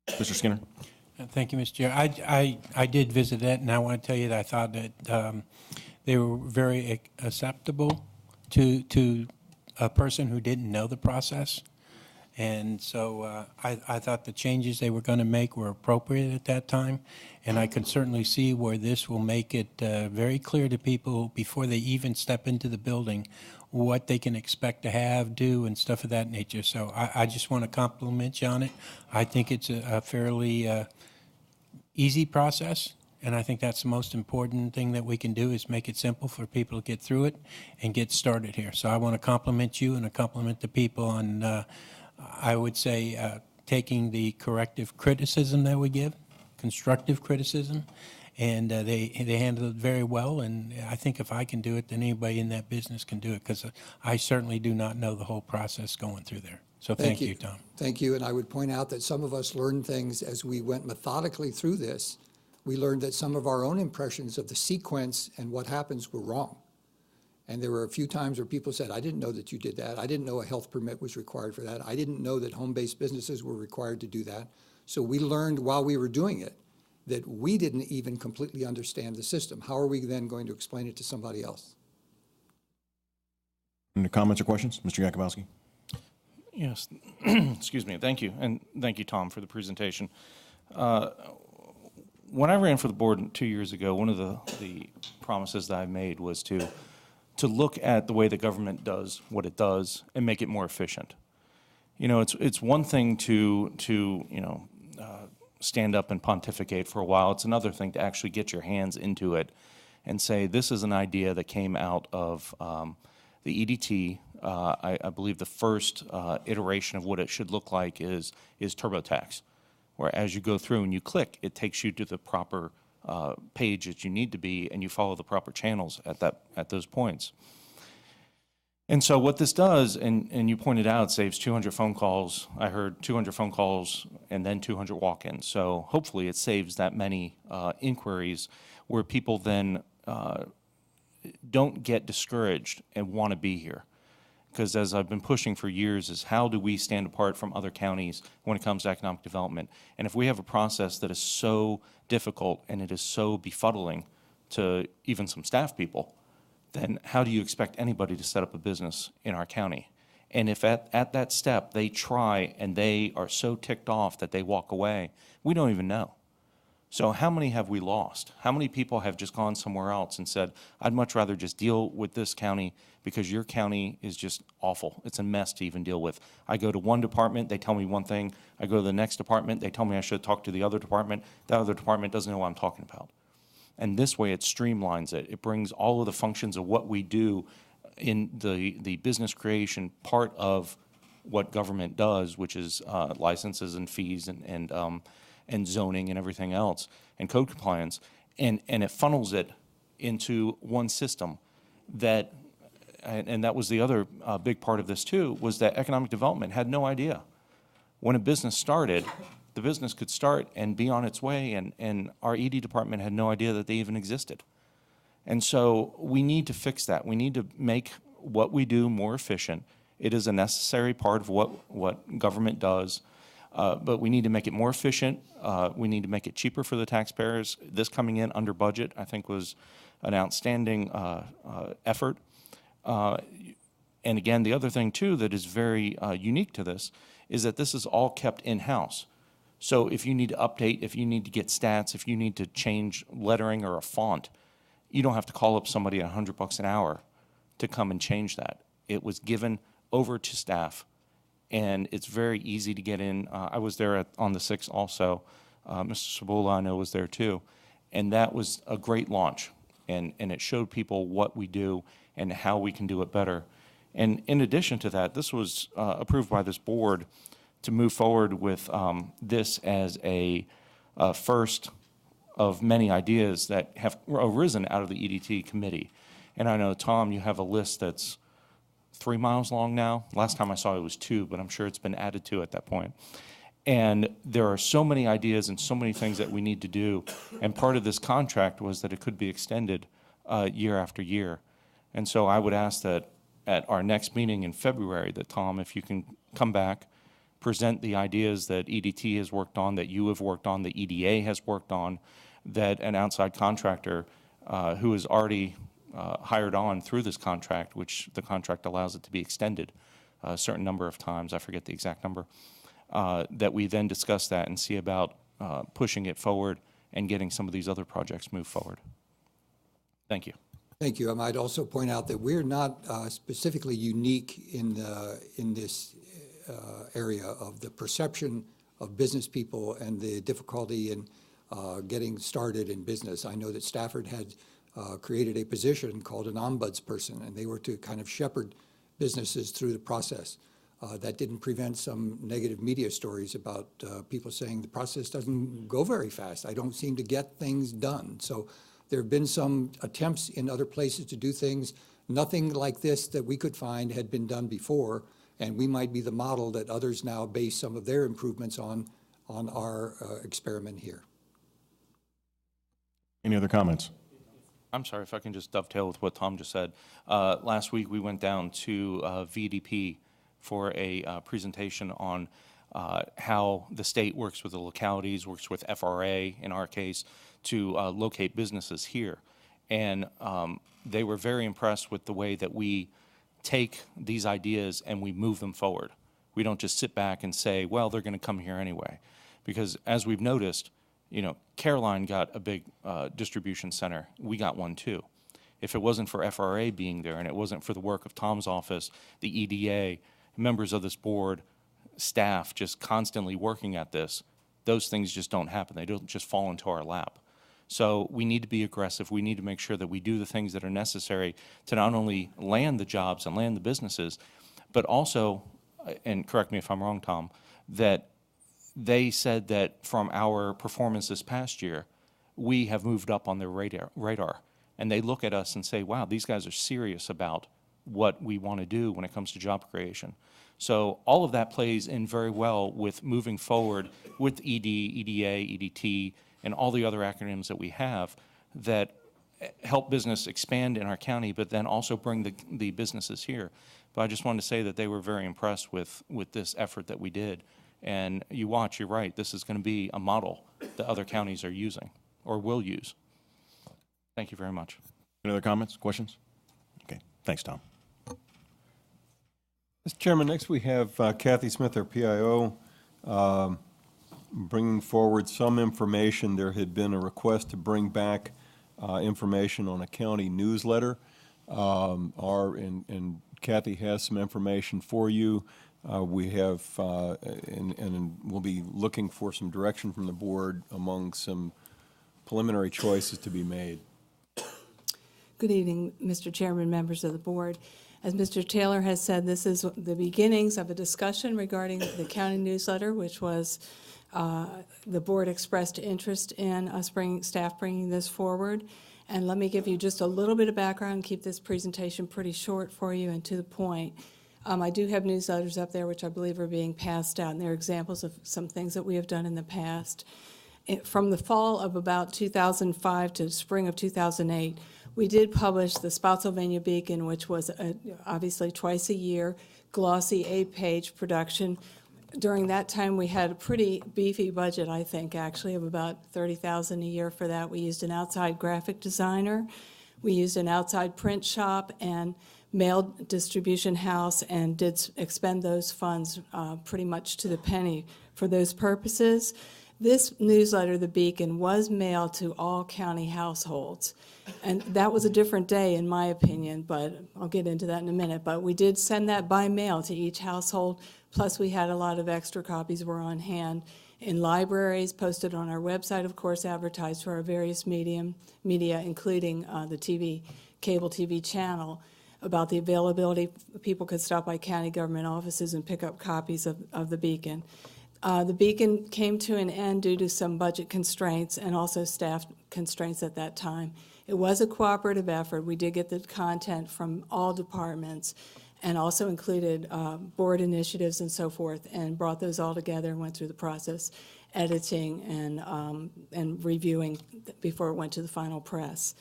Mr. Skinner. Thank you, Mr. Chair. I did visit it, and I want to tell you that I thought that they were very acceptable to a person who didn't know the process. And so I thought the changes they were going to make were appropriate at that time, and I can certainly see where this will make it very clear to people before they even step into the building what they can expect to have, do, and stuff of that nature. So I just want to compliment you on it. I think it's a fairly easy process, and I think that's the most important thing that we can do is make it simple for people to get through it and get started here. So I want to compliment you and I compliment the people on, I would say, taking the corrective criticism that we give, constructive criticism, and they handled it very well. And I think if I can do it, then anybody in that business can do it, because I certainly do not know the whole process going through there. So thank you, Tom. Thank you. And I would point out that some of us learned things as we went methodically through this. We learned that some of our own impressions of the sequence and what happens were wrong. And there were a few times where people said, I didn't know that you did that. I didn't know a health permit was required for that. I didn't know that home-based businesses were required to do that. So we learned while we were doing it that we didn't even completely understand the system. How are we then going to explain it to somebody else? Any comments or questions? Mr. Yakubowski. Yes. Excuse me. Thank you. And thank you, Tom, for the presentation. When I ran for the board 2 years ago, one of the promises that I made was to look at the way the government does what it does and make it more efficient. You know, it's one thing to stand up and pontificate for a while. It's another thing to actually get your hands into it and say, this is an idea that came out of the EDT. I believe the first iteration of what it should look like is TurboTax, where as you go through and you click, it takes you to the proper page that you need to be, and you follow the proper channels at those points. And so what this does, and you pointed out, saves 200 phone calls. I heard 200 phone calls and then 200 walk-ins. So hopefully it saves that many inquiries where people then don't get discouraged and want to be here. Because as I've been pushing for years is how do we stand apart from other counties when it comes to economic development? And if we have a process that is so difficult and it is so befuddling to even some staff people, then how do you expect anybody to set up a business in our county? And if at that step they try and they are so ticked off that they walk away, we don't even know. So how many have we lost? How many people have just gone somewhere else and said, I'd much rather just deal with this county because your county is just awful. It's a mess to even deal with. I go to one department, they tell me one thing. I go to the next department, they tell me I should talk to the other department. That other department doesn't know what I'm talking about. And this way it streamlines it. It brings all of the functions of what we do in the business creation part of what government does, which is licenses and fees and zoning and everything else, and code compliance, and it funnels it into one system that, and that was the other big part of this too, was that economic development had no idea. When a business started, the business could start and be on its way, and our ED department had no idea that they even existed. And so we need to fix that. We need to make what we do more efficient. It is a necessary part of what government does. But we need to make it more efficient. We need to make it cheaper for the taxpayers. This coming in under budget, I think, was an outstanding effort. And again, the other thing, too, that is very unique to this is that this is all kept in-house. So if you need to update, if you need to get stats, if you need to change lettering or a font, you don't have to call up somebody at $100 an hour to come and change that. It was given over to staff. And it's very easy to get in. I was there on the 6th also. Mr. Sabula, I know, was there too. And that was a great launch. And it showed people what we do and how we can do it better. And in addition to that, this was approved by this board to move forward with this as a first of many ideas that have arisen out of the EDT committee. And I know, Tom, you have a list that's 3 miles long now. Last time I saw it was 2, but I'm sure it's been added to at that point. And there are so many ideas and so many things that we need to do. And part of this contract was that it could be extended year after year. And so I would ask that at our next meeting in February, that Tom, if you can come back, present the ideas that EDT has worked on, that you have worked on, the EDA has worked on, that an outside contractor who is already hired on through this contract, which the contract allows it to be extended a certain number of times, I forget the exact number, that we then discuss that and see about pushing it forward and getting some of these other projects moved forward. Thank you. Thank you. I might also point out that we're not specifically unique in this area of the perception of business people and the difficulty in getting started in business. I know that Stafford had created a position called an ombudsperson, and they were to kind of shepherd businesses through the process. That didn't prevent some negative media stories about people saying the process doesn't go very fast. I don't seem to get things done. So there have been some attempts in other places to do things. Nothing like this that we could find had been done before, and we might be the model that others now base some of their improvements on our experiment here. Any other comments? I'm sorry, if I can just dovetail with what Tom just said. Last week, we went down to VDP for a presentation on how the state works with the localities, works with FRA, in our case, to locate businesses here. And they were very impressed with the way that we take these ideas and we move them forward. We don't just sit back and say, well, they're going to come here anyway. Because as we've noticed, you know, Caroline got a big distribution center. We got one too. If it wasn't for FRA being there and it wasn't for the work of Tom's office, the EDA, members of this board, staff just constantly working at this, those things just don't happen. They don't just fall into our lap. So we need to be aggressive. We need to make sure that we do the things that are necessary to not only land the jobs and land the businesses, but also, and correct me if I'm wrong, Tom, that they said that from our performance this past year, we have moved up on their radar. And they look at us and say, wow, these guys are serious about what we want to do when it comes to job creation. So all of that plays in very well with moving forward with ED, EDA, EDT, and all the other acronyms that we have that help business expand in our county, but then also bring the businesses here. But I just wanted to say that they were very impressed with this effort that we did. And you watch, you're right, this is going to be a model that other counties are using or will use. Thank you very much. Any other comments, questions? Okay, thanks, Tom. Mr. Chairman, next we have Kathy Smith, our PIO, bringing forward some information. There had been a request to bring back information on a county newsletter. And Kathy has some information for you. We have, and we'll be looking for some direction from the board among some preliminary choices to be made. Good evening, Mr. Chairman, members of the board. As Mr. Taylor has said, this is the beginnings of a discussion regarding the county newsletter, which was the board expressed interest in us staff bringing this forward. And let me give you just a little bit of background, keep this presentation pretty short for you and to the point. I do have newsletters up there which I believe are being passed out, and they're examples of some things that we have done in the past. From the fall of about 2005 to spring of 2008, we did publish the Spotsylvania Beacon, which was obviously twice a year, glossy 8-page production. During that time, we had a pretty beefy budget, I think, actually, of about $30,000 a year for that. We used an outside graphic designer. We used an outside print shop and mail distribution house and did expend those funds pretty much to the penny for those purposes. This newsletter, The Beacon, was mailed to all county households. And that was a different day, in my opinion, but I'll get into that in a minute. But we did send that by mail to each household, plus we had a lot of extra copies were on hand in libraries, posted on our website, of course, advertised to our various media, including the cable TV channel, about the availability. People could stop by county government offices and pick up copies of The Beacon. The Beacon came to an end due to some budget constraints and also staff constraints at that time. It was a cooperative effort. We did get the content from all departments and also included board initiatives and so forth, and brought those all together and went through the process, editing and reviewing before it went to the final press.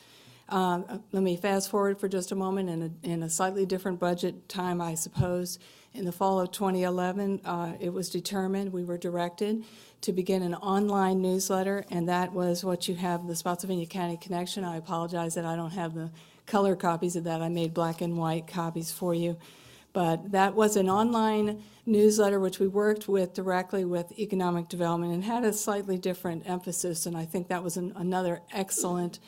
Let me fast forward for just a moment in a slightly different budget time, I suppose. In the fall of 2011, it was determined, we were directed to begin an online newsletter, and that was what you have, the Spotsylvania County Connection. I apologize that I don't have the color copies of that. I made black and white copies for you. But that was an online newsletter which we worked with directly with economic development and had a slightly different emphasis, and I think that was another excellent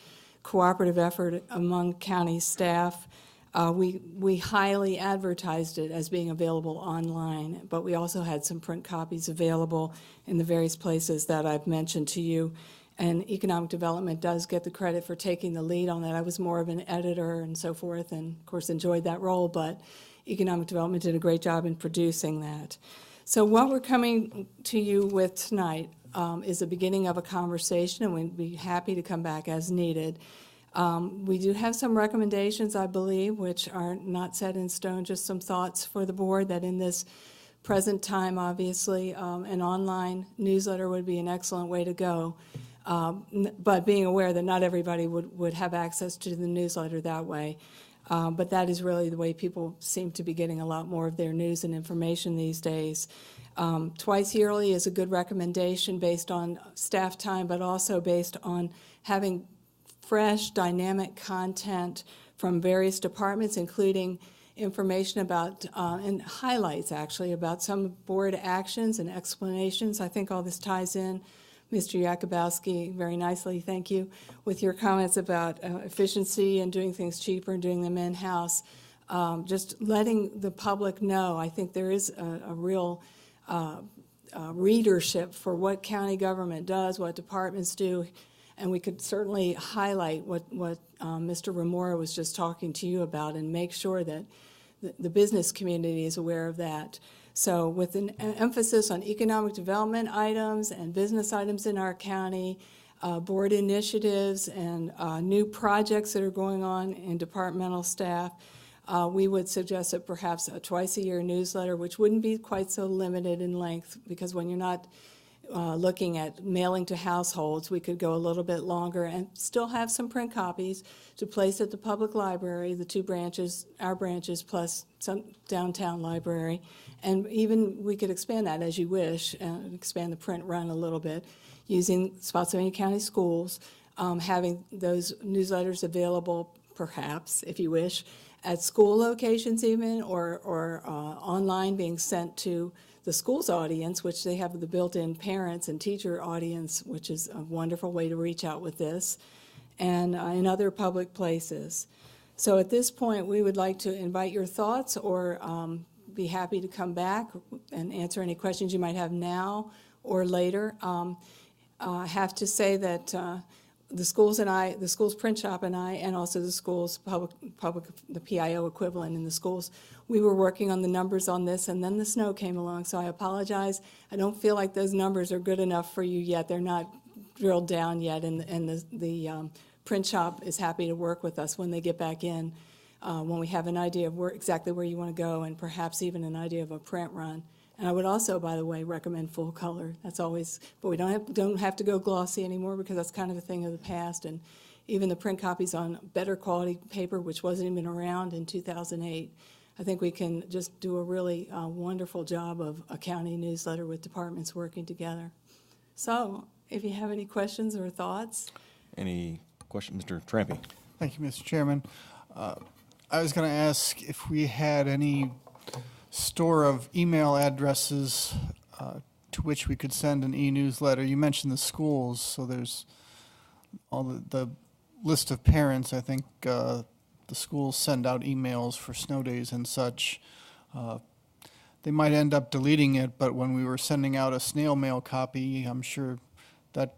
cooperative effort among county staff. We highly advertised it as being available online, but we also had some print copies available in the various places that I've mentioned to you. And economic development does get the credit for taking the lead on that. I was more of an editor and so forth, and of course enjoyed that role, but economic development did a great job in producing that. So what we're coming to you with tonight is the beginning of a conversation, and we'd be happy to come back as needed. We do have some recommendations, I believe, which are not set in stone, just some thoughts for the board that in this present time, obviously, an online newsletter would be an excellent way to go. But being aware that not everybody would have access to the newsletter that way. But that is really the way people seem to be getting a lot more of their news and information these days. Twice yearly is a good recommendation based on staff time, but also based on having fresh, dynamic content from various departments, including information about, and highlights actually, about some board actions and explanations. I think all this ties in, Mr. Yakubowski, very nicely, thank you, with your comments about efficiency and doing things cheaper and doing them in-house. Just letting the public know, I think there is a real readership for what county government does, what departments do, and we could certainly highlight what Mr. Remora was just talking to you about and make sure that the business community is aware of that. So with an emphasis on economic development items and business items in our county, board initiatives and new projects that are going on in departmental staff, we would suggest that perhaps a twice-a-year newsletter, which wouldn't be quite so limited in length, because when you're not looking at mailing to households, we could go a little bit longer and still have some print copies to place at the public library, the two branches, our branches, plus some downtown library. And even we could expand that as you wish, and expand the print run a little bit, using Spotsylvania County Schools, having those newsletters available, perhaps, if you wish, at school locations even, or online, being sent to the school's audience, which they have the built-in parents and teacher audience, which is a wonderful way to reach out with this, and in other public places. So at this point, we would like to invite your thoughts, or be happy to come back and answer any questions you might have now or later. I have to say that the schools and I, the school's print shop and I, and also the school's the PIO equivalent in the schools, we were working on the numbers on this, and then the snow came along, so I apologize. I don't feel like those numbers are good enough for you yet. They're not drilled down yet, and the print shop is happy to work with us when they get back in, when we have an idea of exactly where you want to go, and perhaps even an idea of a print run. And I would also, by the way, recommend full color. That's always, but we don't have to go glossy anymore, because that's kind of a thing of the past. And even the print copies on better quality paper, which wasn't even around in 2008, I think we can just do a really wonderful job of a county newsletter with departments working together. So if you have any questions or thoughts. Any questions, Mr. Trampy? Thank you, Mr. Chairman. I was going to ask if we had any store of email addresses to which we could send an e-newsletter. You mentioned the schools, so there's all the list of parents. I think the schools send out emails for snow days and such. They might end up deleting it, but when we were sending out a snail mail copy, I'm sure that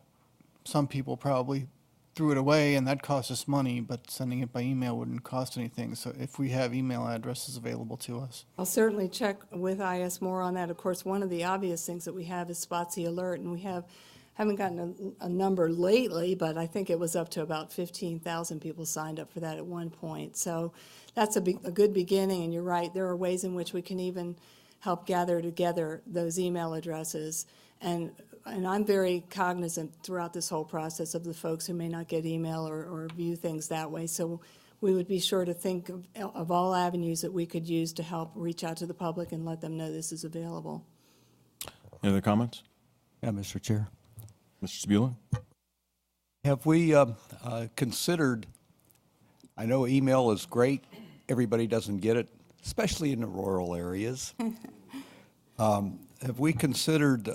some people probably threw it away, and that cost us money, but sending it by email wouldn't cost anything. So if we have email addresses available to us. I'll certainly check with IS more on that. Of course, one of the obvious things that we have is Spotsy Alert, and we haven't gotten a number lately, but I think it was up to about 15,000 people signed up for that at one point. So that's a good beginning, and you're right, there are ways in which we can even help gather together those email addresses. And I'm very cognizant throughout this whole process of the folks who may not get email or view things that way. So we would be sure to think of all avenues that we could use to help reach out to the public and let them know this is available. Any other comments? Yeah, Mr. Chair. Mr. Spula? Have we considered, I know email is great, everybody doesn't get it, especially in the rural areas. Have we considered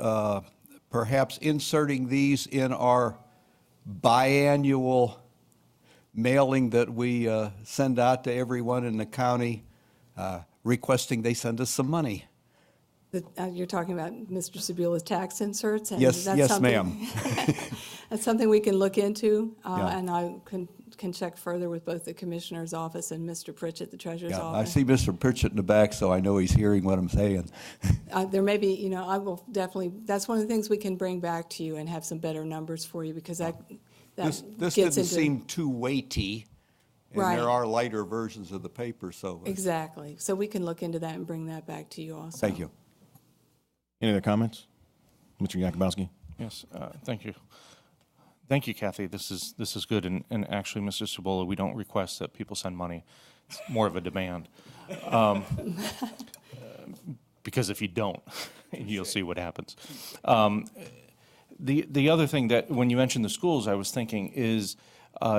perhaps inserting these in our biannual mailing that we send out to everyone in the county, requesting they send us some money? You're talking about Mr. Sebula's tax inserts? And Yes, that's yes, ma'am. That's something we can look into, Yeah. and I can check further with both the Commissioner's office and Mr. Pritchett, the Treasurer's Yeah, I office. see Mr. Pritchett in the back, so I know he's hearing what I'm saying. There may be, I will definitely, that's one of the things we can bring back to you and have some better numbers for you, because that This gets didn't into. seem too weighty, and Right. there are lighter versions of the paper, so. Exactly. So we can look into that and bring that back to you also. Thank you. Any other comments? Mr. Yakubowski? Yes, thank you. Thank you, Kathy. This is good. And actually, Mr. Cibola, we don't request that people send money. It's more of a demand. Because if you don't, you'll see what happens. The other thing that, when you mentioned the schools, I was thinking is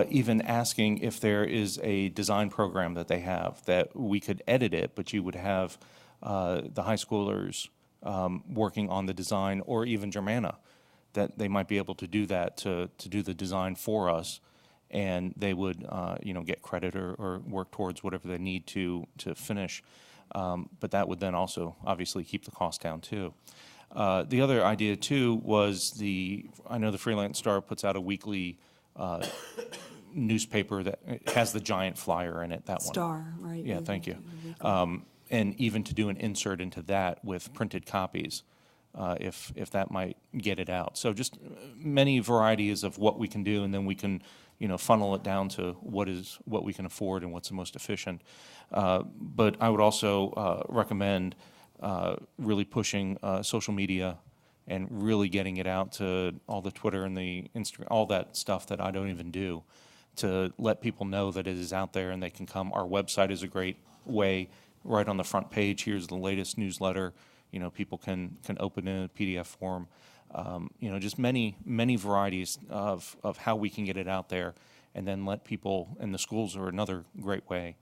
even asking if there is a design program that they have that we could edit it, but you would have the high schoolers working on the design, or even Germana, that they might be able to do that, to do the design for us, and they would get credit or work towards whatever they need to finish. But that would then also obviously keep the cost down too. The other idea too was I know the Freelance Star puts out a weekly newspaper that has the giant flyer in it, that one. Star, right? Yeah, thank you. And even to do an insert into that with printed copies, if that might get it out. So just many varieties of what we can do, and then we can, funnel it down to what we can afford and what's the most efficient. But I would also recommend really pushing social media and really getting it out to all the Twitter and the Instagram, all that stuff that I don't even do, to let people know that it is out there and they can come. Our website is a great way. Right on the front page, here's the latest newsletter. People can open in a PDF form. Just many varieties of how we can get it out there, and then let people, and the schools are another great way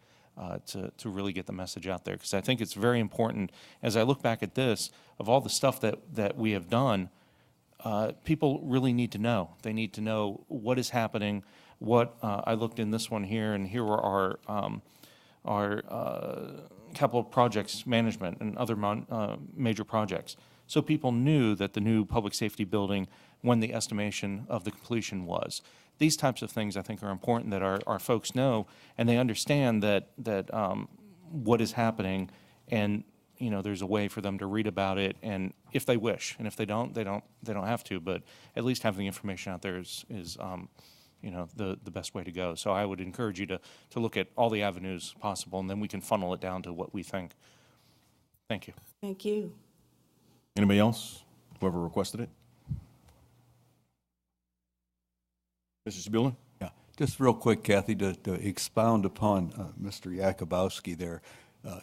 to really get the message out there. Because I think it's very important, as I look back at this, of all the stuff that we have done, people really need to know. They need to know what is happening. I looked in this one here, and here were our capital projects management and other major projects. So people knew that the new public safety building, when the estimation of the completion was. These types of things I think are important that our folks know, and they understand that what is happening, and there's a way for them to read about it, and if they wish, and if they don't have to, but at least having the information out there is the best way to go. So I would encourage you to look at all the avenues possible, and then we can funnel it down to what we think. Thank you. Thank you. Anybody else? Whoever requested it? Mr. Spieler? Yeah, just real quick, Kathy, to expound upon Mr. Yakubowski there.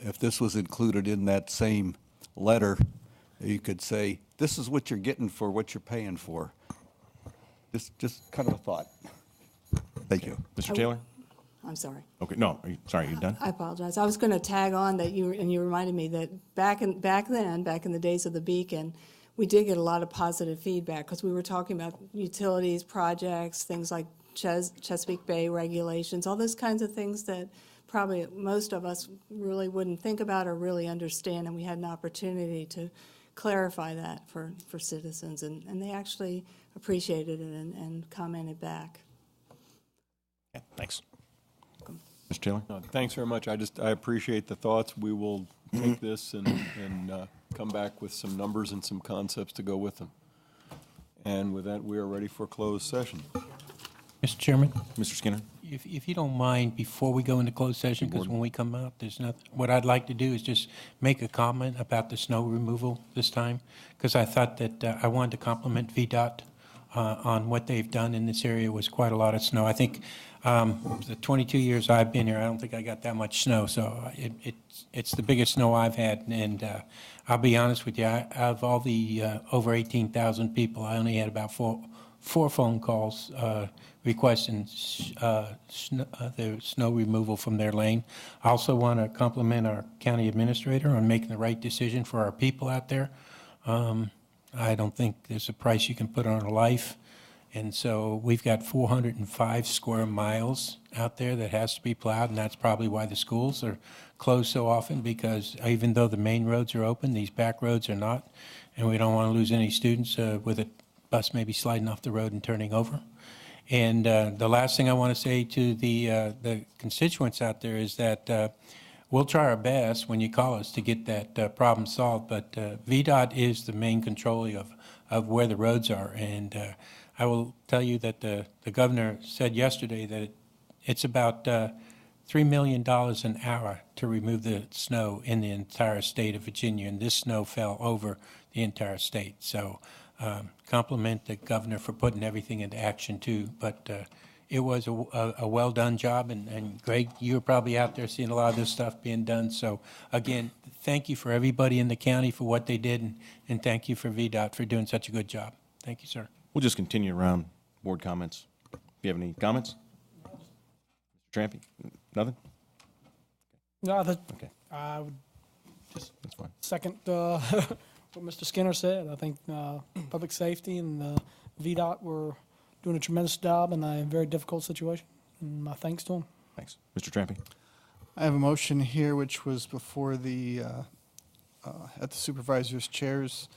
If this was included in that same letter, you could say, this is what you're getting for what you're paying for. Just kind of a thought. Thank you. Mr. Taylor? I'm sorry. Okay, no, are you done? I apologize. I was going to tag on that you reminded me that back in the days of the Beacon, we did get a lot of positive feedback because we were talking about utilities, projects, things like Chesapeake Bay regulations, all those kinds of things that probably most of us really wouldn't think about or really understand, and we had an opportunity to clarify that for citizens, and they actually appreciated it and commented back. Yeah, thanks. Mr. Taylor? Thanks very much. I appreciate the thoughts. We will take this and come back with some numbers and some concepts to go with them. And with that, we are ready for closed session. Mr. Chairman? Mr. Skinner? If you don't mind, before we go into closed session, because when we come out, there's nothing, what I'd like to do is just make a comment about the snow removal this time, because I thought that I wanted to compliment VDOT on what they've done in this area. Was quite a lot of snow. I think the 22 years I've been here, I don't think I got that much snow, so it's the biggest snow I've had, and I'll be honest with you, out of all the over 18,000 people, I only had about four phone calls requesting the snow removal from their lane. I also want to compliment our county administrator on making the right decision for our people out there. I don't think there's a price you can put on a life. And so we've got 405 square miles out there that has to be plowed, and that's probably why the schools are closed so often, because even though the main roads are open, these back roads are not, and we don't want to lose any students with a bus maybe sliding off the road and turning over. And the last thing I want to say to the constituents out there is that we'll try our best when you call us to get that problem solved, but VDOT is the main controller of where the roads are. And I will tell you that the governor said yesterday that it's about $3 million an hour to remove the snow in the entire state of Virginia, and this snow fell over the entire state. So compliment the governor for putting everything into action too, but it was a well-done job, and Greg, you were probably out there seeing a lot of this stuff being done. So again, thank you for everybody in the county for what they did, and thank you for VDOT for doing such a good job. Thank you, sir. We'll just continue around board comments. Do you have any comments? Mr. Trampy? Nothing? No, Okay. I would just That's fine. second what Mr. Skinner said. I think public safety and VDOT were doing a tremendous job in a very difficult situation, and my thanks to them. Thanks. Mr. Trampy? I have a motion here which was before at the supervisors' chairs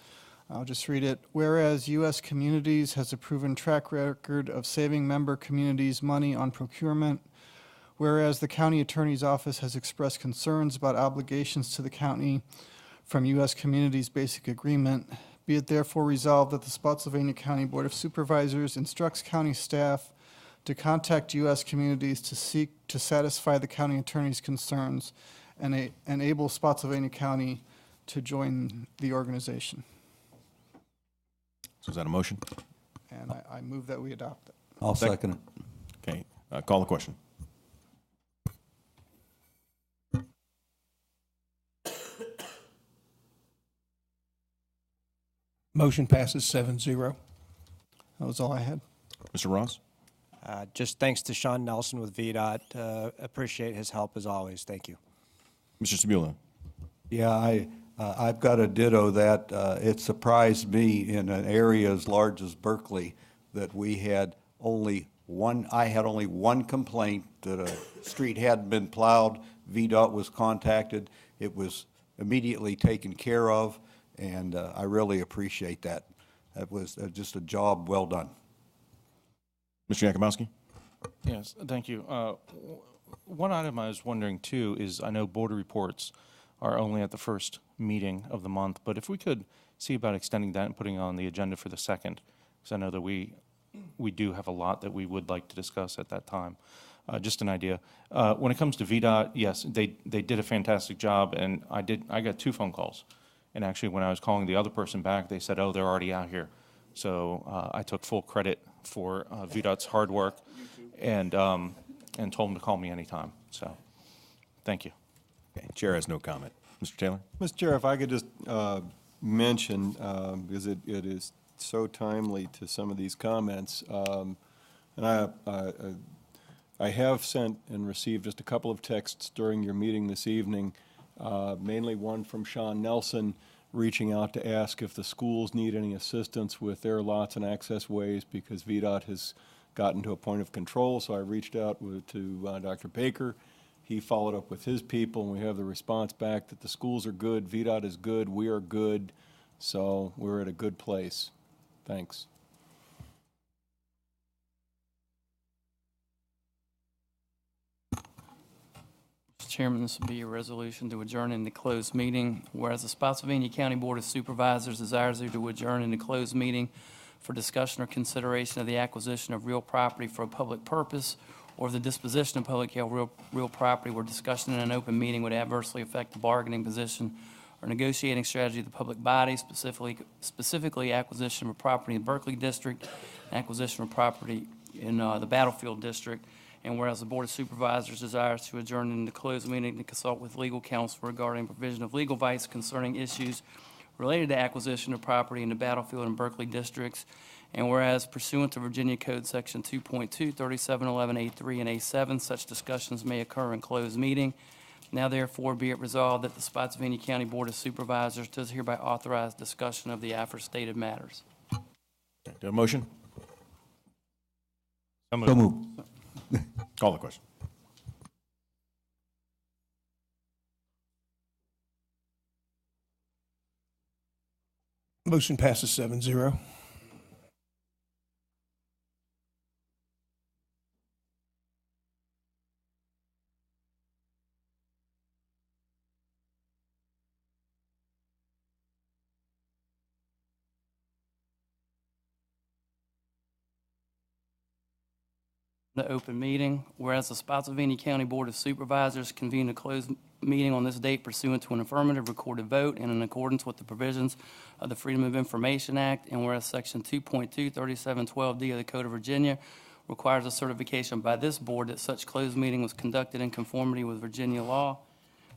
I'll just read it. Whereas U.S. Communities has a proven track record of saving member communities money on procurement, whereas the County Attorney's Office has expressed concerns about obligations to the county from U.S. Communities Basic Agreement, be it therefore resolved that the Spotsylvania County Board of Supervisors instructs county staff to contact U.S. Communities to seek to satisfy the county attorney's concerns and enable Spotsylvania County to join the organization. So is that a motion? And I move that we adopt it. I'll second it. Okay, call the question. Motion passes 7-0. That was all I had. Mr. Ross? Just thanks to Sean Nelson with VDOT. Appreciate his help as always. Thank you. Mr. Sabula? Yeah, I've got a ditto that. It surprised me in an area as large as Berkeley that we had only one, I had only one complaint that a street hadn't been plowed. VDOT was contacted. It was immediately taken care of, and I really appreciate that. That was just a job well done. Mr. Yakubowski? Yes, thank you. One item I was wondering too is I know board reports are only at the first meeting of the month, but if we could see about extending that and putting it on the agenda for the second, because I know that we do have a lot that we would like to discuss at that time. Just an idea. When it comes to VDOT, yes, they did a fantastic job, and I got 2 phone calls. And actually, when I was calling the other person back, they said, "Oh, they're already out here." So I took full credit for VDOT's hard work, and told them to call me anytime. So, thank you. Okay, Chair has no comment. Mr. Taylor? Mr. Chair, if I could just mention, because it is so timely to some of these comments, and I have sent and received just a couple of texts during your meeting this evening, mainly one from Sean Nelson reaching out to ask if the schools need any assistance with their lots and access ways because VDOT has gotten to a point of control. So I reached out to Dr. Baker. He followed up with his people, and we have the response back that the schools are good, VDOT is good, we are good, so we're at a good place. Thanks. Mr. Chairman, this will be a resolution to adjourn into closed meeting. Whereas the Spotsylvania County Board of Supervisors desires to adjourn into closed meeting for discussion or consideration of the acquisition of real property for a public purpose or the disposition of public held real property where discussion in an open meeting would adversely affect the bargaining position or negotiating strategy of the public body, specifically acquisition of property in the Berkeley District, acquisition of property in the Battlefield District. And whereas the Board of Supervisors desires to adjourn into closed meeting to consult with legal counsel regarding provision of legal advice concerning issues related to acquisition of property in the Battlefield and Berkeley districts. And whereas pursuant to Virginia Code Section 2.2, 3711A3 and A7, such discussions may occur in closed meeting. Now therefore be it resolved that the Spotsylvania County Board of Supervisors does hereby authorize discussion of the aforestated matters. Do you have a motion? So moved. Call the question. Motion passes 7-0. The open meeting, whereas the Spotsylvania County Board of Supervisors convened a closed meeting on this date pursuant to an affirmative recorded vote and in accordance with the provisions of the Freedom of Information Act, and whereas Section 2.2, 3712D of the Code of Virginia requires a certification by this board that such closed meeting was conducted in conformity with Virginia law.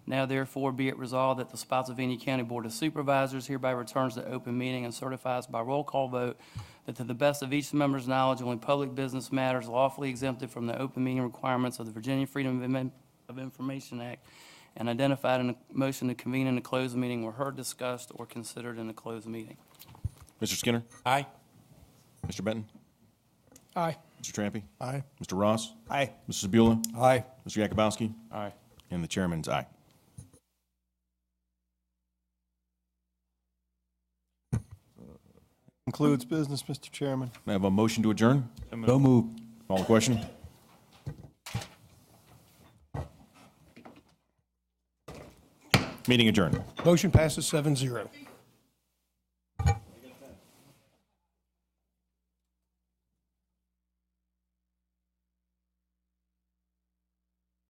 Now therefore be it resolved that the Spotsylvania County Board of Supervisors hereby returns the open meeting and certifies by roll call vote that to the best of each member's knowledge, only public business matters lawfully exempted from the open meeting requirements of the Virginia Freedom of Information Act and identified in a motion to convene in a closed meeting were heard, discussed, or considered in a closed meeting. Mr. Skinner? Aye. Mr. Benton? Aye. Mr. Trampy? Aye. Mr. Ross? Aye. Mr. Sabula? Aye. Mr. Yakubowski? Aye. And the chairman's aye. Concludes business, Mr. Chairman. May I have a motion to adjourn? So moved. Call the question. Meeting adjourned. Motion passes 7-0.